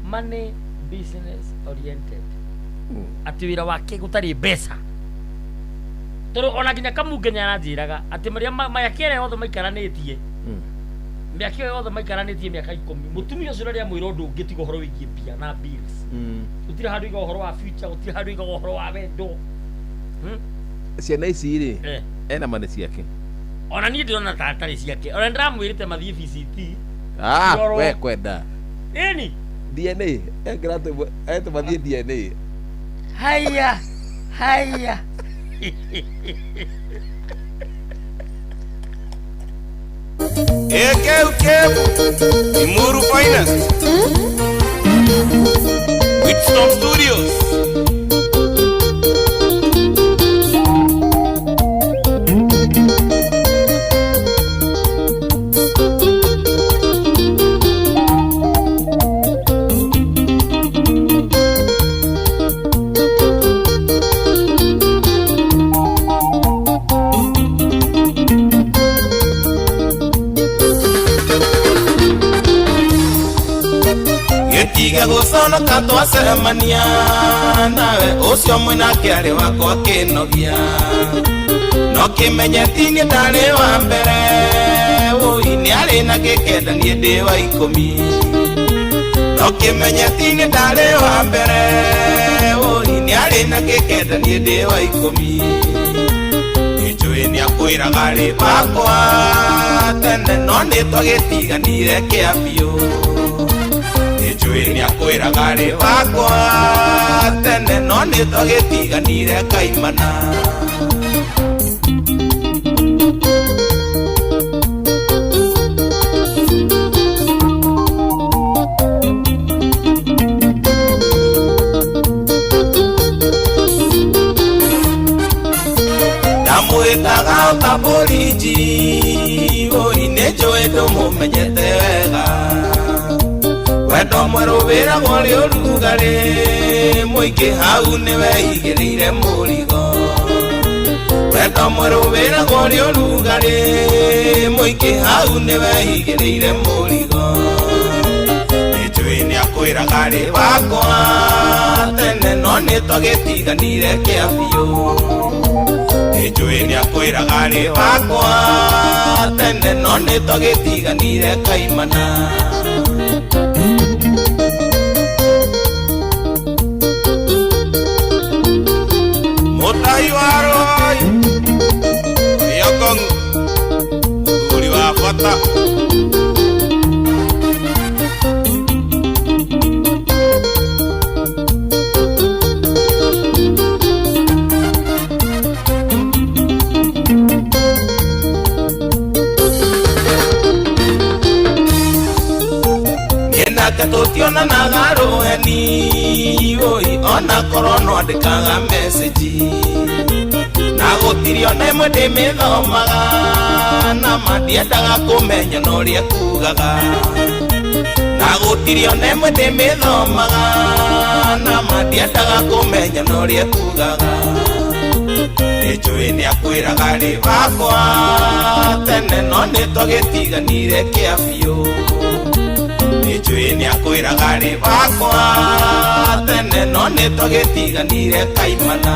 money business oriented. Ati wira wake gutari mbeca. Toro ona ginya kamungenya aranjiraga ati maria mayakere othe maikaranetie. Miaka yothe maikaranetie miaka 10. Mutumia ucio ria mwira undu ngitigo horo wigie bia na bills. Utira handu iga horo wa future, utira handu iga horo wa wendo. Ciana ici ri ena mane ciake. Ona ni ndirona tatari ciake. Ona ndiramwirite mathie VCT. We kwenda. Eni DNA engrate eto mathie DNA. Haya. Imuru Finest Whitstone Studios. Tiga gusona katwa semania nawe ucio mwina kiari wakwa kinogia no kimenyeti ni ndari wa mbere ui ni ari na gikenda ni ndi wa 10 no kimenyeti ni ndari wa mbere ui ni ari na gikenda ni ndi wa 10 ijui ni akwiraga ri bakwa tene no ni twagitiganire kiambio Jui ni akwiraga ri bakwa tene no ni twagitiganire kaimana. Ndamwitaga utaboriji uri ni njui ndumumenyete wega wendo mweru wira gori urugari muingi hau ni weigirire murigo wendo mweru wira gori urugari muingi hau ni weigirire murigo nijui ni akwiraga ri bakwa tene no ni twagitiganire kiambio nijui ni akwiraga ri bakwa tene no ni twagitiganire kaimana. Mutaiwaroi Yokong Uri wa fata nake tutionanaga rũheni oi ona korwo no andĩkaga message na gũtirĩ ona ĩmwe ndĩmĩthomaga na mandiendaga kũmenya na ũrĩa kugaga na gũtirĩ ona ĩmwe ndĩmĩthomaga na mandiendaga kũmenya na ũrĩa kugaga nĩnjũĩ nĩakwĩraga rĩ wakwa tene no nĩtwagĩtiganire kĩa biũ nĩnjũĩ nĩakwĩraga rĩ wakwa tene no nĩtwagĩtiganire kaimana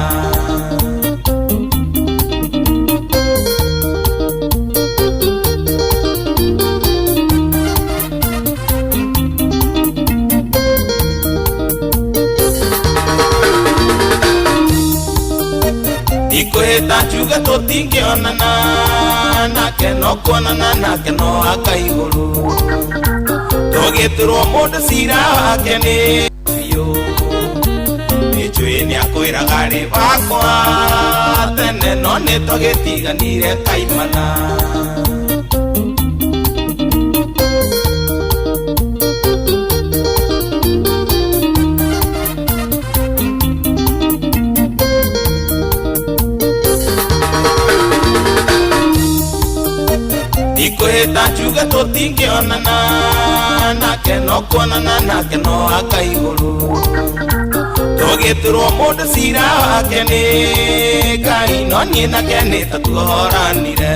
ikwĩta njuge tũtingĩonana nake no kuonana nake no akaigũrũ tũgĩtũrwo mũndũ cira wake nĩ biũ nĩnjũĩ nĩakwĩraga rĩ wakwa tene no nĩtwagĩtiganire kaimana ikwĩta njuge tũtingĩonana nake no kuonana nake no akaigũrũ tũgĩtũrwo mũndũ cira wake nĩ Ngai no niĩ nake nĩtatuohoranire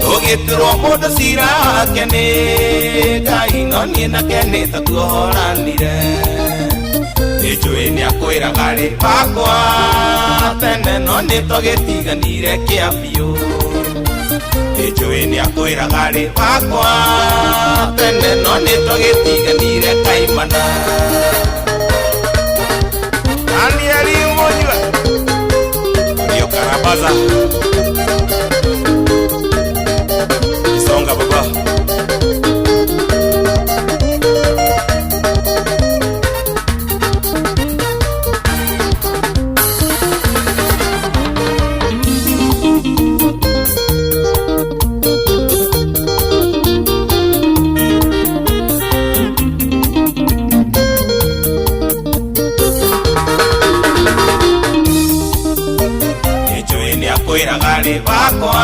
tũgĩtũrwo mũndũ cira wake nĩ Ngai no niĩ nake nĩtatuohoranire nĩnjũĩ nĩakwĩraga rĩ wakwa tene no nĩtwagĩtiganire kĩa biũ nĩnjũĩ nĩakwĩraga rĩ wakwa tene no nĩtwagĩtiganire kaimana Danieli Monyua Rio Karabaza Kisonga baba kwĩraga rĩ wakwa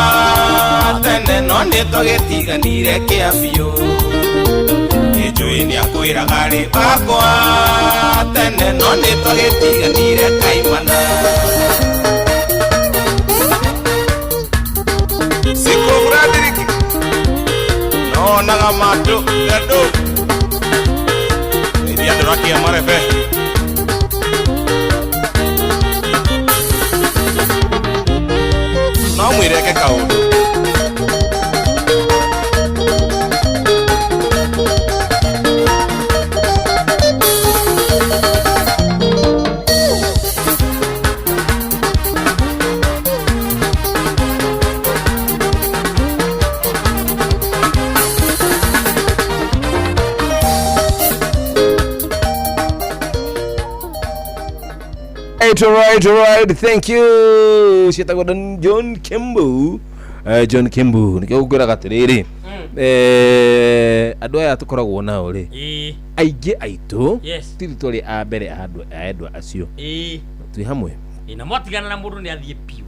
tene no nĩtwagĩtiganire kĩa biũ nĩnjũĩ nĩakwĩraga rĩ wakwa tene no nĩtwagĩtiganire kaimana sikũbradiriki nonaga matũ gandũ iria ndũrakia marebe no mwĩreke kaũndũ Alright, thank you. Cietagwo John Kimbu. John Kimbu nikio gukira gatiriri andu aya tukoragwo nao ri aingĩ aitũ tiri tũrĩ a mbere andũ acio twi hamwe na mwatigana na mũndũ nĩ athiĩ piũ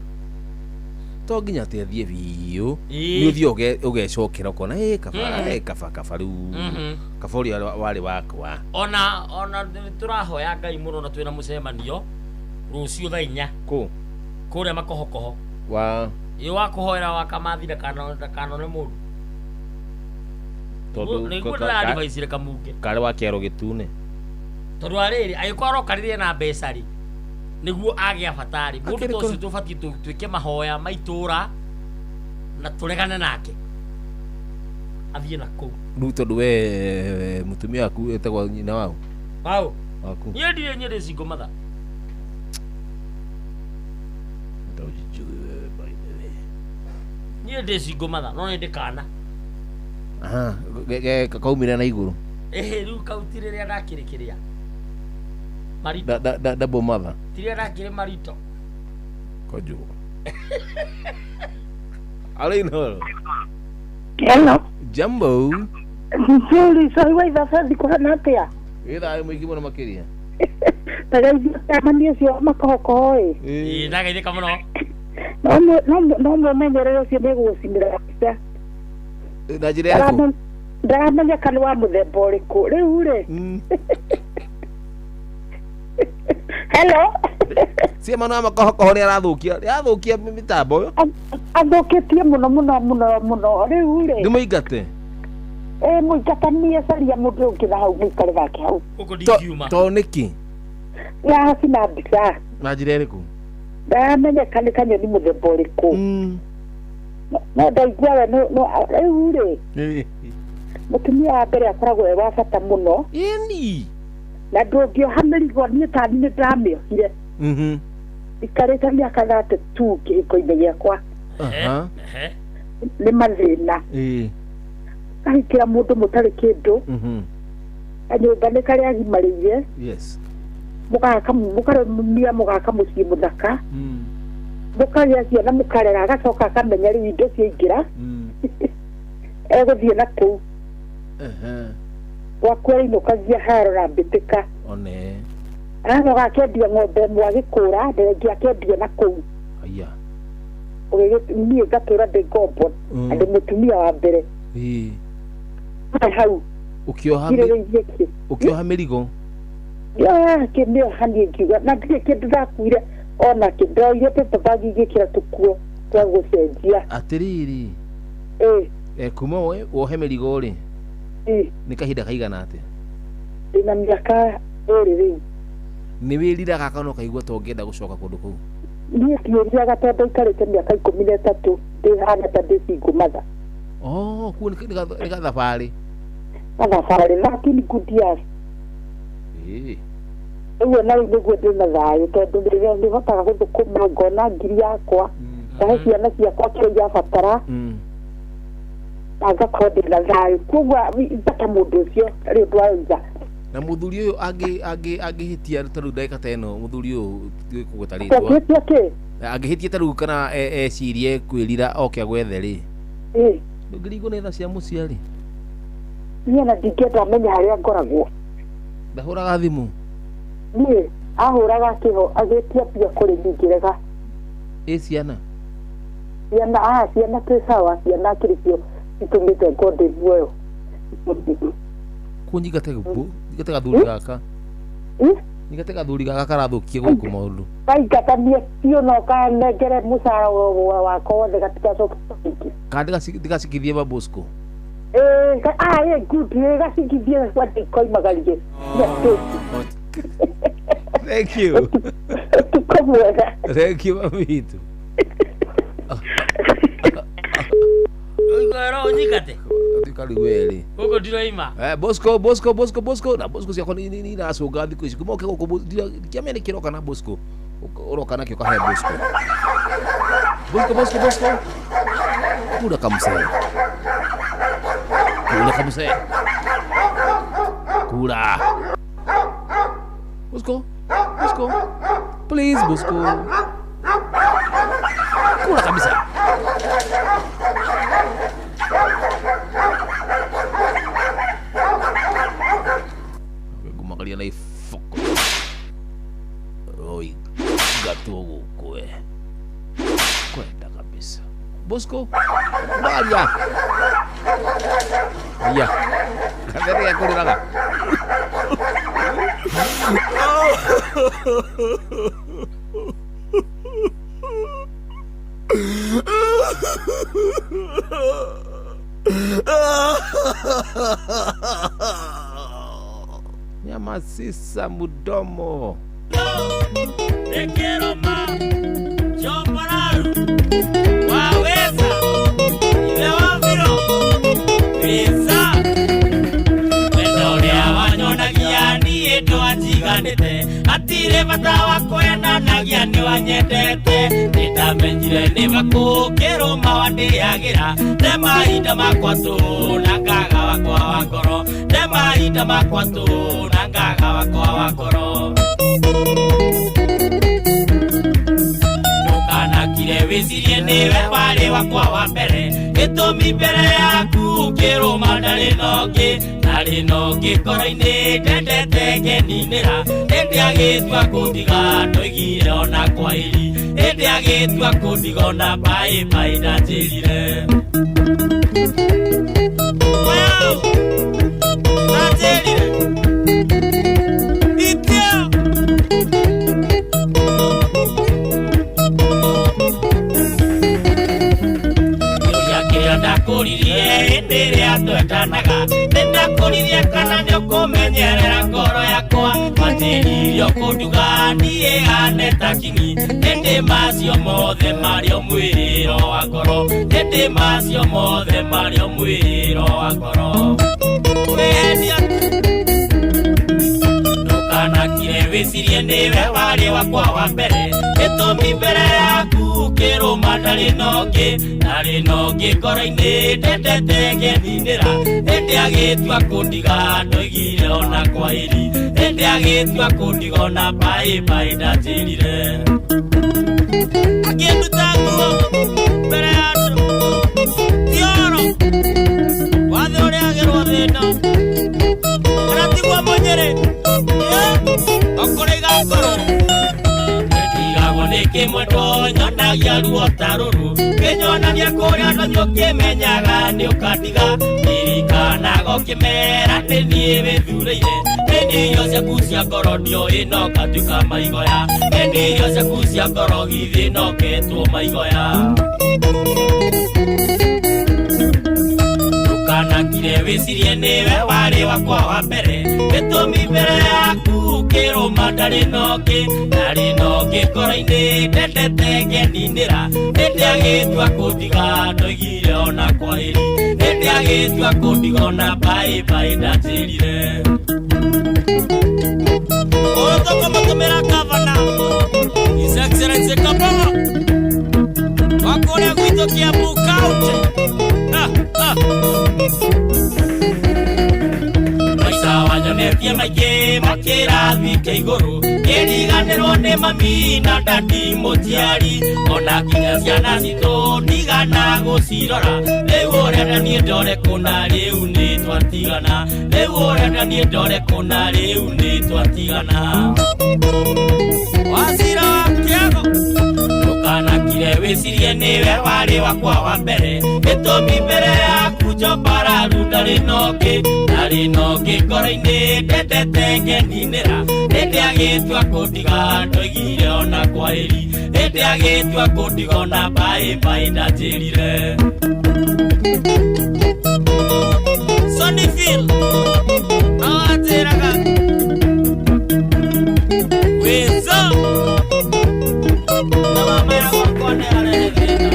to nginya te athiĩ biũ nĩ ũthiĩ ũgecokera ũkona kaba rĩu kaba ũrĩa warĩ wakwa ona tũrahoya Ngai mũno na twĩna mũcemanio rũciũ thaa 4 kũrĩa makohokoho wa kũhoera wa Kamathi ndakanone mũndũ tondũ kamunge karĩ wa kĩaro gĩtune tondũ arĩrĩ agĩkorwo arokarĩrie na mbeca rĩ nĩguo agĩa batari mũndũ ũcio tũbatiĩ twĩke mahoya maitũra na tũregane nake athiĩ na kũu rĩu tondũ we mũtumia waku etagwo nyina wao waku niĩ ndirĩ cingo matha niĩ ndĩ cingo matha no nĩ ndĩkana kaumire na igũrũ rĩu kauti rĩrĩa ndakĩrĩ kĩrĩa marito double mother ti rĩrĩa ndakĩrĩ marito konjugo Alino hello Jambo Nzuri, so iwa idhafathi kuhana atia. Itha mwingi muno makiria. Tagaithia kamani cio makoko ndagaithika muno. No mumenyerere ucio nigugucimira mbica. Na njira yaku ndaramenya kana wa muthemba uriku riu ri. Hello. Cia mano makoho ni arathukia mitambo yo. Athukitie muno riu ri. Ndimuingate. Muingatanie caria mundu ungi na hau muikare gake hau. To niki? Ya sina mbica. Na njira iriku? Ndamenya kana kanyoni muthemba uriku. No ndaigua we no riu ri. Mutumia wa mbere akoragwo wa bata muno. Ini. Na ndungioha mĩrigo niĩ tani nĩ ndamĩohire. Ikarĩte mĩaka 32 kĩhiko-inĩ gĩakwa. Nĩ mathĩna. Kahikĩra mũndũ mũtarĩ kĩndũ. Kanyũmba nĩ karĩa agimarĩire. Mũkarũmia mũgaka mũciĩ mũthaka. Mũkagĩa ciana mũkarera agacoka akamenya rĩu indo ciaingĩra. Egũthiĩ na kũu. Wakwera inukazia harora mbĩtĩka. One. Araho gakendia ng'ombe mwagĩkũra nderengia akendia na kũu. Aya. Niĩ ngatũra ndĩ ngombo. Andĩ mũtumia wa mbere. Hau. Ukioha mĩrigo. Kĩmĩoha niĩ ngiuga na ndirĩ kĩndũ ndakuire ona kĩndoire tũtabagi gĩkĩra tũkuo twa gũcenjia. Atĩrĩrĩ. Kuma wohe mĩrigo rĩ. Nĩ kahinda kaigana atĩa? Ndĩna mĩaka ĩrĩ rĩu. Nĩ wĩriraga kana ũkaigua ta ũngĩenda gũcoka kũndũ kũu? Niĩ ndiũriraga tondũ ikarĩte mĩaka 13 ndĩhana ta ndĩcingũmatha. Kuo nĩ gathabarĩ? Gathabarĩ lakini good years. Ũguo na rĩu nĩguo ndĩna thayũ tondũ nĩhotaga gũthũkũma ngona ngiri yakwa ngahe ciana ciakwa kĩrĩa irabatara. Agakorwo ndĩna thayũ koguo mbata mũndũ ũcio rĩu ndwaiga. Na mũthuri ũyũ angĩhĩtia ta rĩu ndagĩka ta ĩno mũthuri ũyũ kũgũta rĩtwa angĩhĩtia ta rĩu kana ecirie kwĩrira oke agwethe rĩ ndũngĩringwo nĩ tha cia mũciari? Niĩ na ndingĩenda amenya harĩa ngoragwo. Ndahũraga thimũ? Niĩ ahũraga kĩho agĩtia pia kũrĩ ningĩrega. Ciana? Ciana twĩ sawa, ciana kĩrĩkĩo itumĩte ngondĩ muoyo. Kuo nyingate gathuri gaka? Nyingate gathuri gaka karathũkie gũkũ maũndũ? Kaingatanie biũ no kanengere mũcara wakwa wothe gatigacoke kũingĩ. Kana ndigacikithie Babosco? Good, gacikithie koimagarie. Thank you. Tuko mwega. Thank you, mamitu. Ngoro nyikate. Tikali weli. Huko ndiro ima. Bosco. Na Bosco cia koni ni na soga thiku ici. Kuma ukego kiamia ni kiroka na Bosco. Uroka nakio kahe Bosco. Bosco. Kuda kamse. Kuda. Bosco. Please, Bosco. Kuda kabisa. Gumalia na ifoko. Oi, gato kwe. Kwenda kabisa. Bosco. Maria. Iya. Kadere ya kuliraga. Nyamasisa mudomo. Te quiero más. Yo pararu. Waweza. Ilewamiro. Pisa. Wendore awanyonagia niĩ ndwanjiganĩte. Hatirĩ bata wa kwendanagia nĩ wanyendete. Nĩndamenyire nĩ makũngĩrũma wandĩagĩra. Nĩ mahinda makwa tu na ngaga wakwa wa ngoro. Nĩ mahinda makwa tu na ngaga wakwa wa ngoro. Ndũkanakire wĩcirie nĩwe warĩ wakwa wa mbere. gĩtũmi mbere yaku ũkĩrũma ndarĩ nongĩ koro-inĩ ndendete ngeninĩra hĩndĩ agĩtua kũndiga ndoigire ona kwa iri hĩndĩ agĩtua kũndiga ona bye ndanjĩrire ndakũririe hĩndĩ ĩrĩa twendanaga nĩndakũririe kana nĩũkũmenyerera ngoro yakwa wanjĩririe kũnduga niĩ hane ta kinyi hĩndĩ macio mothe marĩ o mwĩrĩro wa ngoro hĩndĩ macio mothe marĩ o mwĩrĩro wa ngoro wehenia ndũkanakire wĩcirie nĩwe warĩ wakwa wa mbere gĩtũmi mbere yaku ũkĩrũma ndarĩ nongĩ ngoro-inĩ ndendete ngeninĩra hĩndĩ agĩtua kũndiga ndoigire ona kwa iri hĩndĩ agĩtua kũndiga ona bye ndanjĩrire akĩnduta nguo mbere ya andũ tioro wathe ũrĩa agĩrwo thĩna kana tigwo mũnyĩrĩ okũrĩga ngoro ndigagwo nĩ kĩmwe ndonyonagia ruo ta rũrũ kĩnyonania kũrĩa ndonyo kĩmenyaga nĩ ũkandiga ndirikanaga ũkĩmera nĩ niĩ wĩthurĩire hĩndĩ irio ciaku cia ngoro ndioĩ no ngatuĩka maigoya hĩndĩ irio ciaku cia ngoro githĩ noketwo maigoya ndũkanakire wĩcirie nĩwe warĩ wakwa wa mbere gĩtũmi mbere yaku ũkĩrũma ndarĩ nongĩ ngoro-inĩ ndendete ngeninĩra hĩndĩ agĩtua kũndiga ndoigire ona kwa iri hĩndĩ agĩtua kũndiga ona bye ndanjĩrire ũyũ tũkũmũtũmĩra gavana His Excellency Kabogo wa kũrĩa gwitũ Kiambu County maica wanyonetie maingĩ makĩrathi kĩa igũrũ kĩriganĩrwo nĩ mami na ndati mũciari ona nginya ciana citũ ndigana gũcirora rĩu ũrenda niĩ ndore kũna rĩu nĩ twatigana rĩu ũrenda niĩ ndore kũna rĩu nĩ twatigana wacira wa kĩago ndũkanakire wĩcirie nĩwe warĩ wakwa wa mbere gĩtũmi mbere yaku njobararu ndarĩ nongĩ ngoro-inĩ ndendete ngeninĩra hĩndĩ agĩtua kũndiga ndoigire ona kwa iri hĩndĩ agĩtua kũndiga ona bye ndanjĩrire Sonnyfield awatĩraga wĩzo na mamera gwakwa nĩ arehe thĩna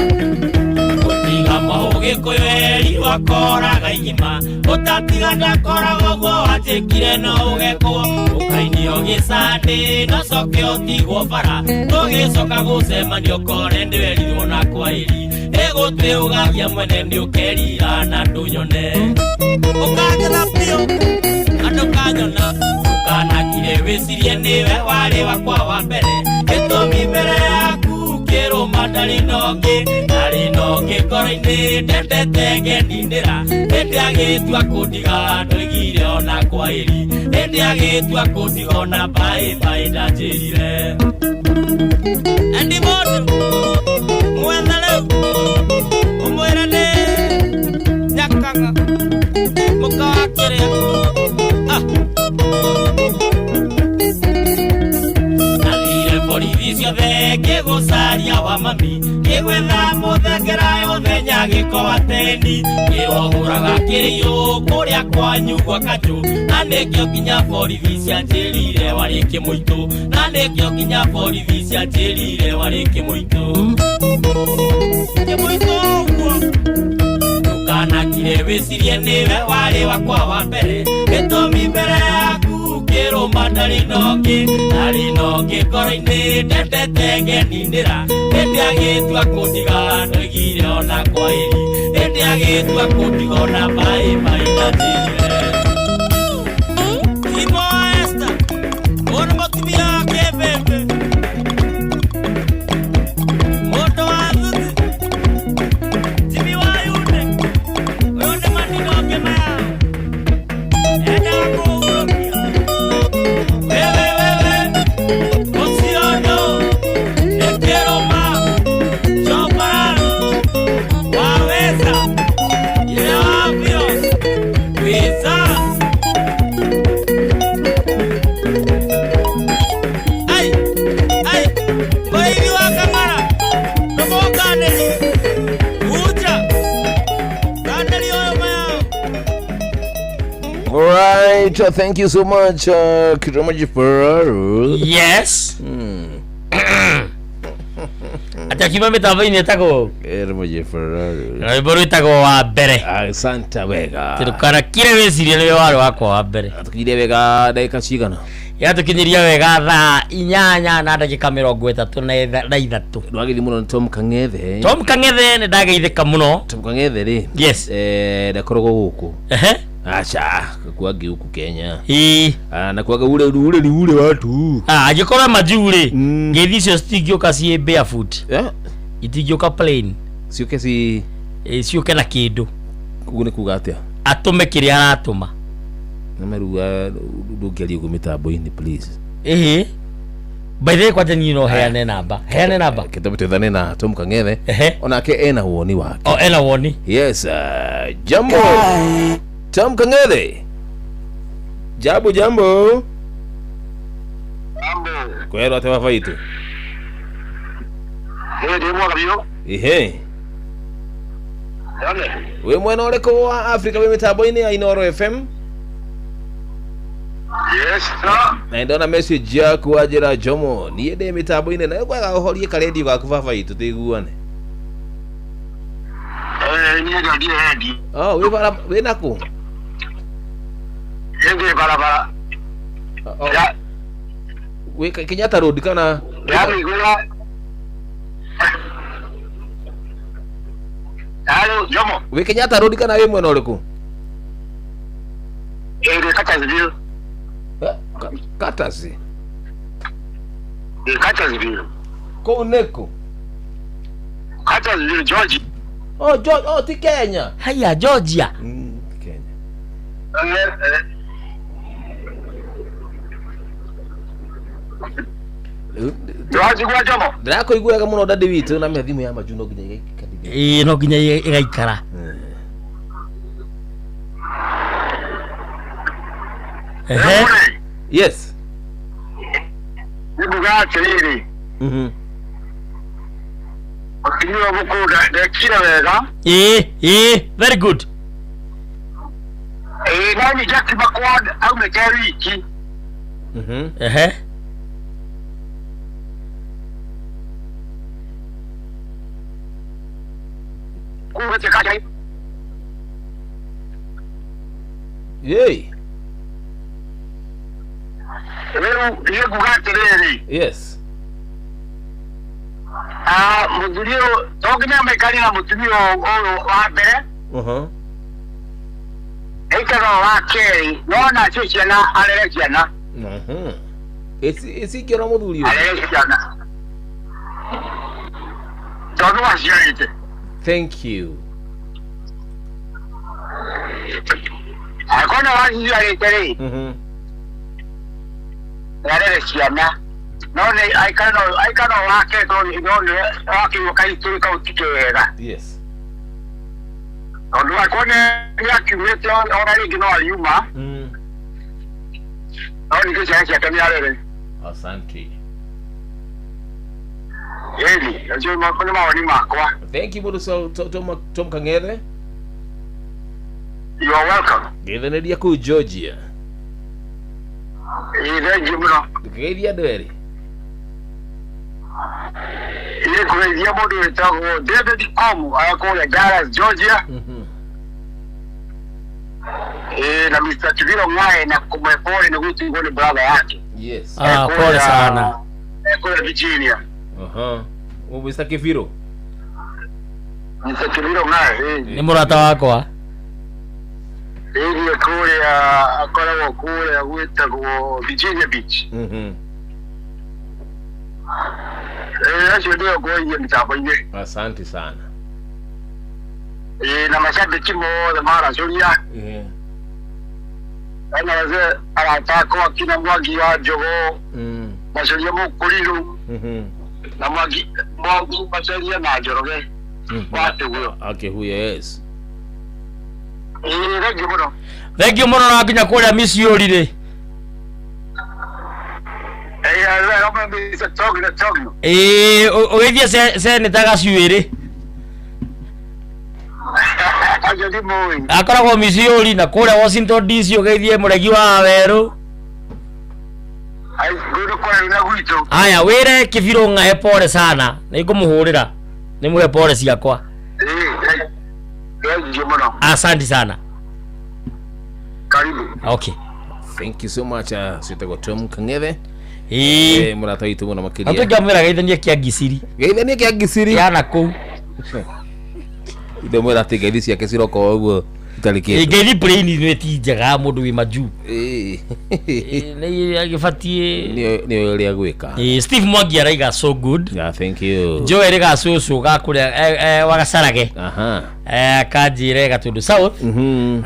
gũtiga mũgĩkũyũ eri wakoraga igima ũtatiga ndakoragwo guo wanjĩkire no ũgekwo ũkainio gĩcandĩ nocoke ũtigwo bara ũgĩcoka gũcemania ũkore ndĩwerirwo na kwa iri ĩgũtwĩũgagia mwene nĩ ũkerira na ndũnyone ũkangetha biũ andũ kanyona ndũkanakire wĩcirie nĩwe warĩ wakwa wa mbere gĩtũmi mbere yaku ũkĩrũma ndarĩ nongĩ ngoro-inĩ ndendete ngeninĩra hĩndĩ agĩtua kũndiga ndoigire ona kwa iri hĩndĩ agĩtua kũndiga ona bye ndanjĩrire endi mũndũ mwetha rĩu ũmwĩre nĩ nyakaga mũka wa kĩrĩa nathire borithi ciothe ngĩgũcaria wa mami ngĩgwetha mũthengera yothe nyagĩko wa tendi ngĩrohũraga kĩrĩiyũ kũrĩa kwanyu gwa kanjũ na nĩkĩo nginya borithi cianjĩrire warĩ kĩmũitũ na nĩkĩo nginya borithi cianjĩrire warĩ kĩmũitũ ũguo ndũkanakire wĩcirie nĩwe warĩ wakwa wa mbere gĩtũmi mbere yaku ũkĩrũma ndarĩ nongĩ ngoro-inĩ ndendete ngeninĩra hĩndĩ agĩtua kũndiga ndoigire ona kwa iri hĩndĩ agĩtua kũndiga ona bye ndanjĩrire Timo Esther ũyũ nĩ mũtumia wa kĩbĩmbĩ mũndũ wa thuthi Timi wa Yune Alright, thank you so much, Kiramaji Ferraro. Yes. Ata kima metavini tako. Kiramaji Ferraro. Aiboru itako wa bere. Santa wega. Tukana kire wesiri ne wale wako wa bere. Tukide wega dakika cigana. Ya tukinyiria wega thaa 8 na dakika 33. Ndwagiri muno Tom Kangethe. Tom Kangethe ne ndageithika muno. Tom Kangethe ri. Yes. Ndakorogo guku. Acha kuagi huku Kenya. Na kuaga ule watu. Ajikora majure. Ngethi cio stigioka cie barefoot. Itigioka plain. Sioke si sioke na kindu. Kugune kuga atia. Atume kiria aratuma. Nameruga ndungeria ugo mitambo-ini please. By the way kwa tani no heane namba. Heane namba. Kitabu tethane na Tom Kangethe. Onake ena woni wake. Oh, ena woni. Yes, jambo. Tom Kangethe. Jambo. Jambo. Kwero ate wafaitu. Ndimo kabio. We mwena ureko wa Africa we mitambo-ini ya Inoro FM. Yes, sir. Na ndona message yaku wajira Jomo. Niye de mitambo-ini na kwaga uhorie karedio gaku bafaitu tiguane. Niye ndio hadi. We nako. Yenge barabara. Ya. We Kenyatta Road kana. Ya ngula. Hello, Jomo. We Kenyatta Road kana we mwena ureko? Katasville. Katasi. Katasville. Ko neko. Katasville, Georgia. Oh, ti Kenya. Haya, Georgia. Kenya. Georgia kwa Jomo. Ndako iguaga muno dadi witu na methimu ya majuno ginya ikadithia. No ginya igaikara. Yes. Nibuga tiriri. Akiniwa bukuda dekira wega. Very good. Nani Jackie Bakwad au mekariki. Kuwe tekaja. Yey. Iyo kugatiriri. Yes. Mudulio tokina mekani na mudulio wa bere. Ekero wa keri nona chichana alelekiana. Esi kero mudulio. Alelekiana. Todo wasiyoite. Thank you. Akona wasiyoite. Alelekiana. None aikano wake to none wake wakaitulika utikera. Yes. Ondo akone yakiwete ona ligino ayuma. None kisha kamyalele. Asante. Yeli, ajo makoni mawani makwa. Thank you mudo Tom Kangethe. You are welcome. Getheneria ku Georgia. Thank you muno. Geithia ndweri. Ile kuwezia modu wetago David Komu ayakoya Dallas, Georgia. Na Mr. Kiviro Ngae na kumwepole na kuti ngoni brother yake. Yes. Pole sana. Kwa Virginia. Mr. Kiviro. Mr. Kiviro Ngae. Ni murata wako Ile kule akora kule wita kwa Virginia Beach. Ndio kwa hiyo mtapa ile. Asante sana. Na mashabiki moja mara Julia. Ana wazee anataka akina mwagi wa jogo. Masharia mkulilo. Na mwagi masharia na joroge. Watu huyo. Okay, huyo yes. Thank you muno na nginya kuria misiorire. Ugithia seneta gacuĩrĩ. aje ndi moi akoragwo Missouri na kũrĩa Washington DC ũgeithie mũregi wa werũ ai ngũrũ kwa ina gwitũ aya wĩre kĩbirũ ng'ahe pole sana nĩngũmũhũrĩra nĩmũhe pole ciakwa asante sana karibu okay thank you so much sitego Tom Kang'ethe murata witu mũno makĩria atũngamwĩra geithanie kĩa Gisiri yana kũu ndo mwĩra atĩ ngeithi ciake ciroko ũguo itarĩkĩte ngeithi brain nĩ ti njega mũndũ wĩ maju nĩ agĩbatie nĩ ũrĩa gwĩka Steve Mwangi araiga so good yeah thank you Joel gacucu gakũrĩa wagacarage kanjire gatundu south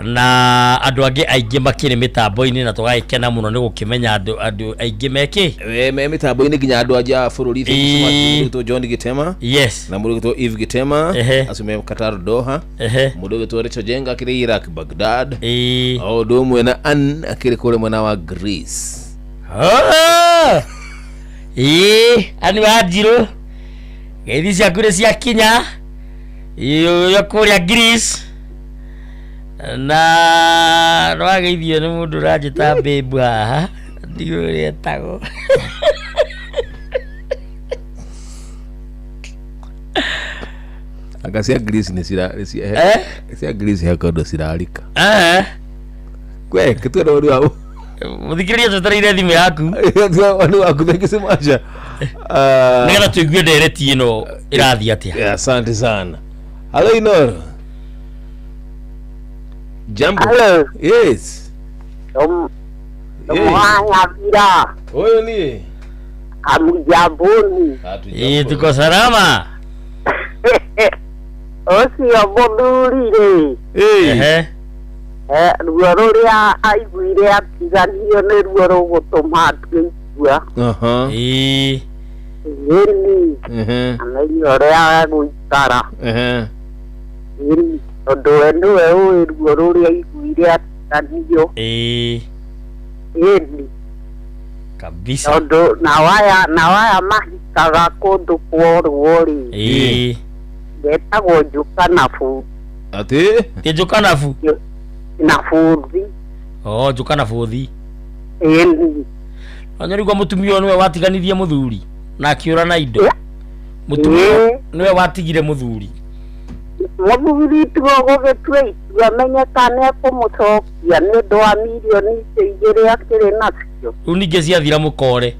na andũ angĩ aingĩ makĩrĩ mĩtambo-inĩ na tũgagĩkena mũno nĩ gũkĩmenya andũ aingĩ meke me mĩtambo-inĩ nginya andũ anja bũrũri mũndũ John Gitema yes na mũndũ Eve Gitema acume Qatar Doha mũndũ Richard Jenga akĩrĩ Iraq Baghdad o ũndũ ũmwe na Ann akĩrĩ kũrĩa mwena wa Greece ani wa Njirũ ngeithi ciaku nĩ cia kinya yo kũrĩa Greece na rwageithio nĩ mũndũ ũranjĩta babe haha ndiũrĩa tago akacia Greece nĩ cia Greece hakondo cirarika kwe kitwero uri wao muthikiriria twetereire thimũ yaku wanu waku thank you so much nĩgetha tũigue ndereti ĩno ĩrathiĩ atĩa asante sana hello Inoro jambo hello yes Mwanya vira huyo ni amujamboni tuko salama osio bodurire ruo rũrĩa aiguire atiganio nĩ ruo rũgũtũma atũigua amenyo ũrĩa gũikara tondũ we nĩwe ũĩ ruo rũrĩa aiguire atiganio kabisa tondũ na waya mahikaga kũndũ kworwo-rĩ getagwo njũkanabu atĩ njũkanabu na buthi njũkanabuthi anyarigwa mũtumia nĩwe watiganirie mũthuri na akĩũra na indo mũtumia nĩwe watigire mũthuri tuo gũgĩtua itua amenyeka nĩ ekũmũcokia nĩ ũndũ wa mirioni icio igĩrĩ akĩrĩ nacio rĩu ningĩ ciathira mũkore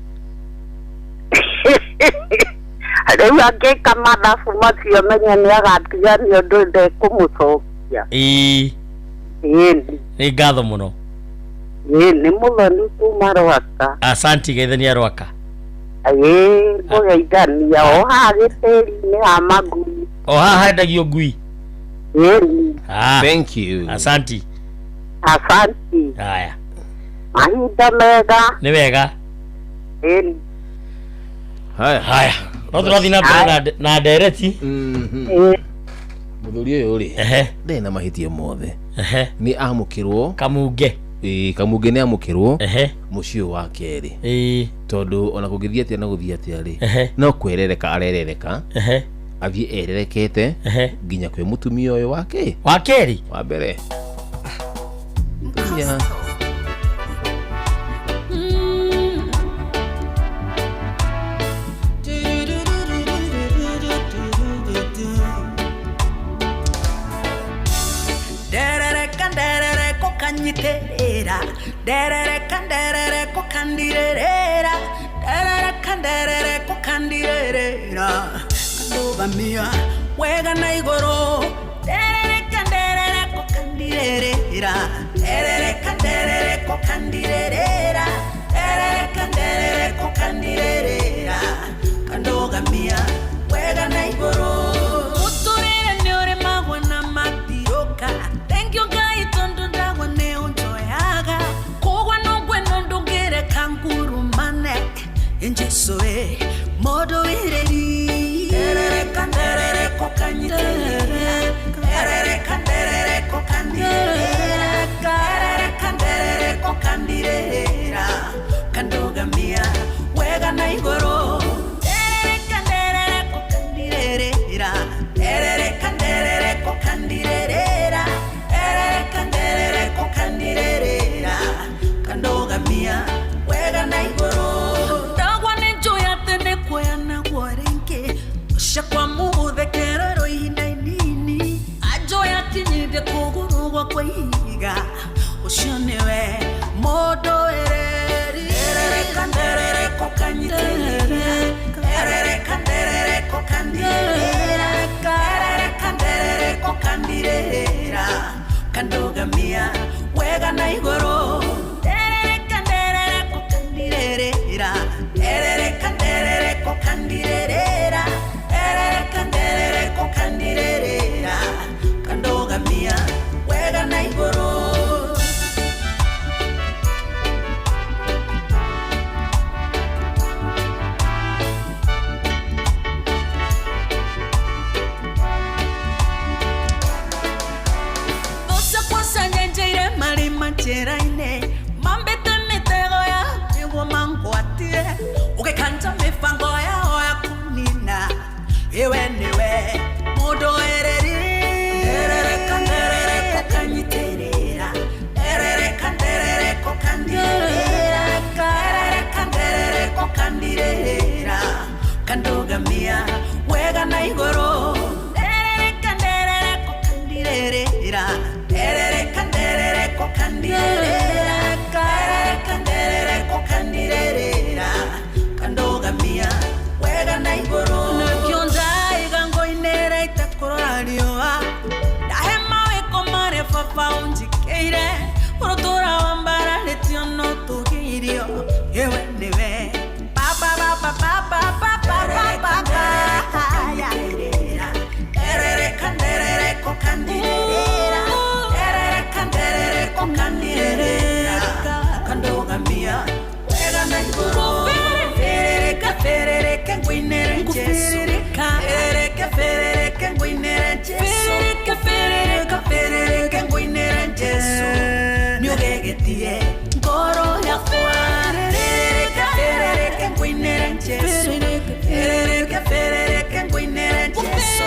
rĩu angĩka mathabu macio menye nĩ agatiganio ũndũ ndekũmũcokia nĩ ngatho mũno nĩ mũthoni kuma Rwaka asanti geithania Rwaka gũgeithania o haha gĩtĩri-inĩ ha magui o haha hendagio ngui thank you asanti haya mahinda mega nĩ wega haya no tũrathiĩ na mbere na ndereti mũthuri ũyũ rĩ ndĩ na mahĩtia mothe nĩ amũkĩrwo kamunge kamunge nĩ amũkĩrwo mũciĩ wa kerĩ tondũ ona kũngĩthiĩ atĩa na gũthiĩ atĩa rĩ no kwerereka arerereka athiĩ ererekete nginya kwĩ mũtumia ũyũ wa kerĩ wa mbere kanyiterera derere kokandirera derere kokandirera kandogamia wega na igoro derere kokandirera derere kokandirera derere kokandirera kandogamia wega na igoro uturire ni ore magwa na matiroka thank you guys Enjesoe modo ireri derere kokanyiterera derere kokandirera kandogamia wega na igoro derere kokandirera derere kokandirera kokandirera kandogamia wega na igoro nderere kokandirera nderere kokandirera nderere kokandirera kandogamia wega na igoro. Cheraine mambete mitego ya ewo mangwatie ukekanta mifango ya oya kunina ewe niwe modo erere kokanyiterera erere kokandirera kandogamia wega na igoro erere kokandirera erere kokandirera kandogamia wega na igoro nakionza igango inera itakorarioa dahema wekomare fafa unjikeire urotora wambara letiono tugirio ewe niwe papa erere kokandirera kokandirera kandogamia wega na igoro ferere kengwinere Jesu ferere kengwinere Jesu ferere kengwinere Jesu nyogegetie ngoro ya ferere kengwinere Jesu ferere kengwinere Jesu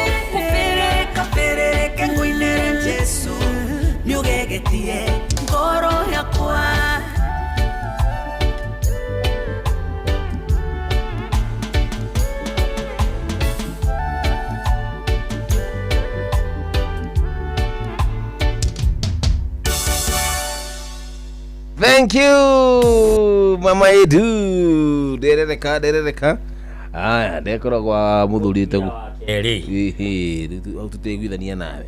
ferere kengwinere Jesu nyogegetie ngoro yakwa. Thank you mama Edu derereka aya ndekoragwa muthurite tuteguithania nawe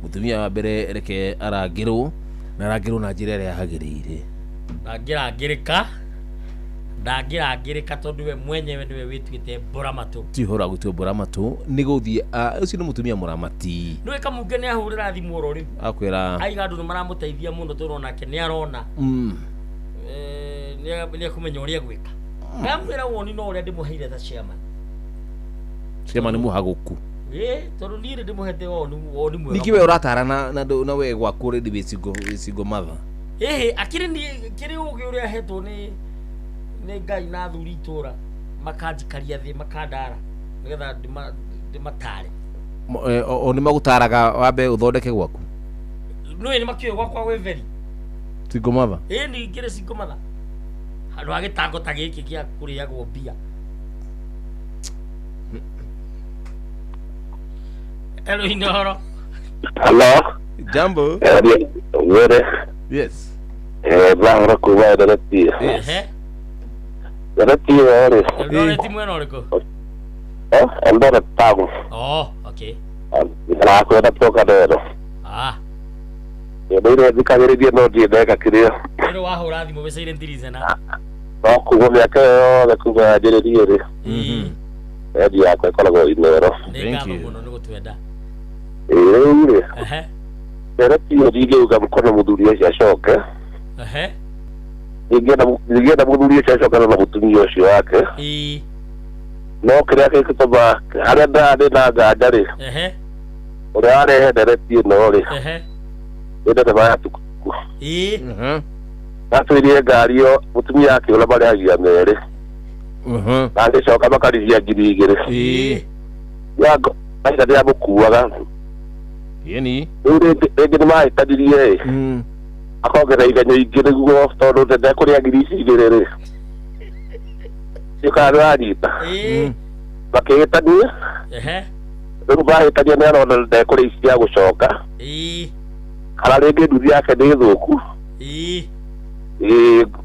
mutumia wa mbere reke arangirwo na njira ĩrĩa yagĩrĩire ndangĩrangĩrĩka tondu we mwenyewe niwe wĩtuĩte Mũramatu tihora gũtue Mũramatu nĩ gũthiĩ ũcio nĩ mũtumia mũramati nĩwe Kamunge nĩ ahũrĩra thimũ oro rĩu akwĩra aiga andũ nĩ maramũteithia mũno tondũ onake nĩ arona nĩ akũmenya ũrĩa gwĩka ngamwĩra woni no ũrĩa ndĩmũheire ta chairman nĩ mũhagũku tondũ niĩ nĩ ndĩmũhete woni mwega ningĩ we ũratara na we gwaku already wĩcingo matha akĩrĩ ũgĩ ũrĩa ahetwo nĩ Ngai na athuri itũra makanjikaria thĩ makandara nĩgetha ndĩmatare o nĩ magũtaraga wambe ũthondeke gwaku nĩwe nĩ makĩoĩ gwakwa gwĩ veri cingo matha nĩ ngĩrĩ cingo matha handũ ha gĩtango ta gĩkĩ gĩa kũrĩagwo mbia. Hello Inoro. Hello. Jambo. Where? Yes. Blanco kuwa darati. Darati wale. Eldoret mwena uliko. Eldoret town. Okay. Na kwenda toka dero. Ndio zikageridia no ndeka kirio. Ndio wahura thimo becaire ntirize na. No kugo miaka yo kuga jeririe ri. Edi yako ikoragwo Inoro. Thank you. Muno nigutwenda. Darati ndigeuga mkono muthuri ucio acoke. Ningĩenda mũthuri ũcio acokana na mũtumia ũcio wake no kĩrĩa gĩgũtũma harĩa ndarĩ na nganja rĩ ũrĩa warehe ndereti ĩno rĩ nĩndete maya tukutuku gatwĩrie ngari ĩyo mũtumia akĩũra marĩagia merĩ na ngĩcoka makarĩhia 2,000 yango maita ndĩramũkuaga rĩu rĩngĩ nĩmahĩtanirie akongera igenyo ingĩ nĩguo tondũ ndekũrĩa 2,000 rĩ ciũkandũranyita makĩhĩtania rĩu mahĩtania nĩ arona ndekũrĩa ici cia gũcoka kana rĩngĩ nduthi yake nĩ thũku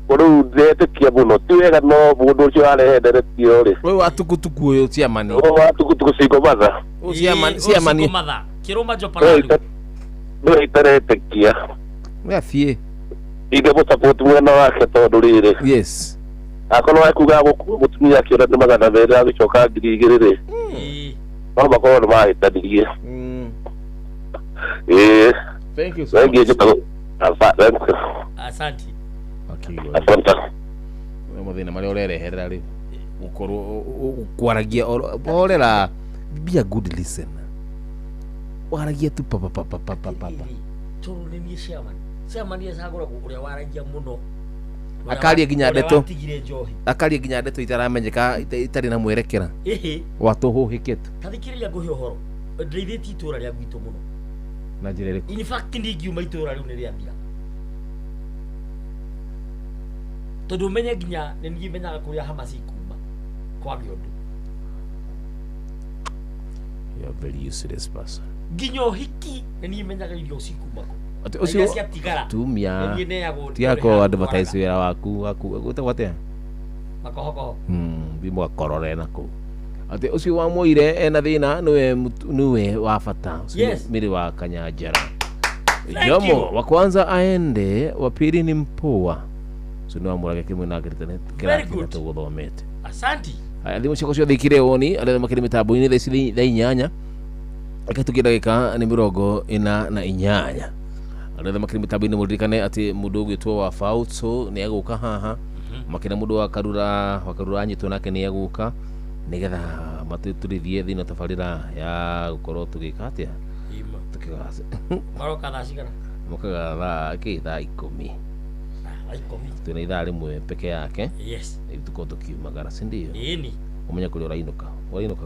rĩu ndetĩkia mũno ti wega no mũndũ ũcio arehe nderetio rĩ ũyũ wa tukutuku ũyũ ciamani wa tukutuku cingo matha kiruma Jopalalu no itaretekia fie ige support mwana wake tondu riri yes akorwo akuga gutumia kĩona nĩ magana merĩ agĩcoka ngiri igĩrĩ rĩ no makorwo nĩ mahĩtanirie thank you so much asante muthina maria urereherera ri ukorwo kwaragia orera be a good listener waragia tu papa turu ni mie chairman ya sagura uria waragia muno akaria ginya ndeto itaramenyeka itari na mwerekera watuhuhiketu kathikiriria nguhe uhoro ndeithĩtie itura rĩa gwitũ muno na njĩra ĩrĩkũ in fact ndingiuma itura rĩu nĩ rĩambia tondũ menye nginya nĩ niĩ menyaga kũrĩa hama cikuma kwa gĩũndũ. You are a very useless person. Nginya ũhiki nĩ niĩ menyaga irio cikuma kũ ucio tumia tiako advertise wĩra waku gũtagwo atĩa makohoko bimo akorore nako ati ucio wa moire ena thina niwe wa bata miri wa Kanyanjara jomo wa kwanza aende wa pili ni Mpua ucio ni wa murage kimwe na ngirite kira tuguthomete asanti aya thimo ciako cio thikire woni ale makiri mitambo-ini theci tha 8 akatukia ndagika ni 48 Aretha makiri mitambo-ini muririkane ati mundu ugitwo wa Fautso ni aguka haha makina mundu wa Karura anyitwo nake ni aguka nigetha matuturithie thina tabarira ya gukorwo tugika atia tukigase maroka thaa cigana mokaga thaa 10 tuna ithaa rimwe peke yake yes tuko tukiumagara si ndio ini umenya kuri urainuka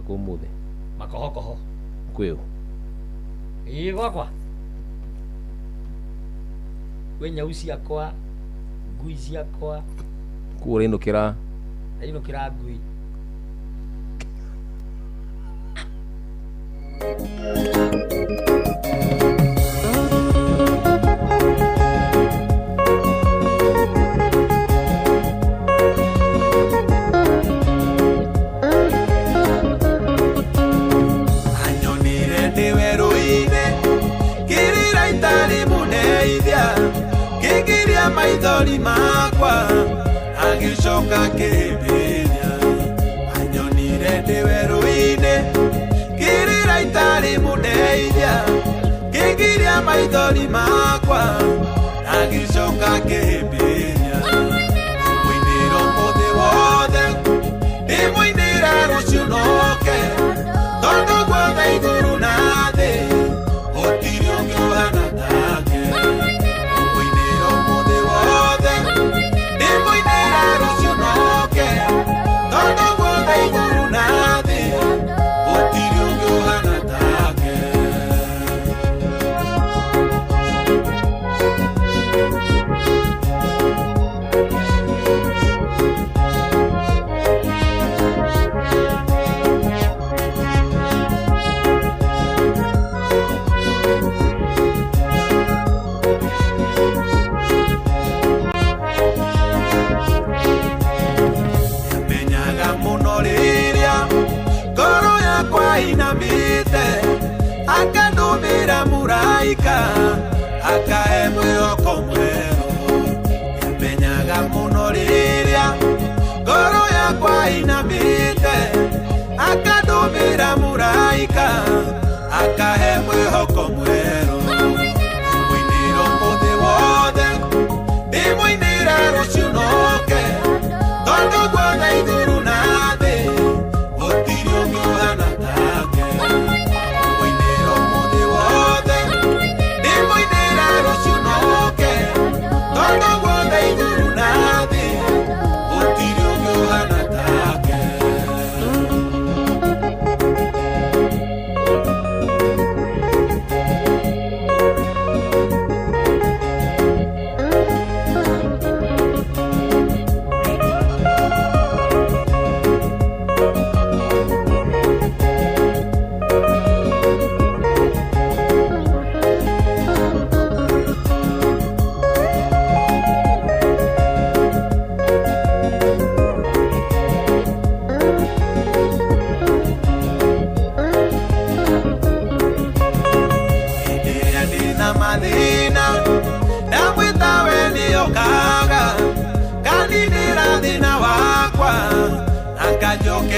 ku muthe makohokoho kwiyo gwakwa we nyausi yakwa ngui ciakwa ku urainukira ngui anyonire ndiwe ruine kirira itari muneithia kigiria maithori makwa agicoka kĩhĩmbĩria anyonire ndiwe ruine kirira itari muneithia kigiria maithori makwa agicoka kĩhĩmbĩria mwinĩro mũthĩ wothe ndĩmũinĩra rũciũ noke tondũ guothe igũrũ na thĩ gũtirĩ ũngĩ ũhana take mwinĩro mũthĩ wothe ndĩmũinĩra rũciũ noke tondũ guothe igũrũ na thĩ gũtirĩ ũngĩ ũhana take menyaga muno rĩrĩa ngoro yakwa inamĩte akandũmĩra mũraika akahe mwĩhoko mwerũ menyaga muno rĩrĩa ngoro yakwa inamĩte akandũmĩra mũraika akahe mwĩhoko mwerũ mwĩnĩro mũthĩ wothe ndĩmũinĩra rũciũ noke tondũ guothe igũrũ na thĩ gũtirĩ ũngĩ ũhana take mwĩnĩro mũthĩ wothe ndĩmũinĩra rũciũ noke tondũ guothe igũrũ na thĩ gũtirĩ ũngĩ ũhana take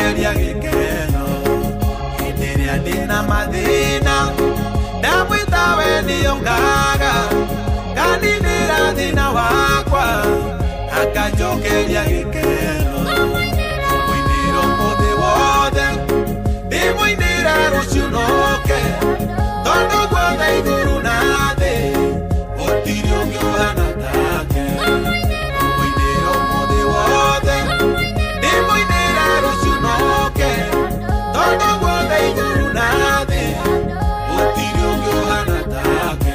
ngacokeria gikeno hindiria ndina mathina ndamwita we ndio ngaga nganinira thina wakwa ngacokeria gikeno mwiniro muthi wothe ndimwinira rucio noke tondu guothe iguru na thi gutiri ungi uhana take mwiniro muthi wothe ndimwinira rucio noke tondu guothe iguru na thi gutiri ungi uhana take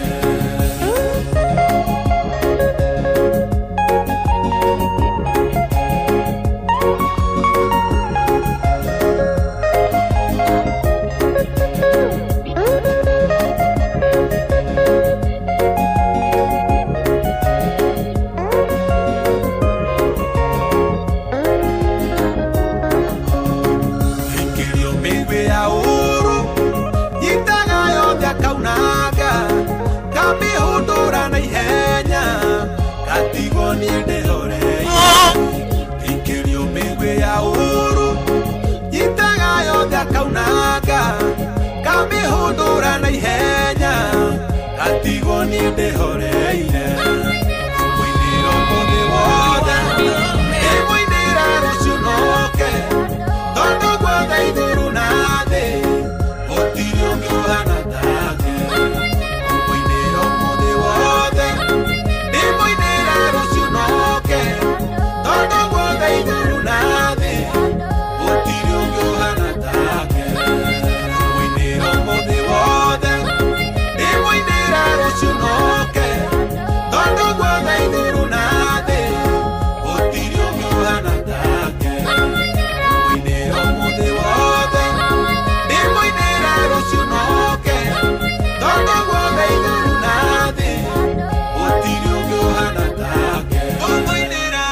kamihundura na ihenya gatigwo ni ndihoreire mwiniro muthi wothe ndimwinira rucio noke tondu guothe iguru na thi gutiri ungi uhana take mwiniro muthi wothe ndimwinira rucio noke tondu guothe iguru na thi gutiri ungi uhana take muthi wothe ndimwinira rucio noke tondu guothe iguru na thi gutiri ungi uhana take mwiniro muthi wothe ndimwinira rucio noke tondu guothe iguru na thi gutiri ungi uhana take umwinira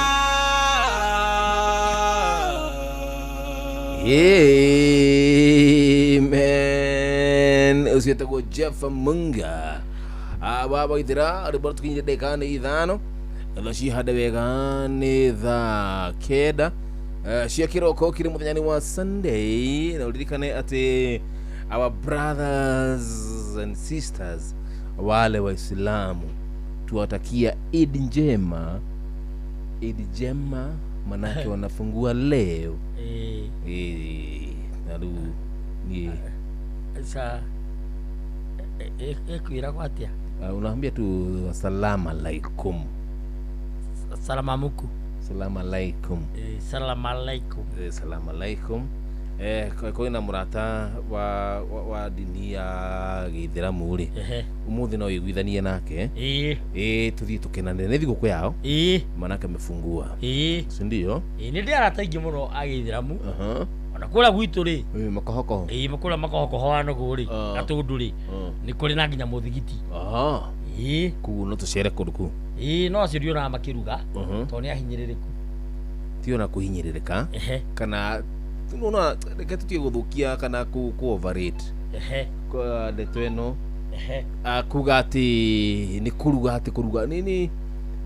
ucio etagwo Jeff Munga baba ithira ribora tukinyire ndagika nĩ ithano tha cihande wega nĩ thaa kenda cia kĩroko kĩrĩ mũthenya wa Sunday na uririkane atĩ our brothers and sisters wale Waislamu tuwatakia Eid njema manake wanafungua leo naru ni sa kuira kwatia unaambia tu assalamu alaikum salamu amuku salamu alaikum salamu alaikum salamu alaikum kwa ina murata wa dini ya Gĩithĩramu ri umuthi no igwithanie nake tuthii tukenane nĩ thigũkũ yao manake mefungua si ndio nĩ ndarata ingĩ mũno a Gĩithĩramu ona kula gwitũ ri makohoko makula makohoko hwano guri gatundu ri ni kuri na nginya muthigiti ku no tucere kuruku no acirio na makiruga to ni ahinyiririku tio na kuhinyiririka kana tunaona reke tutie guthukia kana ku overrate kwa ndetweno kuga ati ni kuruga ati kuruga nini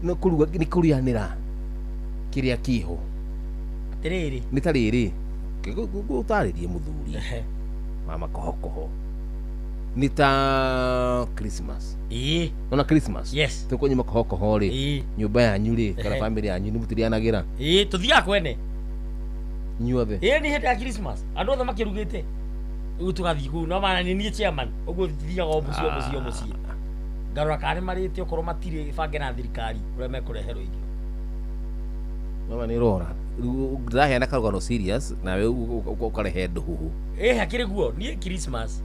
no kuruga ni kurianira kiria kiho atiriri ni tariri gutaririe muthuri mama kohokoho ni ta Christmas ona Christmas yes tuko nyuma kohokoho ri nyumba yanyu ri kana family yanyu ni mutirianagira tuthiga kwene nyuothe ni hete ya Christmas andu othe makirugite ugu tugathi ku no mana ni nie chairman ugu thithiaga o mucio garura kare marite okoro matire bange na thirikari ure mekureherwo irio mama ni rora ndaheana karugano serious nawe ukarehe nduhu hakiri guo ni Christmas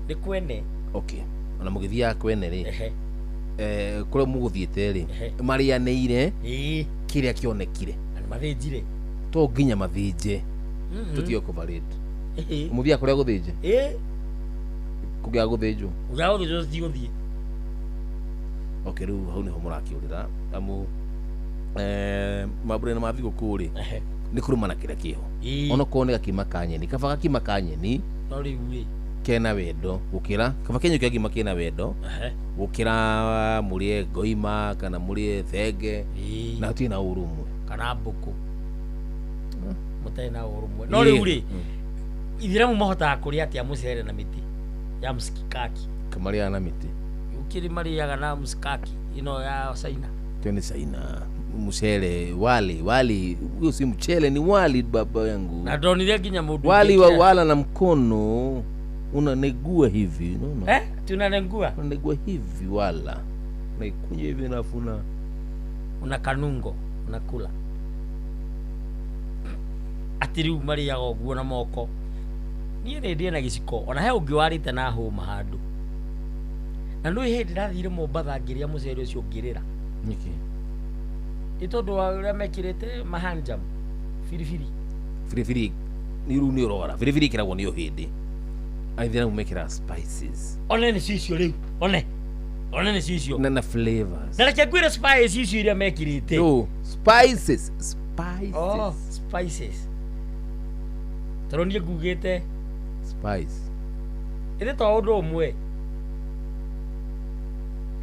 ni kwene okay ona mugithia kwene ri kule muguthiete ri marianeire kiria kionekire ani mathinjire to nginya mathinje tutio coverate muthia kuria guthinje kugia guthinjwo thiguthie okay riu hau niho murakiurira amu mabure na mathigo kuri ni kurumana kiria kiho ono kone gakima kanyeni kabaga kima kanyeni no riu kena wendo gukira kaba kenyo kia gima kena wendo gukira murie ngoima kana murie thenge na tie na urumwe kana mbuku mutena urumwe no riu ri ithiramu mahota kuria atia mucere na miti ya msikaki kamaria na miti ukiri mariaga na msikaki ino ya China twende China mucere wali huyo si mchele ni wali baba yangu na ndonire nginya mundu wali wa wala na mkono unanegua hivi unaona tunanegua hivi wala unaikunya hivi nafuna una kanungo unakula atiriu maria goguo na moko nie ndie na giciko ona he ungi warite na huma handu na ndu hindi ndathire Mombatha ngiria mucere ucio ngirira niki itondo wa mekirite mahanjam firifiri ni ru ni urora firifiri kiragwo ni uhindi aithira umekira spices one ni cicio riu one ni cicio na flavors na reke gwire spices icio iria mekirite spices taronie ngugite spice ite to undu umwe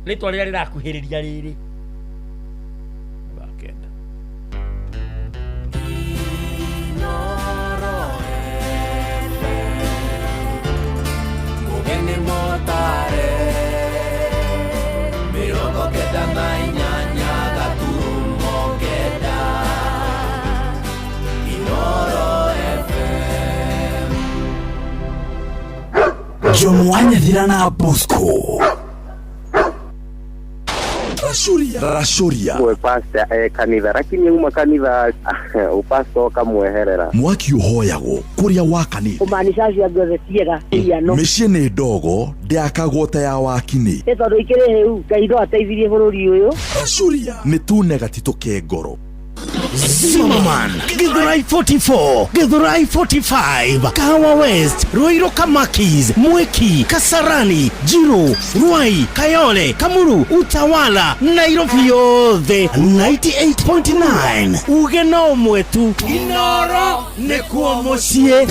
ritwa ria rirakuhiriria riri bakenda Mugeni motare mirongo kenda na inyanya gaturumo kenda Inoro FM Jomwanya thirana Bosco Rashuria mwe pastor kanitha lakini uma kanitha upasto kamweherera mwaki uhoyagwo kuria wakanite kumaanisha cia ngothe ciega iano mĩciĩ nĩ ndogo ndĩakagwo ta ya wakini ĩtondũ ikĩrĩ hĩu Ngai no ateithirie bũrũri ũyũ Rashuria nĩ tunega titũke ngoro Zimmerman, Githurai 44, Githurai 45, Kahawa West, Ruiru Kamakis, Mweki, Kasarani, Jiro, Ruai, Kayole, Kamuru, Utawala, Nairobi yothe 98.9. Ugeno mwetu Inoro nekuo mucie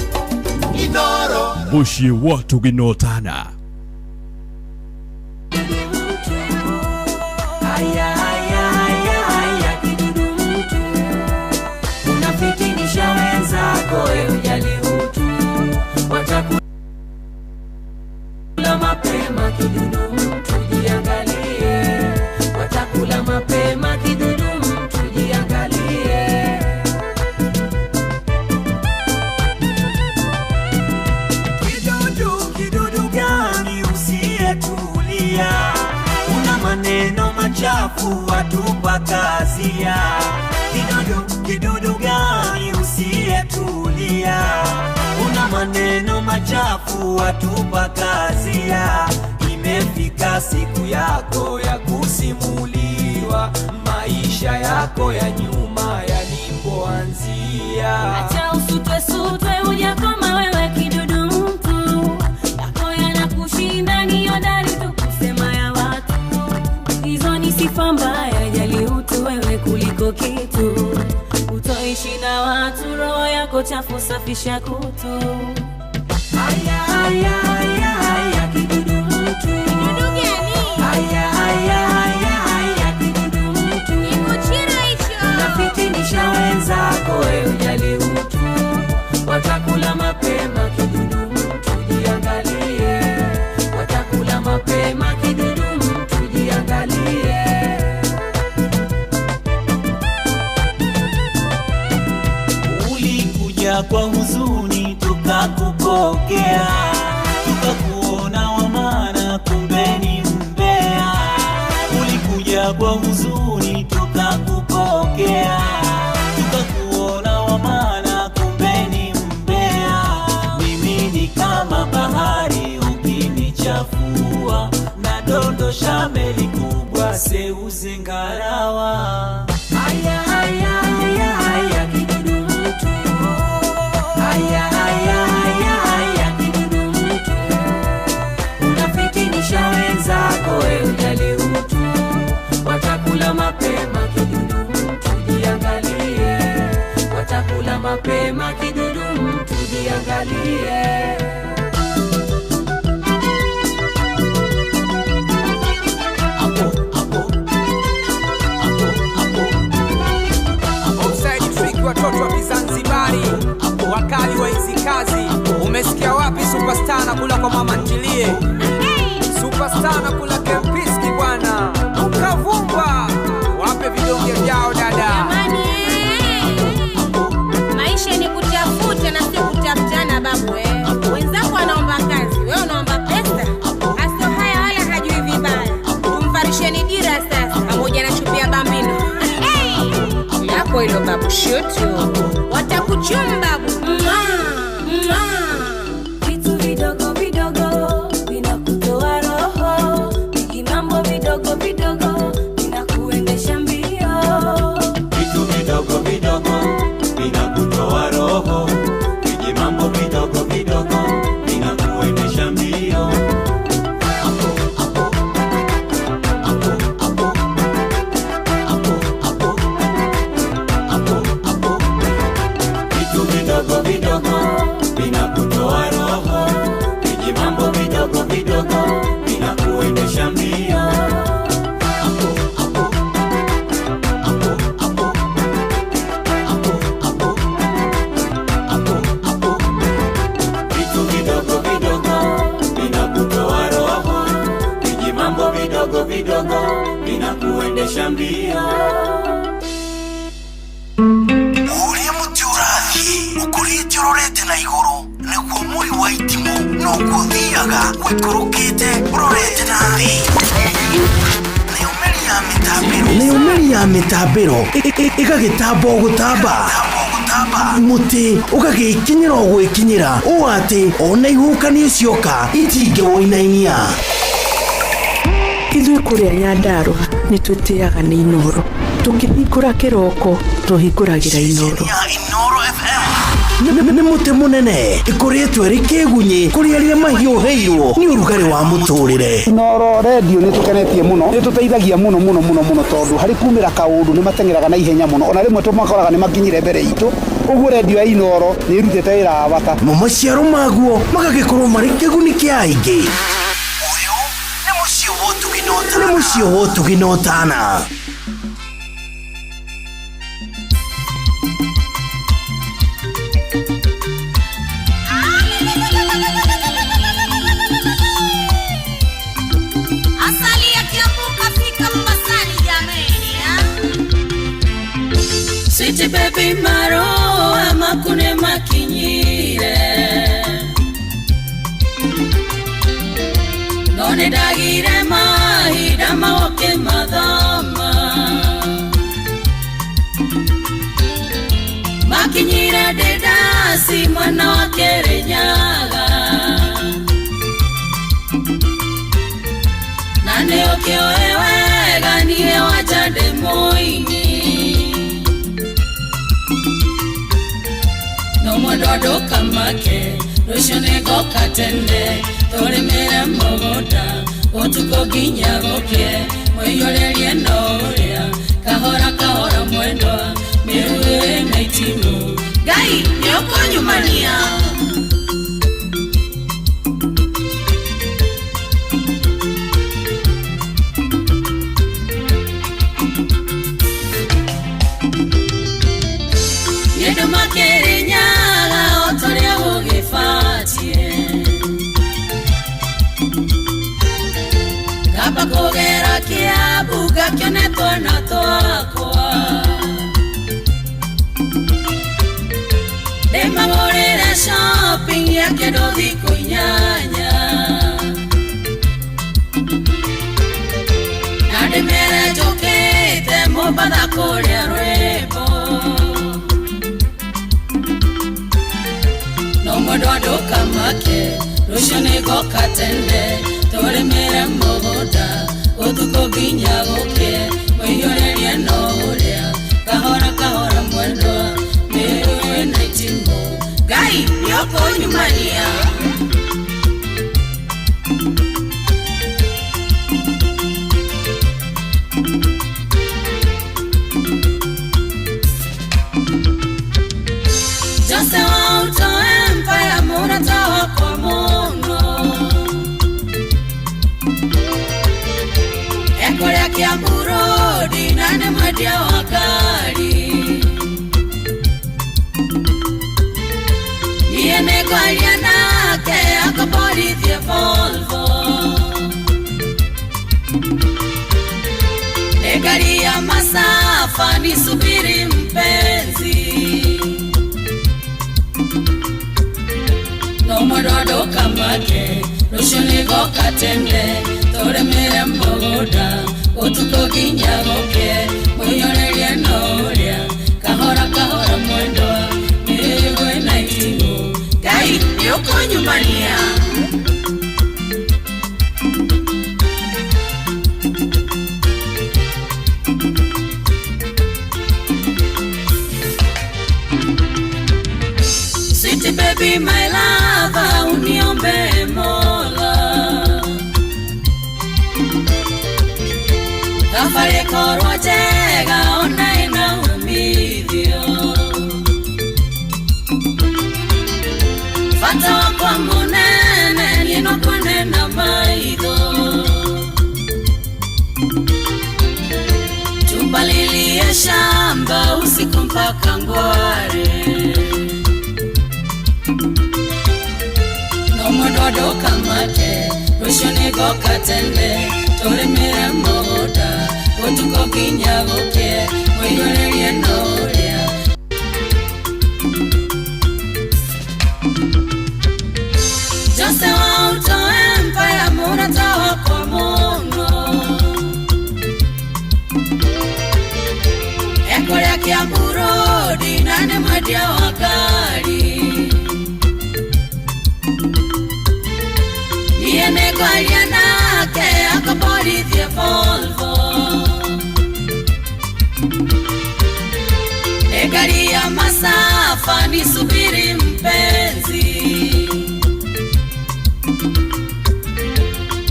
Inoro mucie watu ginotana mapema kidudu mtu jiangalie watakula mapema kidudu mtu jiangalie kidudu gani usiyetulia una maneno machafu watupa kazia kidudu gani usiyetulia una maneno machafu watupa kazia imefika siku yako ya kusimuliwa maisha yako ya nyuma yalipoanzia acha usutwe uja kama wewe kidudu mtu yako yanakushinda ni hodari tu kusema ya watu hizo ni sifa mbaya jali utu wewe kuliko kitu utoishi na watu roho yako chafu safisha kutu Aya kidudu mtu kidudu gani aya kidudu mtu nikuchira hicho unafitinisha wenzako wewe ujali utu watakula mapema kidudu mtu jiangalie watakula mapema kidudu mtu jiangalie ulikuja kwa huzuni tukakupokea tukakuona wa maana kumbe ni mbea ulikuja kwa huzuni tukakupokea tukakuona wa maana kumbe ni mbea mimi ni kama bahari ukinichafua na dondosha meli kubwa seuze ngarawa aya kidudu mtu aya kidudu mtu unafitinisha wenzako wewe ujali utu watakula mapema kidudu mtu jiangalie watakula mapema kidudu mtu jiangalie watoto wa Kizanzibari kazi. Umesikia wapi superstar na kula kwa mama ntilie? Superstar na kula Kempiski bwana. Ukavumba. Wape vidonge vyao dada. Maisha ni kutafuta na sio kutafutana babu wenzako wanaomba kazi, wewe unaomba pesa. Aso haya wala hajui vibaya. Tumfarisheni dira sasa pamoja na chupia bambino. Yako hilo babu shoto. Watakuchuma babu. Vitu vidogo vidogo vinakutoa roho. Mambo vidogo vidogo vinakuendesha mbio. Vitu vidogo vidogo vinakutoa roho. Mambo vidogo vidogo vinakuendesha mbio. Vitu vidogo vidogo vinakutoa roho. Mambo vidogo vidogo vinakuendesha mbio. Vitu vidogo vidogo vinakutoa roho. Mambo vidogo vidogo vinakuendesha mbio. Uria mutiurathi ukurite urorete na iguru niguo muri wa itimu no kuthiaga wikurukite urorete na thi. Ni umeri ya mitambiro igagitambo gutamba muti ugagikinyira gwikinyira u ati ona ihukani cioka itinge woinainia. Ithuĩ kũrĩa Nyandarua nĩ twĩtĩaga nĩ Inoro. Tũngĩhingũra kĩroko tũhingũragĩra Inoro. Nĩ mũtĩ mũnene ĩkoretwo ĩrĩ kĩgunyi kũrĩ arĩa mahiũhĩirwo nĩ ũrugarĩ wa mũtũrĩre. Inoro radio nĩ tũkenetie mũno, nĩ tũteithagia mũno tondũ harĩ kumĩra kaũndũ nĩ matengeraga na ihenya mũno, ona rĩmwe tũmakoraga nĩ makinyire mbere itũ. Ũguo radio ya Inoro nĩ ĩrutĩte wĩra wa bata. Maciaro maguo magagĩkorwo marĩ kĩguni kĩa aingĩ. Nĩ mũciĩ wa Ũtugi na Ũtana. Asali ya Kiambu kafika Mombasani jameni. Sweet baby maro amakune makinyire. None dagire mahida maoke madama. Makinyire dedasi mwana wa Kirinyaga. Nane okioewega niye wajade moini. No mwadodo kamake rushone gokatende. Tore mera mogoda otuko ginya goke. Moyolerie noria kahora kahora mwendwa. Meruwe na itimu gai nyoko nyumania. Yedo makere nyaga otore ugifatie. Kapa kogera Kiambu gakionetwo na twakwa. Demagorera shopping ya kedothi kunyanya. Nademere jokete mobada korea rwebo. No mododo kamake rushone gokatende. Tore mere mogoda otuko ginya goke. Moyolerie noria kahora kahora mwendwa. Meruwe na itimu gai nyoko nyumania. Jose wa Auto Empire muna tawa kwa mono. Ekore ya Kiambu Road nane mwedia wakari. Niye Nienekwalia nake akaborithie Volvo. Gari ya masafa nisubiri mpenzi. No morodo kamake rushuni goka tende tore mere mbogoda utuko ginyagoke moyonelie noria kahora kahora mwendo niwe naitingo gai yoko nyumbania. Sweet baby my lover uniombe Mola. Kafare korwa jega ona ina umithio. Fata kwa munene nino kunena maitho. Tumbalilie shamba usiku mpaka ngware. No mododo kamate rushuni goka tende tore mere moda utuko kinyagoke moyonelie noria. Just out of empire murata wako mono. Ekore kia burodi nane madia wakari. Nienekwalia nake akaborithie Volvo. Gari ya masafa nisubiri mpenzi.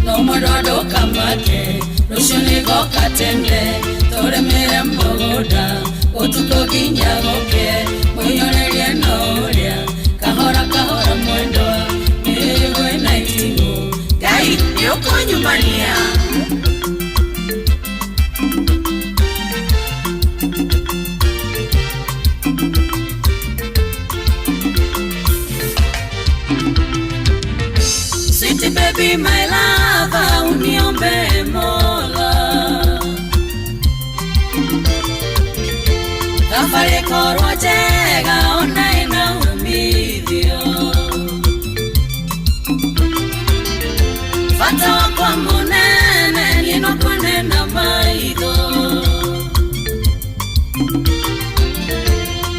No morodo kamake rushuni goka tende tore mere mbogoda utuko ginyagoke moyonelie noria kahora kahora mwendo niwe naitingo gai yoko nyumbania. Sweet baby my lover uniombe Mola. Kafare korwa jega ona ina umithio. Fata kwa munene nino kunena maitho.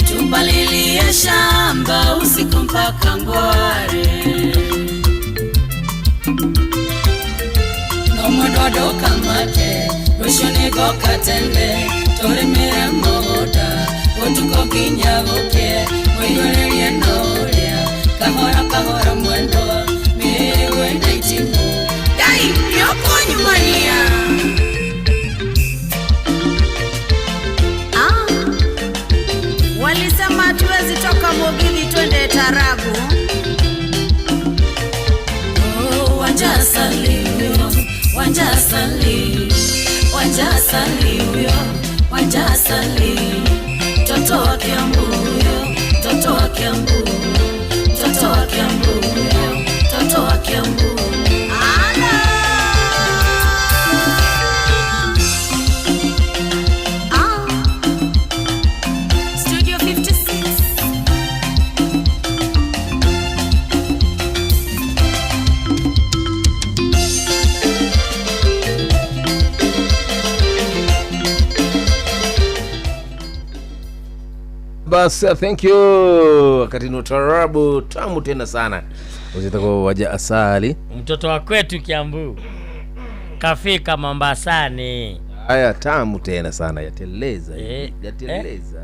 Tumbalilie shamba usiku mpaka ngware. No mododo kamate rushuni goka tende tore mere moda utuko kinyagoke moyonelie noria kahora kahora mwendo niwe naitingo gai yoko nyumbania. Walisema tuwezi toka Mogili twende Tarabu. Wanjasali huyo, wanjasali toto wa Kiambu huyo, toto wa Kiambu, toto wa Kiambu huyo, toto wa Kiambu. Studio 56. Bas, thank you. Wakati ni tarabu tamu tena sana. Usitako waja asali. Mtoto wa kwetu Kiambu. Kafika Mombasani. Haya tamu tena sana, yateleza. Yateleza.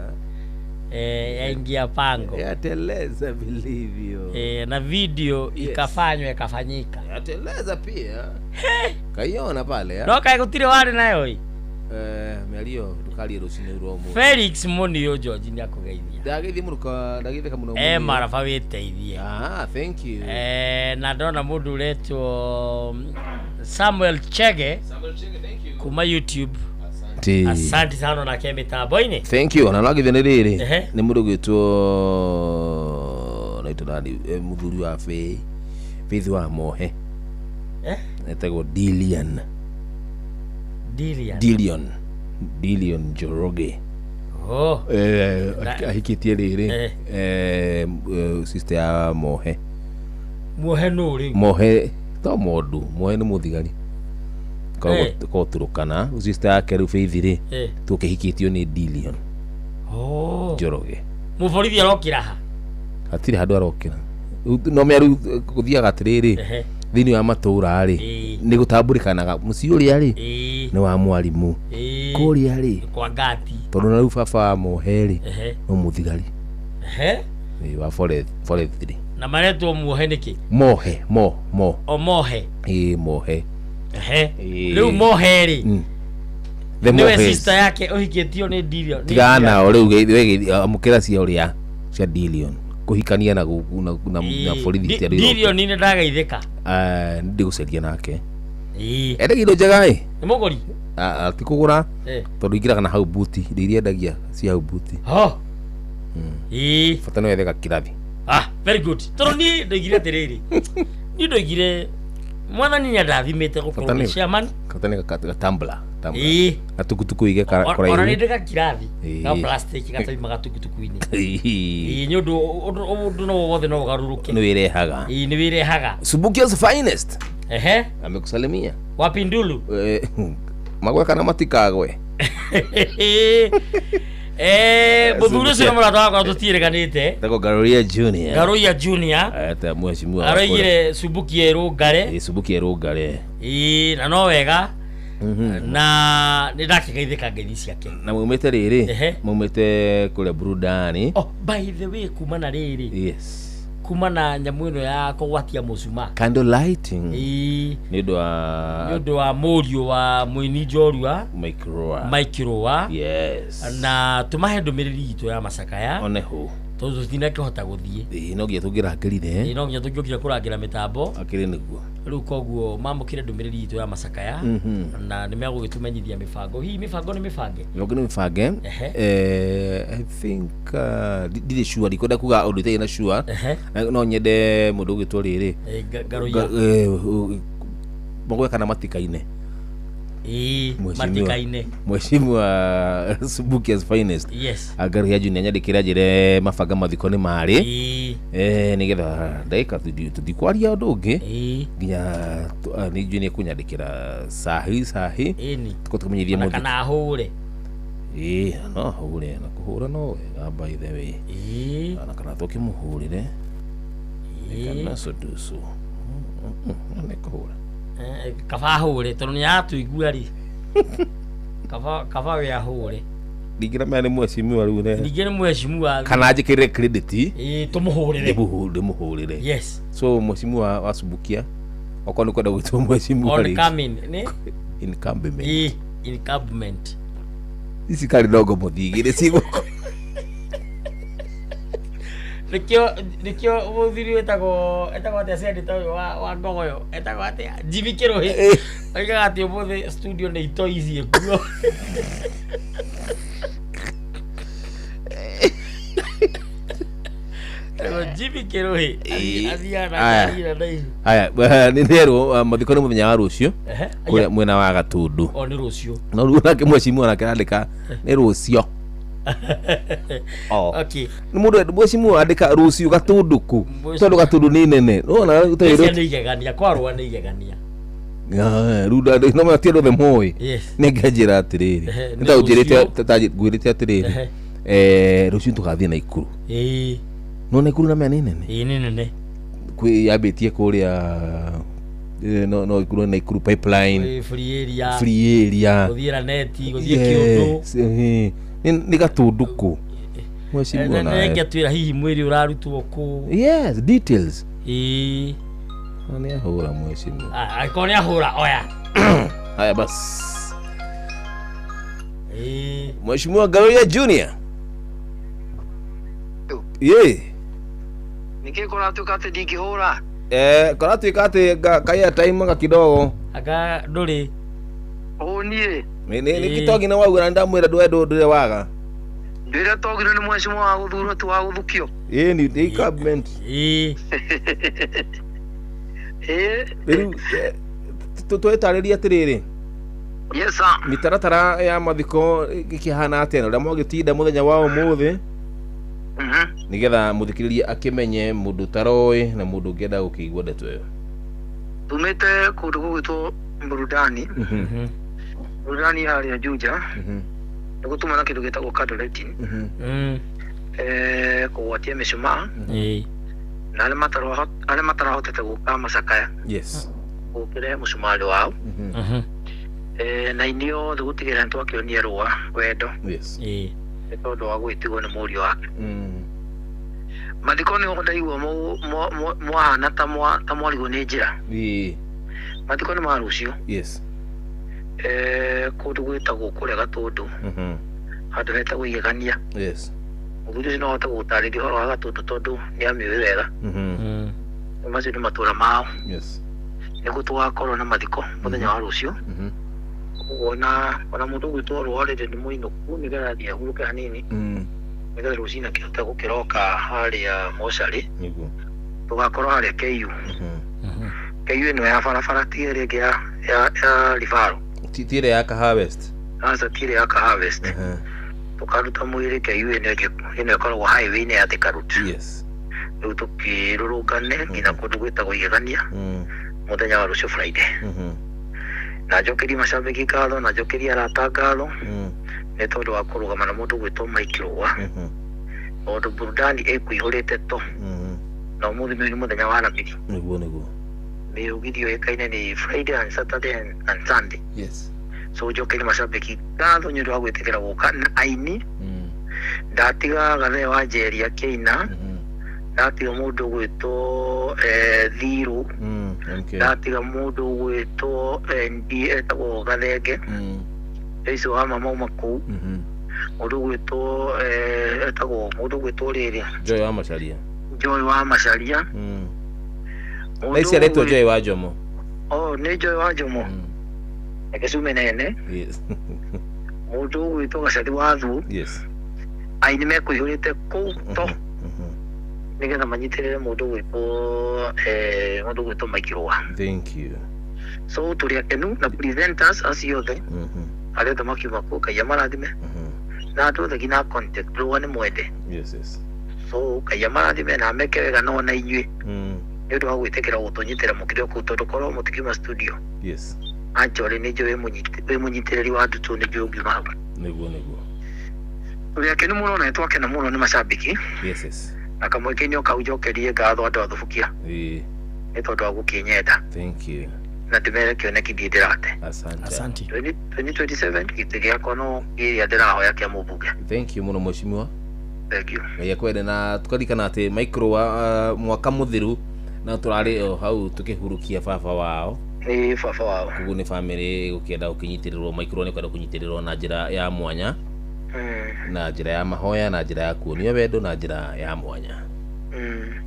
Yaingia pango. Yateleza vilivyo. Na video ikafanyika. Yateleza pia. Kaiona pale ya. Doka ikutire wale nayo hii. Melio tukali rusini romo. Felix Moni yo George ni akogeithia. Dagithi muruka dagithi kamuno. Marafa witeithie. Thank you. Na ndona mundu leto Samuel Chege. Thank you. Kuma YouTube. Asante sana na kemi taboine. Thank you. Na lagi venediri. Ni mundu gitwo nani muthuri wa Faith wa Mohe etagwo Dillian Njoroge ahikitie riri sister ya Mohe to mondu Mohe ni muthigari ko turukana sister yake ru Faith ri tukihikitio ni Dillian Njoroge muborithi arokira ha atiri handu arokira no meru kuthiaga atiriri thini wa matura ri ni gutamburikanaga muci uria ri ni wa mwarimu kuria ri kwa ngati tondu na baba wa Mohe ri no muthigari wa forest na maretwo Mohe niki Mohe Mohe Mohe riu Mohe ri niwe sister yake uhikitio ni Dillion tigana o riu amukira cia uria cia Dillion kuhikania na borithi tia Dillion ni ndagaithika ndi guceria nake ende gindo njega ni muguri atikugura tondu ingiraga na hau buti iria endagia cia hau buti fatano yetheka kirathi very good tondu ni ndoigire atiriri ni ndoigire mwathani ni ndathimite gukorwo chairman katane gatambla atukutuku ige koraihu ora ndeka kirathi na plastic gathaima gatukutuku-ini ni undu no wothe no garuruke ni wirehaga ni wirehaga Subukia's finest amekusalimia wapi Ndulu magwe kana matikagwe muthuri cio murata wakwa tutireganite tako Garoia Junior ata mheshimiwa araigire Subukia Irungare na no wega na ni ndakigeithika ngeithi ciake na mumete riri mumete kule burudani by the way kumana riri kumana nyamu ino ya kugwatia mucuma candle lighting nido wa murio wa muini Njorua Mike Roa na tumahe ndumiriri itu ya macakaya oneho tondu tinakihota guthie no ngia tungirangirire no ngia tungikira kurangira mitambo akiri niguo riu koguo mamukire ndumiriri itu ya macakaya na nimegugitumenyithia mifango hi mifango ni mifange I think did sure dikoda kuga undu tena sure no nyende mundu gitwo riri Garoia mogwe kana matikaine matikaine mheshimiwa Subukia's finest Garoia Junior nyandikira njire mabanga mathikoni mari nigetha ndaika tudikwaria undu ungi nginya ni Junior kunyandikira sahi tuko tumenyithia mundu kana hure no hure na kuhura no wega by the way na kana tukimuhurire kana sodusu ne kuhura kaba hure tondu ni atuigua ri kaba ya hure digira mane mheshimiwa riu ne digira mheshimiwa kana njikire credit tumuhurire so mheshimiwa wa Subukia oko ni kwenda gwitwo mheshimiwa ri incumbent isi kari dogo muthigire ciguko nikio muthiri etagwo atia sendita uyu wa ngogoyo etagwo atia Jimmy Kiruhi oigaga ati umuthi studio ni itoicie kuo Jimmy Kiruhi aya ni nero mathiko ni muthenya wa rucio kuria mwena wa Gatundu ni rucio no ru nake mheshimiwa nake andika ni rucio okay ni mundu mheshimiwa andika rucio Gatunduku tondu Gatundu ni nene no ni igegania kwarwa ni igegania ruda no matiendo the moi ni ngajira atiriri nda ujirite gwirite atiriri rucio tugathie na Ikuru no Ikuru na mena nene ni nene kwi yabitie kuria no Ikuru na Ikuru pipeline free area guthira neti guthie kiundu ni Gatunduku mheshimiwa na ngetwira hihi mwiri urarutwo ku details ni ahura mheshimiwa akoni ahura oya haya basi mheshimiwa Garoia Junior nikikora tukate ndingihura kora tuikate kaya time ga kidogo aga nduri nie ni kitogi na wagu na ndamwira ndwe ndure waga Ndira togire ni mweshimo wa guthuro tu wa guthukio. Ni government. Riu twetariria atiriri. Yes sir. Mitaratara ya mathiko gikihana atena uria mwagitinda muthenya wa umuthi. Nigetha muthikiriria akimenye mundu taroi na mundu ngenda gukigwa ndeto iyo. Tumete kundu gugwitwo burudani. Burudani hali ya Juja. Nigutuma na kindu gitagwo candlelighting. Kugwatia mishumaa. Na ale matarahotete guka macakaya. Yes. Gukire mushumari wao. Na inio thugutigira ntu akionia rua wendo. Yes. Tondu wa gwitigwo ni muri wake. Mathiko ni ndaigua mwana ta mwarigo ni njira. Mathiko ni marucio. Yes. Kundu gwitagwo kurega tundu. Handu hetagwo igegania. Yes. Muthuri no hote gutariria horo wa gatundu tondu ni amiwe wega. Macio ni matura mao. Yes. Niguo tugakorwo na mathiko muthenya wa rucio. Ona mundu gwitwo rwarire ni muinuku nigetha thie huruke hanini. Nigetha rucina kihote gukiroka haria mochari. Niguo Tugakorwo haria KU. KU ino ya barabara tiere ya Rifaro. Tire ya Harvest. Asa tire ya Harvest. Tukaruta mwiri KU ino ikoragwo highway ni ya Thika Road. Yes. Riu tukirurungane ngina kundu gwitagwo igegania. Muthenya wa rucio Friday. Na njokeri macambiki ngatho na njokeri arata ngatho ni tondu wa kurugama na mundu gwitwo Mike Rua. Tondu burudani ikuihurite to. Na umuthi ni muthenya wa Aramithi. Niguo Miugithio ikaine ni Friday and Saturday and Sunday. Yes. So njokeri macambiki ngatho ni ndu wa gwitikira guka na aini. Ndatiga gathe wa Njeri akiina. Ndatiga mundu gwitwo Thiru. Ndatiga mundu gwitwo ndi etagwo Gathenge. Icio wa mama maku. Mundu gwitwo etagwo riri Joy wa Macharia. Joy wa Macharia. Naisi aletwa Joy wa Jomo. Ni Joy wa Jomo. Ekesume nene. Yes. Mundu gwitwo Gacari wa Thu. Yes. Aini mekuihurite kuu to. Nigetha manyitirire mundu gwitwo Mike Rua. Thank you. So turi akenu na presenters asiothe. Ale tamakiva ko kaya marathime. Na to the gina contact Rua ni mwende. Yes. So kaya marathime na meke wega no na inywe. Ndu wa gwitekera gutunyitira mukire ku tondu korwo mutikima studio. Yes. Anjore ni jo we munyitiriri wa ndutu ni jo ngima. Niguo. Turi akenu muno na twakena muno ni macambiki. Yes. Akamwekenyo kaujokerie ngatho andu athubukia. Ni tondu wa gukinyenda. Thank you. Na ndimere kioneki ndirate. Asante. 2027 kitigia kono iria ndirahoya kia mubunge. Thank you muno mweshimiwa. Thank you. Ya kwende na tukarikana ati Mike Rua mwaka muthiru na turari hau tukihurukia baba wao. Ni baba wao. Kugu ni family ukienda ukinyitirirwo Mike Rua ni kwenda kunyitirirwo na njira ya mwanya. Na njira ya mahoya na njira ya kuonio wendo na njira ya mwanya.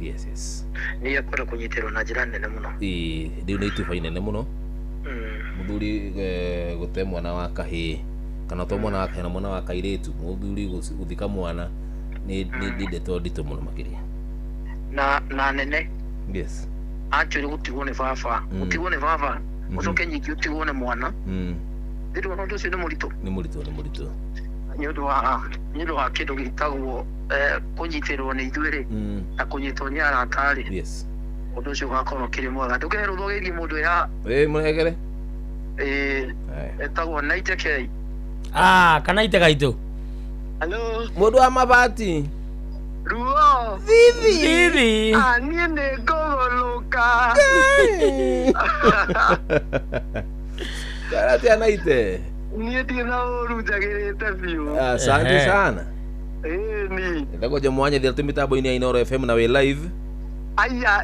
Yes. Ni akwenda kunyitirwo na njira nene muno. Riu ni ituba inene muno. Muthuri gute mwana wa kahi kana to mwana wa kahi na mwana wa kairitu muthuri guthika mwana ni ndeto ndito muno makiria na nene. Yes. Actually gutigwo ni baba. Gutigwo ni baba. Ucoke nyiki utigwo ni mwana. Ndio ndo cio ni murito. Ni murito. Nyodo wa kindu gitagwo kunyitirwo ni ithuiri na kunyitwo ni aratari. Yes. Undu ucio gakorwo kiri mwega ndukerwo thogerie mundu ya muregere etagwo Naite K. Kana ite gaitu. Hello. Mundu wa mabati. Ruo. Vivi. Nie ne gogoluka. Karate anaite. Nie tina uru jagirite biu. Asante sana. Ni. Ndagoja mwanya thia tumitambo ini ya Inoro FM na we live. Aya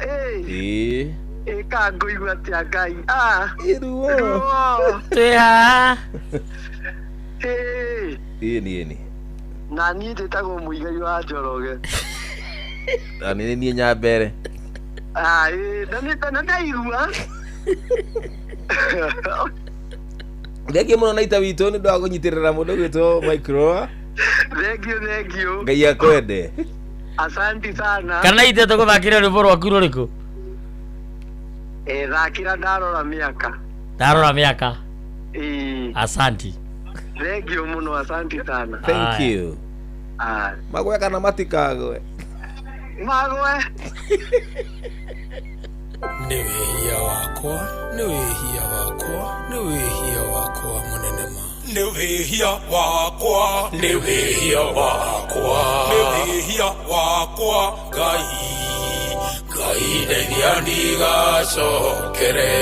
kango igua tia Ngai. Iruo. Tia. Ni. Na ni ndetagwo muigai wa Njoroge. Ani ni Nyambere. Na ndaigua. Ndege muno naita witu ni ndo agunyitirira mundu gwitwo Mike Rua. Thank you. Ngai akwende. Asante sana. Kana ite tuguthakira rwimbo rwaku ruriku? Thakira ndarora miaka. Ndarora miaka. Asante. Thank you muno, asante sana. Thank you. Magwe kana matikagwe. Magwe. Niwehia wakwa, niwehia wakwa, niwehia wakwa munenema. Niwehia wakwa, niwehia wakwa, niwehia wakwa, Ngai ndeithia ndigacokere.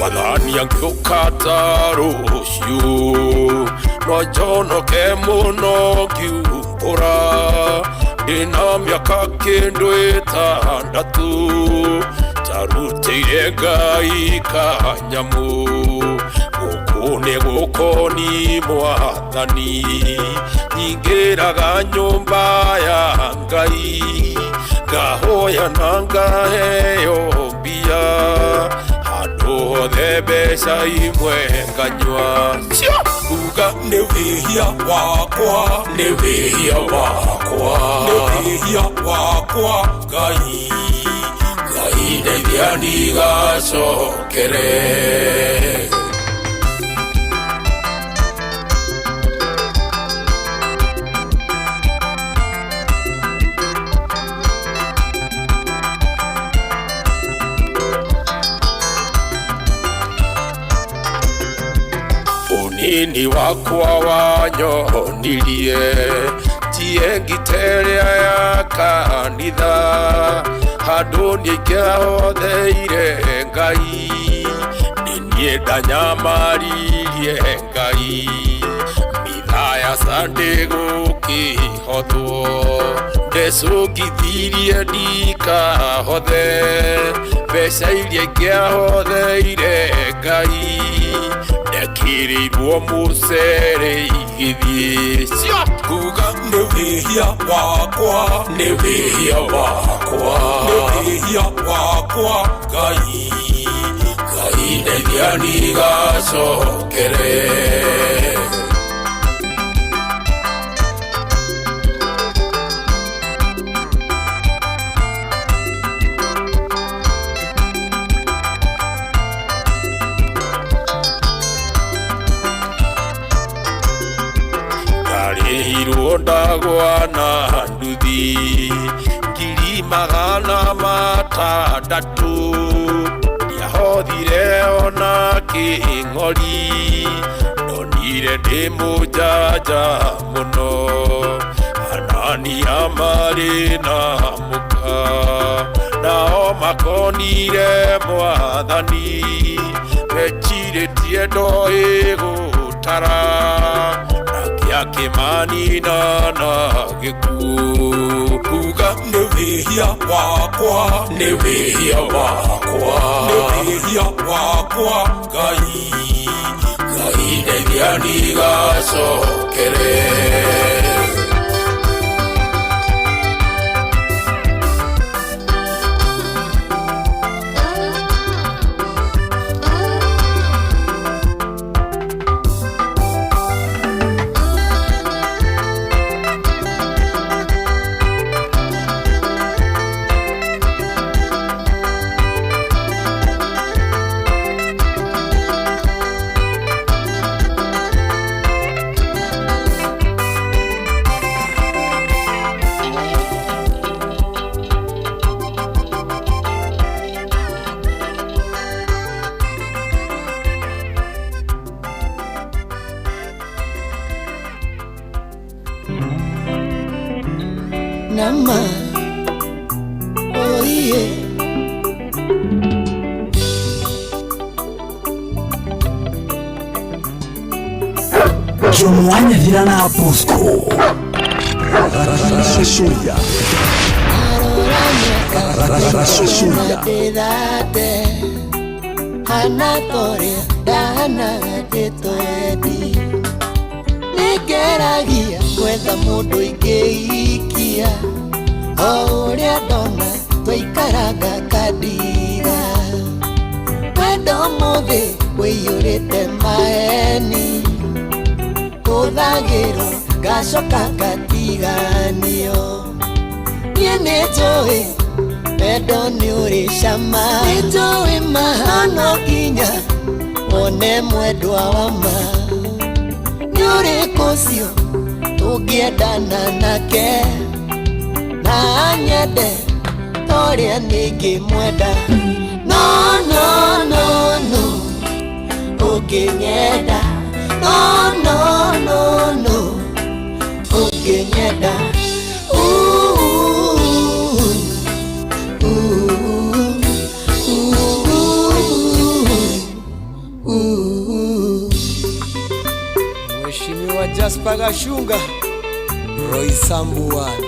Wathani angĩũkata rũciũ no njonoke mũno ngiumbũra ndĩna mĩaka kĩndũ ĩtandatũ tarutĩire Ngai kanyamũ gũkũ nĩ gũkoni Mwathani nyingĩraga nyũmba ya Ngai ngahoya na ngaheo mbia hothe mbeca imwe nganyua kuga nĩ wĩhia wakwa, nĩ wĩhia wakwa, nĩ wĩhia wakwa, Ngai ndeithia ndigacokere. Nini wakwa wanyonirie tie ngiterĩa ya kanitha handũ nĩingĩahotheire Ngai nĩniĩ ndanyamaririe Ngai mitha ya Sunday gũkĩhothwo ndecũngithirie ndikahothe mbeca iria ingĩahotheire Ngai ndekĩrĩirwo mũcere igĩthiĩ kuga nĩ wĩhia wakwa, nĩ wĩhia wakwa, nĩ wĩhia wakwa, Ngai ndeithia ndigacokere. Ndagwa na nduthi ngiri magana matandatũ ndiahothire ona kĩng'ori ndonire ndĩ mũjanja mũno anania marĩ na mũka nao makonire Mwathani mecirĩtie ndoĩ gũtara akĩmanina na gĩkuũ kuga nĩ wĩhia wakwa, nĩ wĩhia wakwa, nĩ wĩhia wakwa, Ngai ndeithia ndigacokere. Nama, oh yeah. Jomwanya Virana Bosco Rashuya Anatoria Dana de Toedi Ngeragia gwetha mũndũ ingĩikia o ũrĩa ndona twaikaraga kandiga wendo mũthĩ wĩiyũrĩte maheni kũthagĩrwo ngacoka ngatiganio niĩ nĩnjũĩ wendo nĩ ũrĩ cama nĩnjũĩ mahano nginya wone mwendwa wa ma nĩ ũrĩkũ ũcio tũngĩendana nake na nyende torĩa nĩngĩmwenda no ũngĩnyenda no ũngĩnyenda Mheshimiwa Jasper Gashunga, Roy Sambuan.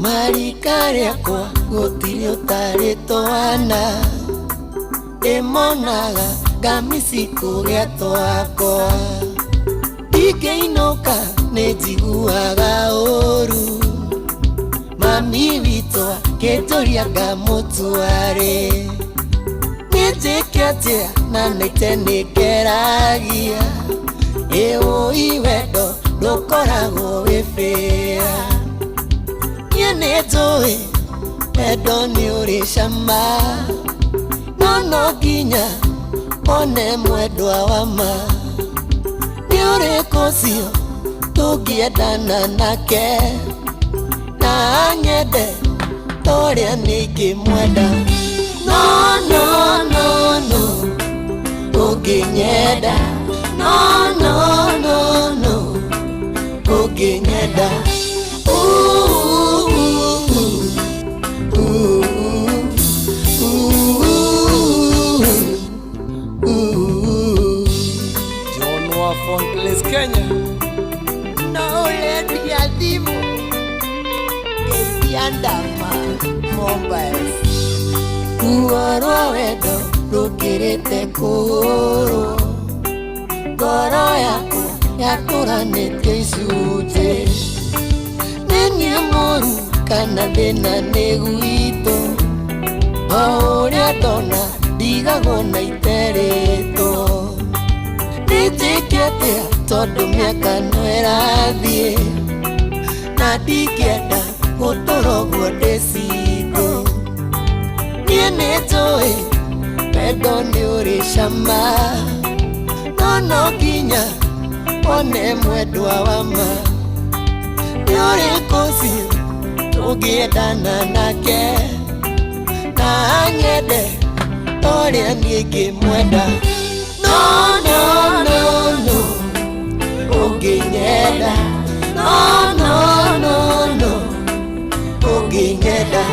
Marika rĩakwa gũtirĩ ũtarĩ twana ndĩmonaga ngamĩci kũgĩa twakwa ndingĩinũka nĩnjiguaga ũru mami witũ akĩnjũria ngamũtwarĩ nĩnjĩke atĩa na nĩte nĩngeragia ĩũĩ wendo ndũkoragwo wĩ fair niĩ nĩnjũĩ wendo nĩ ũrĩ cama no nginya one mwendwa wa ma nĩ ũrĩkũ ũcio tũngĩendana nake na nyende torĩa nĩngĩmwenda no ũngĩnyenda no ũngĩnyenda John wa Fontles Kenya no lendia thimũ ngĩthiandama Mombasa ruo wendo rũkĩrĩte kũrũ ngoro yakwa yakũranĩte icunjĩ nĩ niĩ mũru kana thĩna nĩ gwitũ o ũrĩa ndona ndigagwo na iterĩtwo nĩnjĩke atĩa tondũ mĩaka no ĩrathiĩ na ndingĩenda gũtũra ũguo ndĩcindwo niĩ nĩnjũĩ wendo nĩ ũrĩ cama no nginya one mwendwa wa ma nĩ ũrĩkũ ũcio tũngĩendana nake na nyende torĩa nĩngĩmwenda no ũngĩnyenda no ũngĩnyenda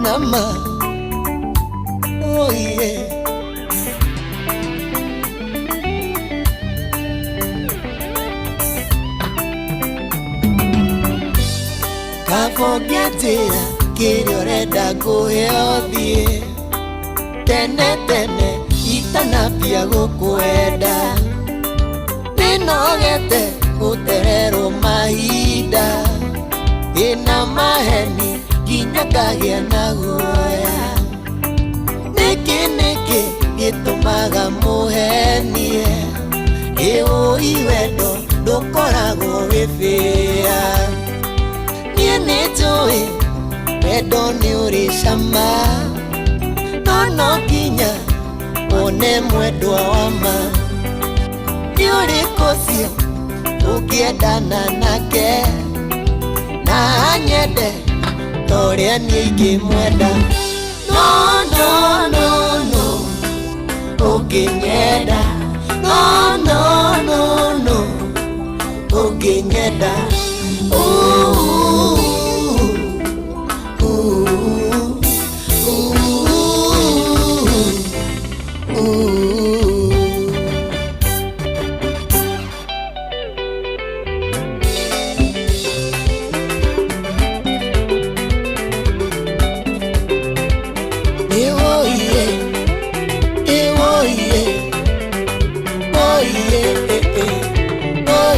Nama, oh yeah. Kafogetera kĩrĩa ũrenda ngũhe ũthiĩ tene itanambia gũkwenda nĩnogete gũtererwo mahinda ĩna maheni nginya ngagĩa na guoya nĩkĩ gĩtũmaga mũhenie ĩũĩ wendo ndũkoragwo wĩ fair niĩ nĩnjũĩ wendo nĩ ũrĩ cama no nginya one mwendwa wa ma nĩ ũrĩkũ ũcio tũngĩendana nake na nyende torĩa nĩngĩmwenda no ũngĩnyenda no ũngĩnyenda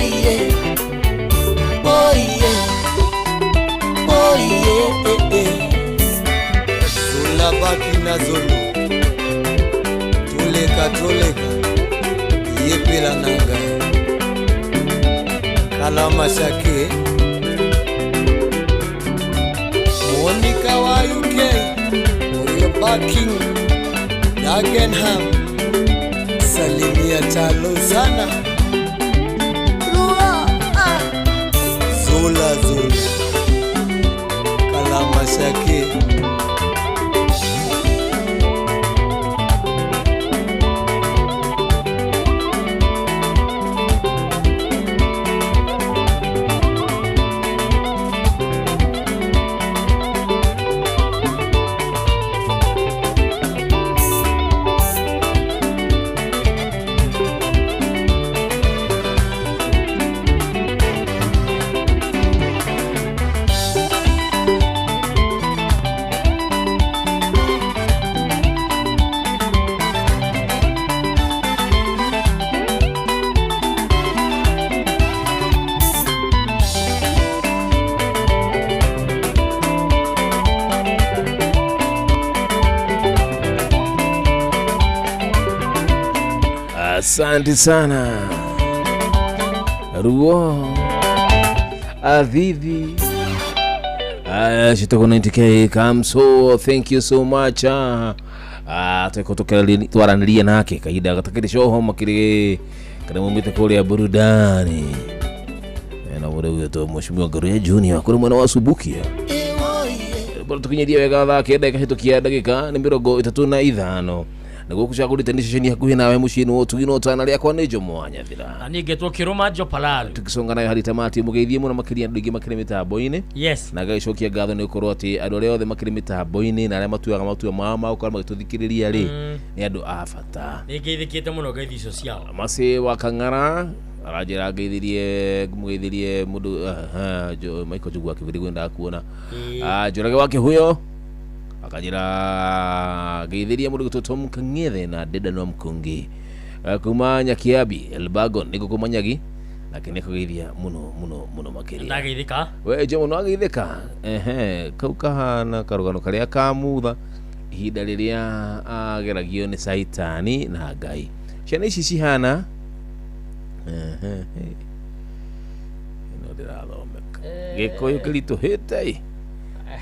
yeah. Oh yeah. Oh yeah. Zula baki na Zulu. Toleka yepela nanga Kalama Shake Monica wa UK Oyo backing Dagenham Salimia Chalo sana Zula Kalama Shake Asante sana Ruo Avivi Shitoko 90k Kamso, thank you so much. Twaranĩria nake kahinda gatakĩrĩ coho makĩrĩ kana mumĩte kũrĩa burudani na mũndũ wĩtwo Mheshimiwa Ngaruya Junior kũrĩ mwana wa Subukia. Bora tukinyeria wega thaa kenda kahĩtũkia ndagĩka nĩ 35 Nago kuchagulite ni shesheni hakuhi nawe mushini wotu ino tana lyakwa nejo Mwanyathira. Na ningetwo kiruma jo palalo. Tukisonga nayo hadi tamati mugeithie muno makiri andu ingi makiri mitambo-ini. Yes. Na gacokia gatho ni ukorwo ati andu aria othe makiri mitambo-ini na aria matuaga matua mama ukora magituthikiriria ri ni andu a bata. Ngeithikite muno ngeithi social. Mase wakangara arajira mugeithirie mundu jo Michael Jugwa kiviri gwenda kuona. Jorage wake huyo akajira geithiria mundu gitoto Mkang'ethe na Deda no Mkungi kuma Nyakiabi Elbago niko kumanyagi lakini kugeithia muno makiria ndageithika we je muno ageithika kaukahana karugano karia kamutha ihinda riria ageragio ni Saitani na Ngai ciana ici cihana ino ndirathomeka gikuyu kirituhite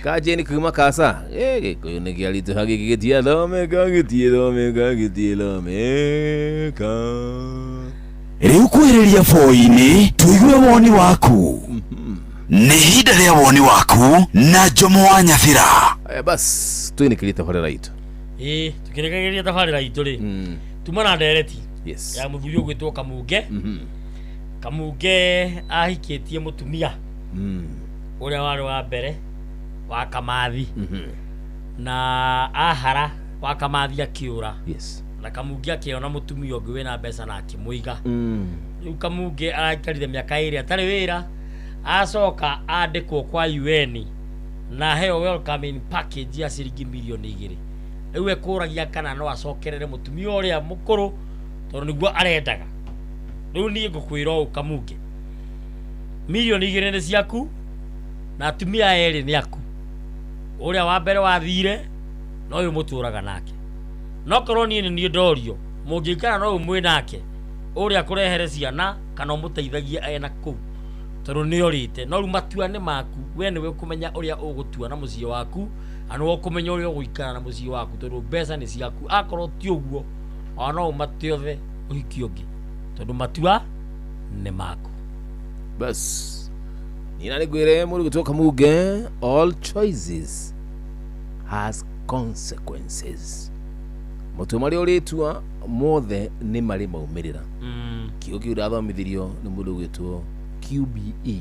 Kajeni kuma kasa gikuyu ni giaritu hagi gitia thomeka Riu kwiriria foi-ini tuigue woni waku ni hinda ria woni waku na Jomo wa Nyathira. Bas tuinikirite horera itu tukirekageria tabarira itu ri tumana ndereti yes ya muthuri gwitwo Kamunge ahikitie mutumia uria wari wa mbere wa Kamathi na ahara wa Kamathi akiura yes na Kamunge akiona mutumia ũngĩ wĩna mbeca na akĩmũiga rĩu Kamunge arakarire mĩaka ĩrĩ atarĩ wĩra acoka andĩkwo kwa UN na heo welcoming package ya ciringi milioni 2 rĩu ekũragia kana no acokerere mutumia ũrĩa mũkũrũ tondũ nĩguo arendaga rĩu niĩ ngũkwĩra ũũ Kamunge milioni 2 nĩ ciaku na atumia erĩ nĩ aku uria wa mbere wathire no uyu muturaga nake no korwo ni ndorio mungikara no umwe nake uria kurehere ciana kana muteithagia ena ku tondu ni orite no ru matua ni maku we niwe kumenya uria ugutua na muciĩ waku ano ukumenya uria uguikara na muciĩ waku tondu mbeca ni ciaku akorwo ti uguo ono umate othe uhiki ungi tondu matua ni maku bas Nina nigwire muri gutoka Kamunge all choices has consequences. Mutu mari uritua mothe ni mari maumirira. Kigo kiu rathomithirio ni mundu gwitwo QBE.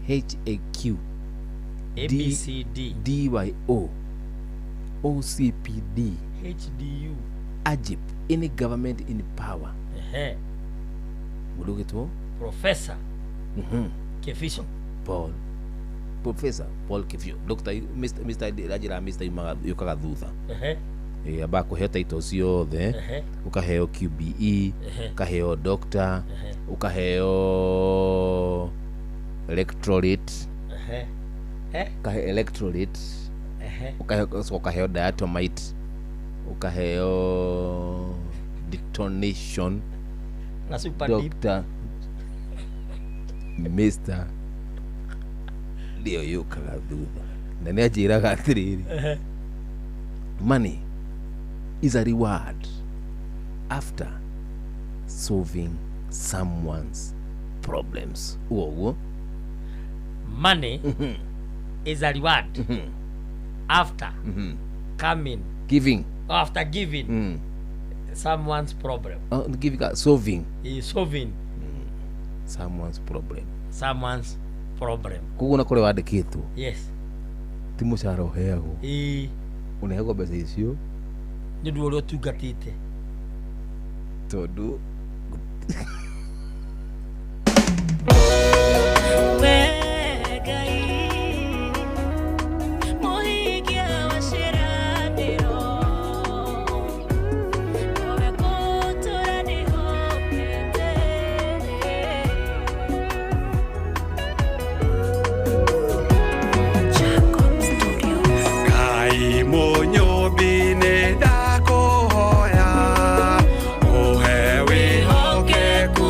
HAQ ABCD DYO OCPD HDU AGIP any government in power. Mundu gwitwo Professor Kefisho Professor Paul Kefisho Dr. Mr. Rajira Mr. yukaga thutha aba kuheo title ciothe ukaheo QBE ukaheo doctor ukaheo electrolyte electrolyte ukaheo diatomite ukaheo detonation na super doctor Mr. ndio yukaga thutha na nĩ anjĩraga atĩrĩrĩ money is a reward after solving someone's problems. Uoguo money is a reward after giving someone's problem. Solving someone's problem. Kuguo na kule wandĩkĩtwo Yes. ti mũcara ũheagwo ũneagwo mbeca icio nĩ ũndũ ũrĩa ũtungatĩte tondũ Munyobine ndakuhoya uhe wihokeku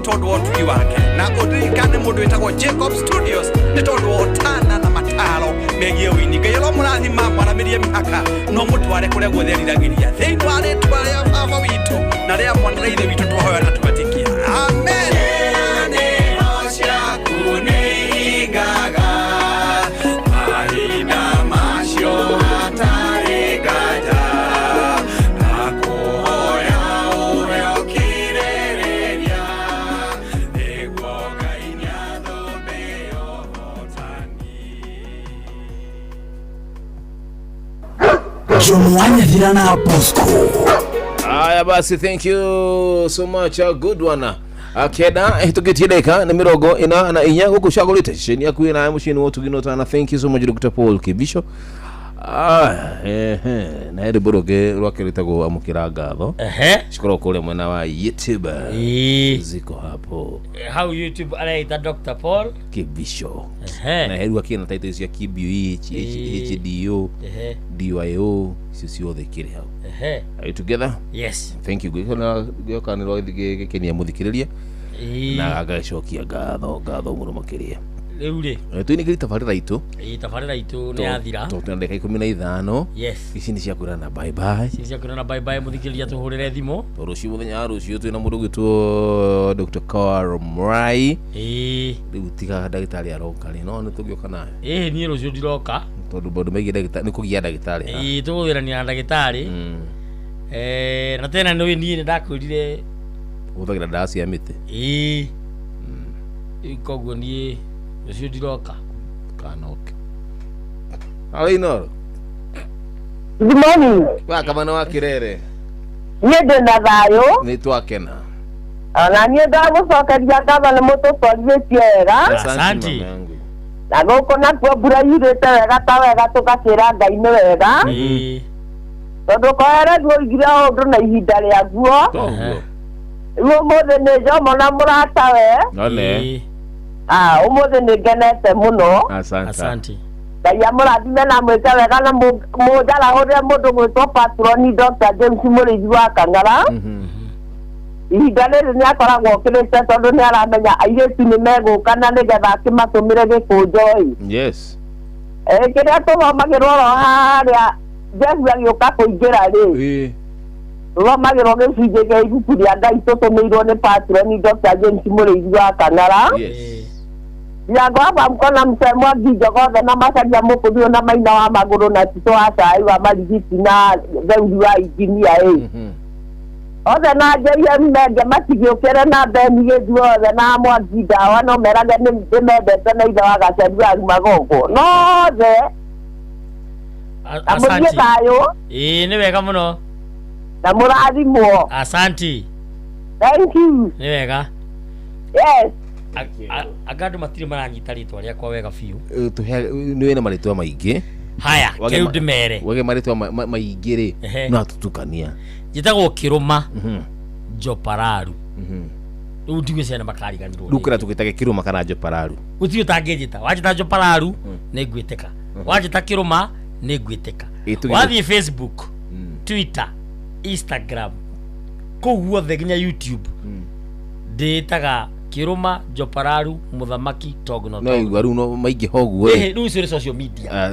tondu wa tugi wake na udirikane mundu witagwo Jacob Studios ni tondu wa utana na mataro megie wini gayelo murathi mambaramirie mihaka no mutware kuria guothe riragĩria thĩinĩ wa rĩtwa rĩa baba witũ na rĩa mwana na ithe witũ twahoya na tũgatĩkia amen. Jomwanya Dhirana Bosco. Aya basi, thank you so much, a good one. Akeda hitukitireka na mirogo ina na inya gukushagulite sheni yakuye na mushini wotu ginotana. Thank you so much Dr. Paul Kibisho. Na ere boroge rwakeritago amukira ngatho shikoro kule mwena wa YouTube ziko hapo. How YouTube anaita Dr. Paul Kibisho na heru akina title ya KBU HDO DYO sisi othe kire hao. Are you together? Yes. Thank you. Gĩoka rwa gĩkenia mũthikĩrĩria na agacokia ngatho mũno makĩria. Rĩu rĩ twĩnĩkĩrĩ tabarĩra itũ nĩ yathira ndagĩka 15. Yes. Ici nĩ ciakwĩrana bye bye. Ici ciakwĩrana bye bye mũthikĩrĩria tũhũrĩre thimũ. Rũciũ mũthenya wa rũciũ twĩna mũndũ gwĩtwo Dr. Carl Mrai. Rĩu tiga ndagĩtarĩ aroka rĩ no nĩ tũgĩoka nawe. Niĩ rũciũ ndiroka tondũ bado megie ndagĩtarĩ nĩ kũgia ndagĩtarĩ. Tũgũthĩrania na ndagĩtarĩ. Na tena niĩ nĩ ndakwĩrire ũhũthagĩra ndawa cia mĩtĩ. Koguo niĩ rũciũ ndiroka kanoke. Alino. Good morning. Wakamana wa Kirere. Niĩ ndĩna thayũ. Nĩ twakena. Na niĩ ndagũcokeria ngatho nĩ mũtũtwarithĩtie wega. Asante. Na gũkũ nakuo mbura yurĩte wega ta wega tũgakĩra Ngai nĩ wega. Tondũ koere ndũigire ũndũ na ihinda rĩaguo. Rĩu ũmũthĩ nĩ njomo na mũrata we. Ũmũthĩ nĩ ngenete mũno. Asante. Ngai amũrathime na mwĩke wega na mũnjarahũrĩre mũndũ gwĩtwo patroni Dr. James Mũrĩithi wa Kang'ara. Ihinda rĩrĩ nĩ akoragwo okĩrĩte tondũ nĩ aramenya airĩtu nĩ megũka na nĩgetha akĩmatũmĩre gĩkũnjo. Yes. Kĩrĩa tũthomagĩrwo ro harĩa Jehu agĩũka kũingĩra rĩ. Tũthomagĩrwo gĩcunjĩ gĩa ibuku rĩa Ngai tũtũmĩirwo nĩ patroni Dr. James Mũrĩithi wa Kang'ara. Yango hapa mkona msemwa Njogothe na Macharia Mũkũthio na Maina wa Magũrũ na Tito wa Cai wa Marigiti na Theuri wa Injinia othe na JM menge matigĩũkĩre na Beni Gĩthuothe na Mwangi Ndawa no merage nĩmendete na ithe wa Gacari wa Magongo no the amũthiĩ thayũ. Nĩ wega mũno na mũrathimwo. Asante. Thank you. Nĩ wega. Yes. Agandũ matirĩ maranyita rĩtwa rĩakwa wega biũ. Nĩ wĩna marĩtwa maingĩ. Haya kĩu ndĩmere wage marĩtwa maingĩ rĩ no atũtukania. Njĩtagwo Kĩrũma Njopararu. Rĩu ndigwĩciana makariganĩrwo. Rĩu kĩrĩa tũgĩtage Kĩrũma kana Njopararu. Gũtirĩ ũtangĩnjĩta. Wanjĩta Njopararu nĩ ngwĩtĩka. Wanjĩta Kĩrũma nĩ ngwĩtĩka. Wathiĩ Facebook, Twitter, Instagram, kũu guothe nginya YouTube ndĩtaga Kĩrũma Njopararu Mũthamaki Togno. No igua rĩu no maingĩ hoguo rĩu icio social media.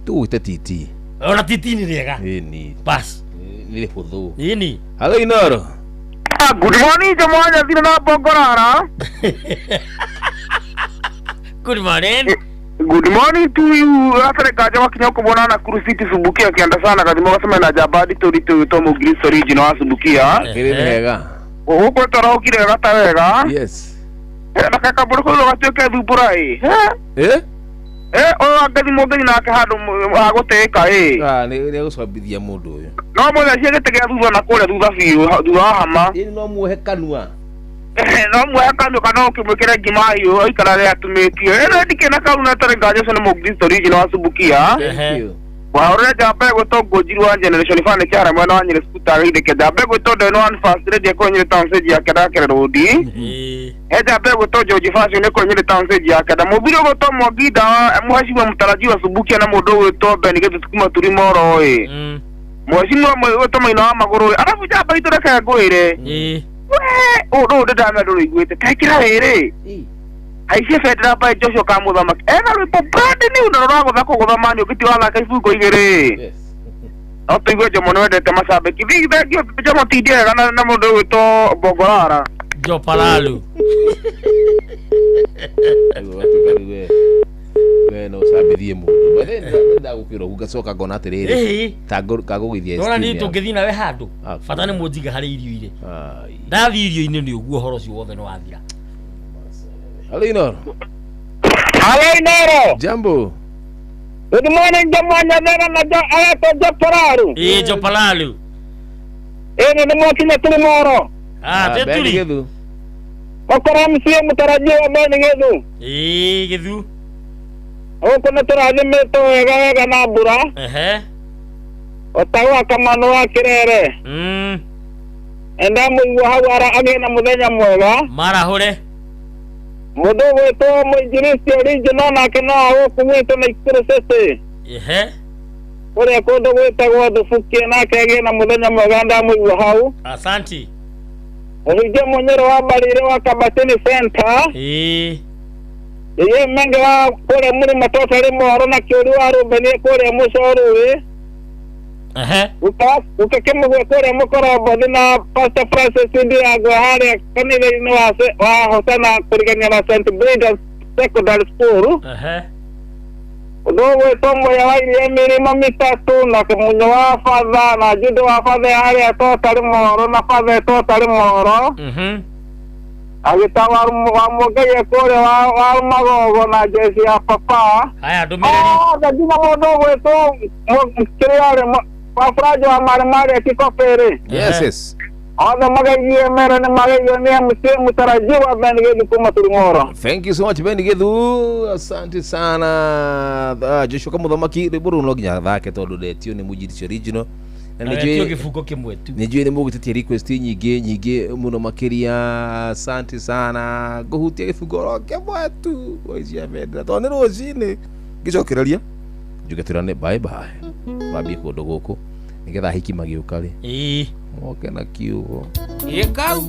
Tũgwĩte Titi. Ona Titi nĩ rĩega. Bas. Nĩ hũthũ. Nini? Hello Inoro. Good morning Jomwanya Dhirana Bongorara. Good morning. Good morning to you. Afrika jamaa kinyoko bona na Kuru City Subukia kianda sana kadimo kasema na jabadi tori tomo Greece original wa Subukia. Kirega. Huko toro kirega ta wega. Yes. Na kaka burko lo gachoke thuburai. Agathi mũthĩ nake handũ agũtĩka nĩ gũcambithia mũndũ ũyũ no mũthĩ ciagĩte gĩa thutha na kũrĩa thutha biũ thutha wa hama no muohe kanua no muohe kanua kana ũkĩmwĩkĩre ngima hiũ aikara rĩa atumĩtio ĩno ndikĩna kau na tarĩ nganja ũcio nĩ Mũkristo original wa Subukia wahorera njamba ĩgwĩtwo Ngũnjiru wa Generation Fan kĩara mwena wa Nyĩrĩ Skuta gĩthĩke njamba ĩgwĩtwo Ndeno One First Lady kũrĩ Nyĩrĩ Town Stage ya Kĩndakĩre Road njamba ĩgwĩtwo George Fashion kũrĩ Nyĩrĩ Town Stage ya Kĩnda mũbiro ũgwĩtwo Mwangi Ndawa mũheciwa mũtaraji wa Subukia na mũndũ ũgwĩtwo Beni Gĩthukuma Turimoro mweciwa ũgwĩtwo Maina wa Magũrũ arabu njamba itũreke ngwĩre Udo ndama ndo igwete takira rere aishe fedra pa Joshua Kamuthamaki ena rwipo brand new ndo rwago thako guthamani ukiti wala kaifuko igere otigwe jo mono ndete mashabiki bigi thagio jo motidie kana na mundu wito Bogorara Jopalalu no sabithie mundu nda gukiro ugacoka ngona atiriri kagugithie nona ni tungithina we handu fatane munjiga hari irio ire ndathi irio-ini ni uguo horo cio wothe no wathira Alino jambo good morning jamanya vera na jo ayato Jopalalu Jopalalu ni mwakina tulimoro tetuli okora msie mutarajiwa beni Githu Githu Oko na turathimito wega na mbura otawa kamano wa kirere enda muigua hau agina muthenya mwega marahure mundu gwitwo muinjiristi original nake no agũkuĩte na Ikuru City uria kundu gwitagwo Thubukia nake agina muthenya mwega ndamuigua hau asanti Uhingie Munyoro wa Mbarire wa Kabatini Center Iye menge wa kule muri matosa rimoro na kiuri wa Rubeni kule mucoruwi ukakemugwe kule mukorobo na Pastor Francis Ndiagwe haria kanitha-ini wa Hosana kurigania na St. Bridget's Secondary School Udogo tomo ya wairi emirimo mitatu na kimunyo wa father na judo wa father haria totari moro na father totari moro agitawa wa mugeye kore wa magogo na jesi ya papa haya dumireri ndina mudogo to mukiriare wa frajo wa marmari kikopere yes Ada magaye mera na magaye ni msie mutarajiwa bani Githu kuma tulimoro thank you so much bani Githu asante sana Joshua Kamuthamaki riburu no ginya thake tondu detio ni mujiti original na nijue gifuko kimwe tu nijue ni mugitetie request nyingi muno makiria asante sana guhutia gifuko roke mwetu oizia benda tondu rocini gicokereria njugatirane bye bye mabie kundu guku nigetha hiki magiuka ri moke na kiugo Kau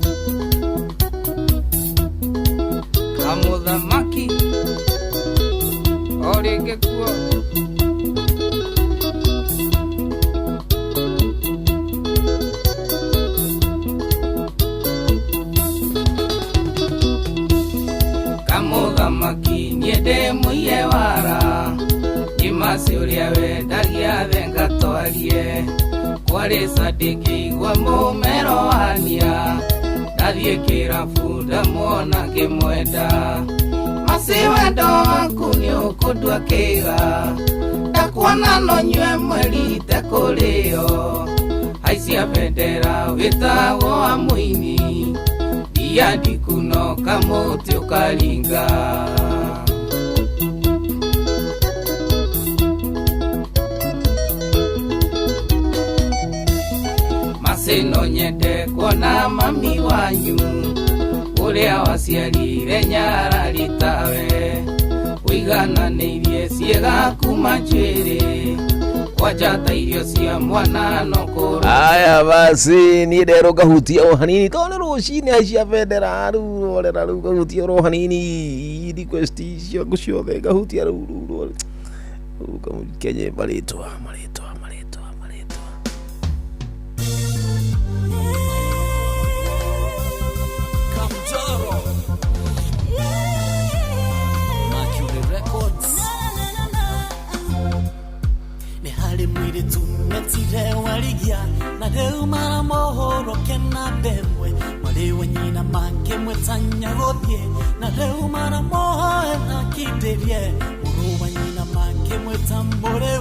Kamuthamaki Orige kuo Kamuthamaki niende muye wara Imasi uria wendagia venga twarie Kware sadiki wa mumero wania Dathie kirafuda muona kimwenda Masiwendo waku ni ukundua kiga Ndakuona no nywe mweri tekulio Haisia bendera witago wa muini Iadi kuno kamuti ukaringa Sino nyende kuona mami wanyu uria waciarire nyarari tawe wigananirie ciega kuma njwiri kwajata irio cia mwana no kuru aya basi ni ndero gahutia o hanini tone rucini aicia bendera ru orera ru gahutia ro hanini request cio guciothe gahutia ru Kenya maritwa Mwiri tumetire warigia na reu mara mohoro kena bemwe mwariwe nyina mange mwetanya gothie na reu mara mohoe na kiderie muruwa nyina mange mwetambore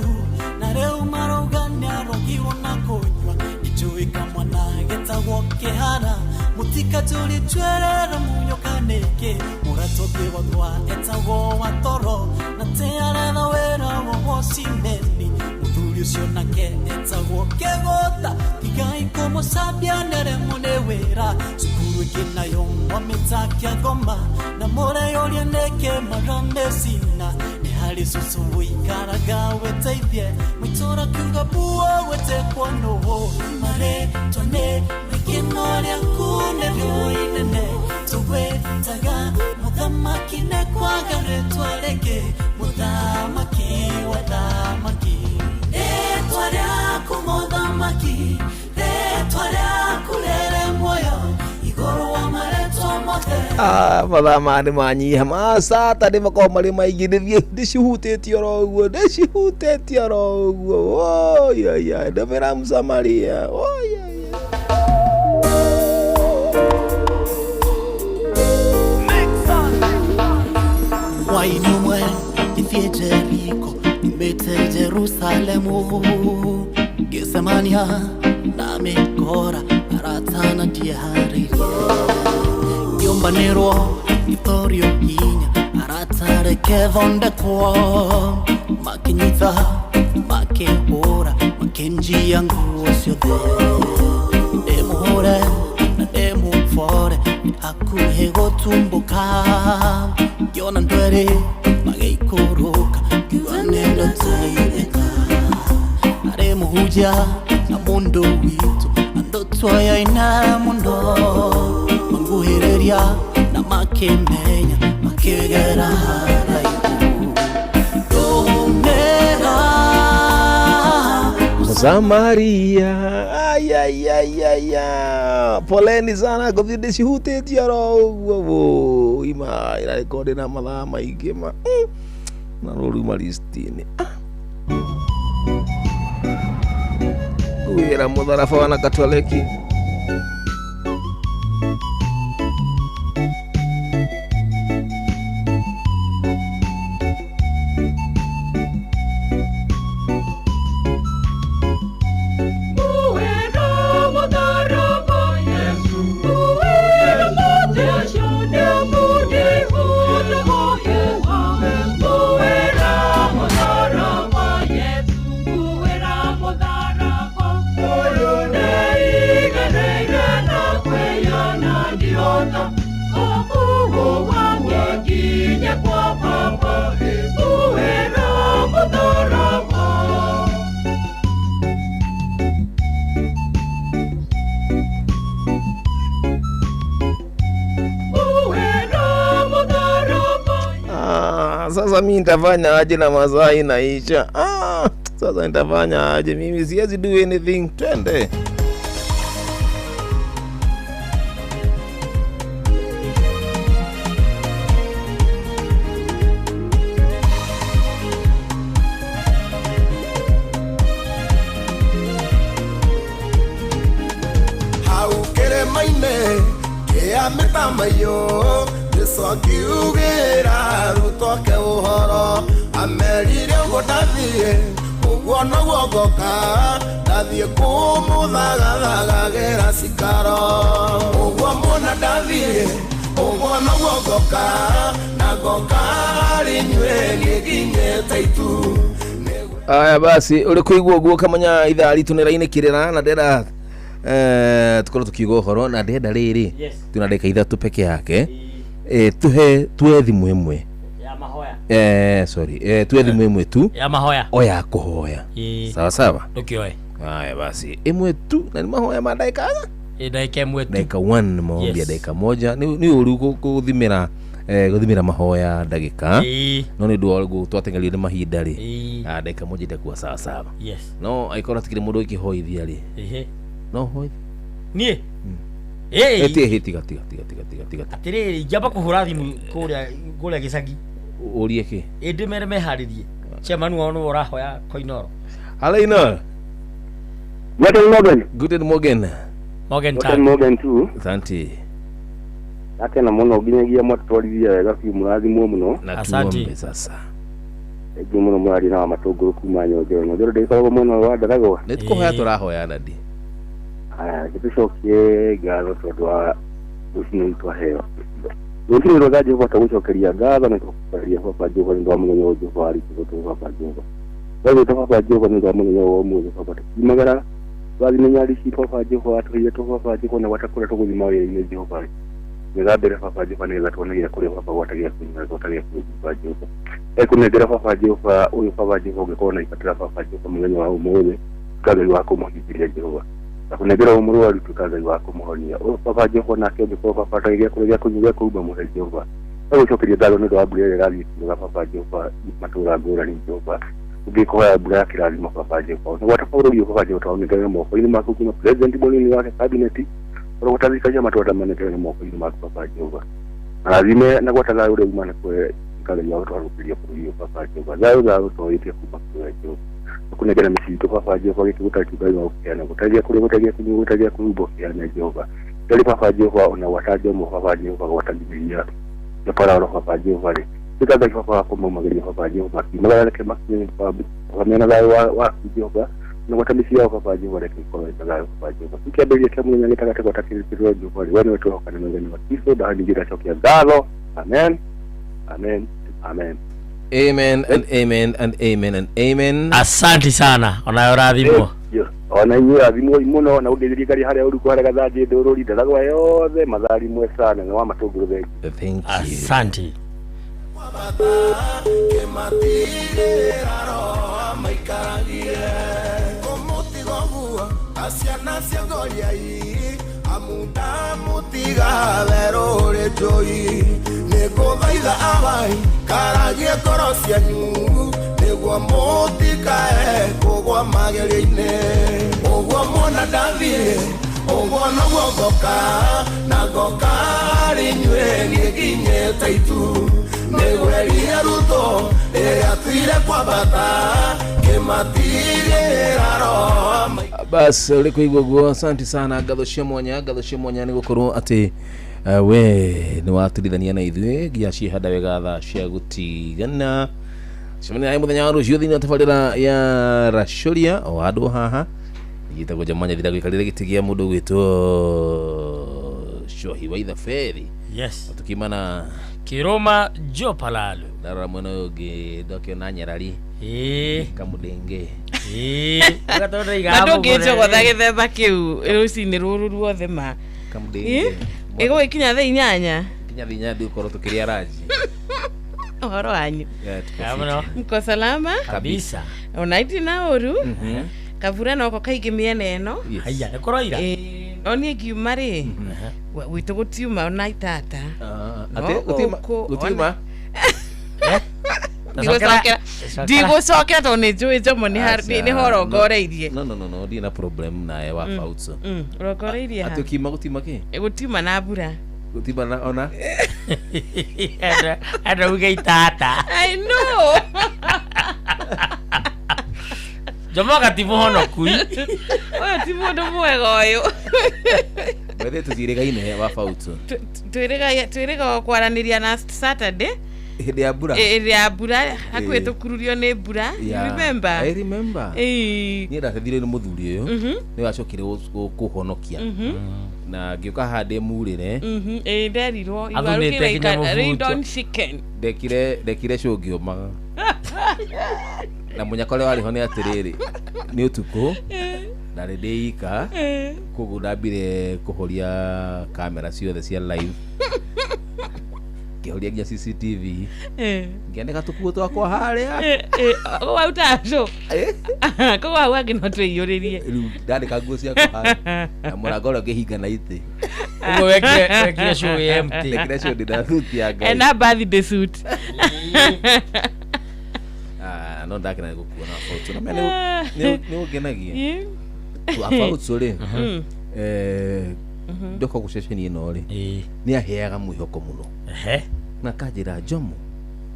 na reu mara ugania rogiwo na konywa ijuika mwana getagwo kehara mutika tuli twerera munyokaneke muratoke wadwa etagwo watoro na tearena wera wo simeni ucio nake etagwo kegota tigai como sabia nere munewera sukuru kinayo wametakia goma na more yoria neke marande sina ni hari susu wikaraga weteithie mwitora kiuga buo wetekwo no mare tone mikino ria kune rioinene tugwetaga muthamaki ne kwagare twareke muthamaki wa thamaki etwaria kumuthamaki etwaria kurere moyo igoro wa mareto mothe mathaa nĩ manyiha macata nĩ makorwo marĩ maingĩ ndĩcihutĩtie oro ũguo oyaya ndemera Msamaria waini umwe ithie Jeriko nimete Jerusalemu Gesemania na Mekora aratana diariri Nyumbanero Itorio hinya aratare kevonde kwa makinyitha makehora makenjia nguo ciothe ndemuhore na ndemufore akuhe gutumbuka Yona ndwere mageikuruka kiwanendo taibeka are muhuja na mundu witu andotwa ya ina mundo manguhereria na makemenya makegera haraihu domera Msamaria poleni sana kuthi ndĩcihutĩtie oro ũguo ima irarekondi na mathaa maingĩ na rũruma listini wĩra mũtharaba wa Katoliki Sasa mimi nitafanya aje na masaa inaisha? Sasa nitafanya aje? Mimi siwezi do anything. Twende. Haukere maine kia metamayo Sokiugera rutoke uhoro amerire godathie ugwo no gwogoka dathie kumuthagathagira cikaro ugwo mona dathie ugwo no gwogoka na goka rinywe giginyete itu aya basi uri kuigwa guo kamanya ithaa ritu ni rainĩkĩrĩra na ndĩra tukorwo tukiuga uhoro na ndĩrenda rĩrĩ tuna ndeka ithatũ peke yake tuhe thimu imwe ya mahoya tuhe thimu imwe tu ya mahoya oya kuhoya sawa sawa tukioe haya basi imwe tu na ni mahoya ma dakika dakika imwe tu dakika 1 maombi dakika moja ni uru kuthimira mahoya dakika no ni ndu twatengeria ni mahinda ri dakika moja itakuwa sawa sawa no aikora tikire mundu ikihoithia ri no hoithi nie tiga atiriri jamba kuhura thimu kuria gicagi urie ki indi mere meharirie chemanu wao no urahoya koinoro Alaina Guten Morgen tu asante ate na muno ginyagia mwatwarithia wega biũ mũrathimwo mũno na tuombe sasa egi muno mwari na matũngũrũ kuma Nyonjoro ndĩkoragwo mwena wa Ndaragwa nĩtũkũhoya tũrahoya nadi gĩtũcokie ngatho tondũ wa ũcini twaheo rũciinĩ rwa Jehova tũgũcokeria ngatho na tũkũria Baba Jehova nĩ ndwa mũthenya wa Jehova arĩtũgũtũ Baba Jehova Baba Baba Jehova nĩ ndwa mũthenya wa ũmũthĩ Baba tũkimagara wathi nĩ nyari ci Baba Jehova atũire Baba Jehova na watakũra tũgũthima wĩra-inĩ Jehova ngabere baba Jehova nĩgetha tuonagia kũrĩa baba gwatagia kũnyua gwatagia baba Jehova ekunengera baba Jehova uyu baba Jehova ũngĩkorwo na ibatara baba Jehova mũthenya wa ũmũthĩ Ngai wa kũmũhingĩria Jehova na kunengera ũmũrwaru tukaga wa kũmũhonia uyu baba Jehova nake ũngĩkorwo baba atagia kũrĩa kũnyua kũumba mũhe Jehova ũgũcokeria ngatho nĩ ũndũ wa mbura ĩrĩa ĩrathiĩ kuura baba Jehova matũũra ngũrani Jehova ũngĩkoya mbura ya kĩrathimo baba Jehova nĩ gwatabaũrũrio baba Jehova twaonekana moko-inĩ maku kuma president mũnini wake cabinet ũrogũtathikagia matũũra manekere moko-inĩ maku baba Jehova arathime na gwataga ũrĩa umana kwe ngai wa gũtwarũkĩria bũrũri baba Jehova thayũ tũĩtie kuma kũrĩa Jehova kunengera mĩciitũ baba Jehova gĩkĩgũtarĩki ngai wa gũkĩana gũtagia kũrĩa gũtagia kũnyua gũtagia kũrumbo kĩana Jehova ndari baba Jehova ona gwatagia mo baba Jehova gwatagiria na pararo baba Jehova rĩ tikaga baba kũmũmagĩria baba Jehova magareke makinye baba wamena thayũ wa Jehova na gwatamisia yao baba Jehova reke ikorwo ĩtaga baba Jehova ikĩambĩrĩria kĩa mũthenya gĩtagate gwatakĩrĩkĩrwo Jehova rĩ wene wetuoka na mũthenya wa Kristo ndahanĩgira cokia ngatho amen amen amen amen and amen and amen and amen. Asante sana onayo rathimo ona inyuĩ rathimo mũno na ũndeithĩrie harĩa ũrĩ kwara gathanjĩ ndũrũri ndagwa yothe mathari mwe sana na wa matũngũrũ thengi thank you asante asiana ciangoriai amuda mutiga verore joyi negothaitha abai karagie ngoro cianyu nĩguo mũtikae kũgwa magerio-inĩ ũguo muona ndathiĩ ũguo noguo ngoka na ngoka rĩ inyuĩ niĩ nginyĩte itu nĩgwerie rutho rĩrĩa tuire kwambata kĩmatigĩra roho bas uliko hivyo guo asante sana gatho cia mwanya nĩ gũkorwo atĩ we nĩ watirithania na ithuĩ nginya cihanda wega thaa cia gũtigana cemania naĩ mũthenya wa rũciũ thĩinĩ wa tabarĩra ya Racoria o handũ haha gĩtagwo Jamanya thira gũikarĩra gĩtĩ gĩa mũndũ gwĩtwo Cohi wa Ithaberi yes tukimana Kiroma Jopalalo ndarora mwena ũngĩ ndokĩona Nyarari kamũdenge Andũ ngĩnjogotha gĩthemba kĩu rũcinĩ rũrũ ruothe ma kamũdenge ĩgũgĩkinya thaa 8 kinya thaa 8 ndĩũkorwo tũkĩrĩa ranji ũhoro wanyu Kamano mko salama kabisa ona itina ũru kabura noko kaingĩ mĩena ĩno haya nĩkorwo ira oni ngiuma rĩ gwitũ gũtiuma ona itata atĩ gũtiuma ndigũcokera tondũ nĩ njũĩ Njomo nĩ horongoreirie no ndĩ na problem naye wa Fautso ũrongoreirie ha atĩ ũkiuma gũtiuma kĩ gũtiuma na mbura gũtiuma na ona ana uge itata I know Njomo gatimuhono kui ũyũ ti mũndũ mwega ũyũ wethe tũtirĩgaine wa Fautso twĩrĩga kwaranĩria na Saturday hĩndĩ ya mbura hakuhĩ tũkururio nĩ mbura remember I remember niĩ ndathire nĩ mũthuri ũyũ nĩ wacokire kũhonokia na ngĩũka hande murĩre nderirwo ndekire show ngĩũmaga na mũnyakore warĩho nĩ atĩrĩrĩ nĩ ũtukũ na ndĩika koguo ndambire kũhoria kamera ciothe cia live ngĩhoria nginya CCTV ngĩandĩka tũkuo twakwa harĩa wautasho koguo hau angĩ no twĩiyũrĩrie rĩu ndandĩka nguo ciakwa harĩa na mũrango ũrĩa ngĩhinga na itĩ ũguo wekire show empty wekire show ndĩna suit ya Ngai na birthday suit no ndakena gũkuona Fautso na nĩ ũngenagia wa Fautso rĩ ndoka gũceceni ĩno rĩ nĩ aheaga mwĩhoko mũno na kanjĩra Njomo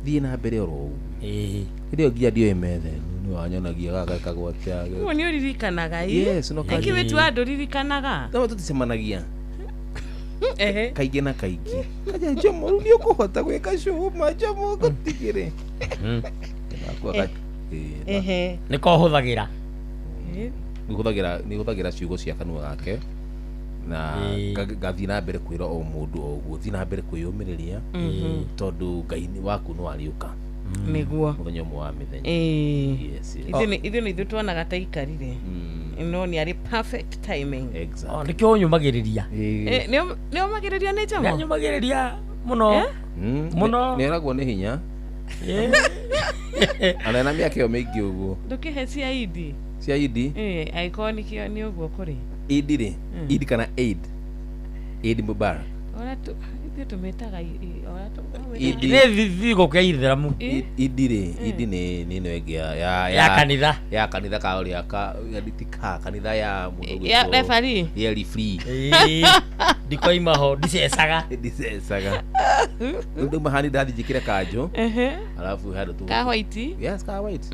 thiĩ na mbere oro ũguo hĩndĩ ĩyo nginya ndioĩ methe nĩ wanyonagia gaka gwakĩa ũguo nĩ ũririkanaga yes no kaingĩ wetu andũ ririkanaga no tũticemanagia kaingĩ na kaingĩ kanjĩra Njomo rĩu nĩ ũkũhota gwĩka show ma Njomo gũtigĩrĩ nĩko hũthagĩra nĩ hũthagĩra ciugo cia kanua gake na ngathiĩ na mbere kwĩra o mũndũ o ũguo thiĩ na mbere kwĩyũmĩrĩria tondũ Ngai waku no arĩũka nĩguo mũthenya ũmwe wa mĩthenya ithuĩ nĩ ithuĩ tuonaga ta ikarire no ni ari perfect timing exactly nikio nyumagiriria ne omagiriria ne jamo nyumagiriria muno muno neragwo ni hinya ana miaka yo mingi uguo ndukihe cia idi iconic yo ni uguo kuri idi ri idi kana aid Mubarak ora tu tumetaga ora tu idi vigo kwa itheramu idi ri idi ni no egia ya kanitha ka uri aka ditika kanitha ya mundu ya referee ya referee diko imaho disesaga ndio mahani dadi jikira kajo alafu hado tu ka white yes ka white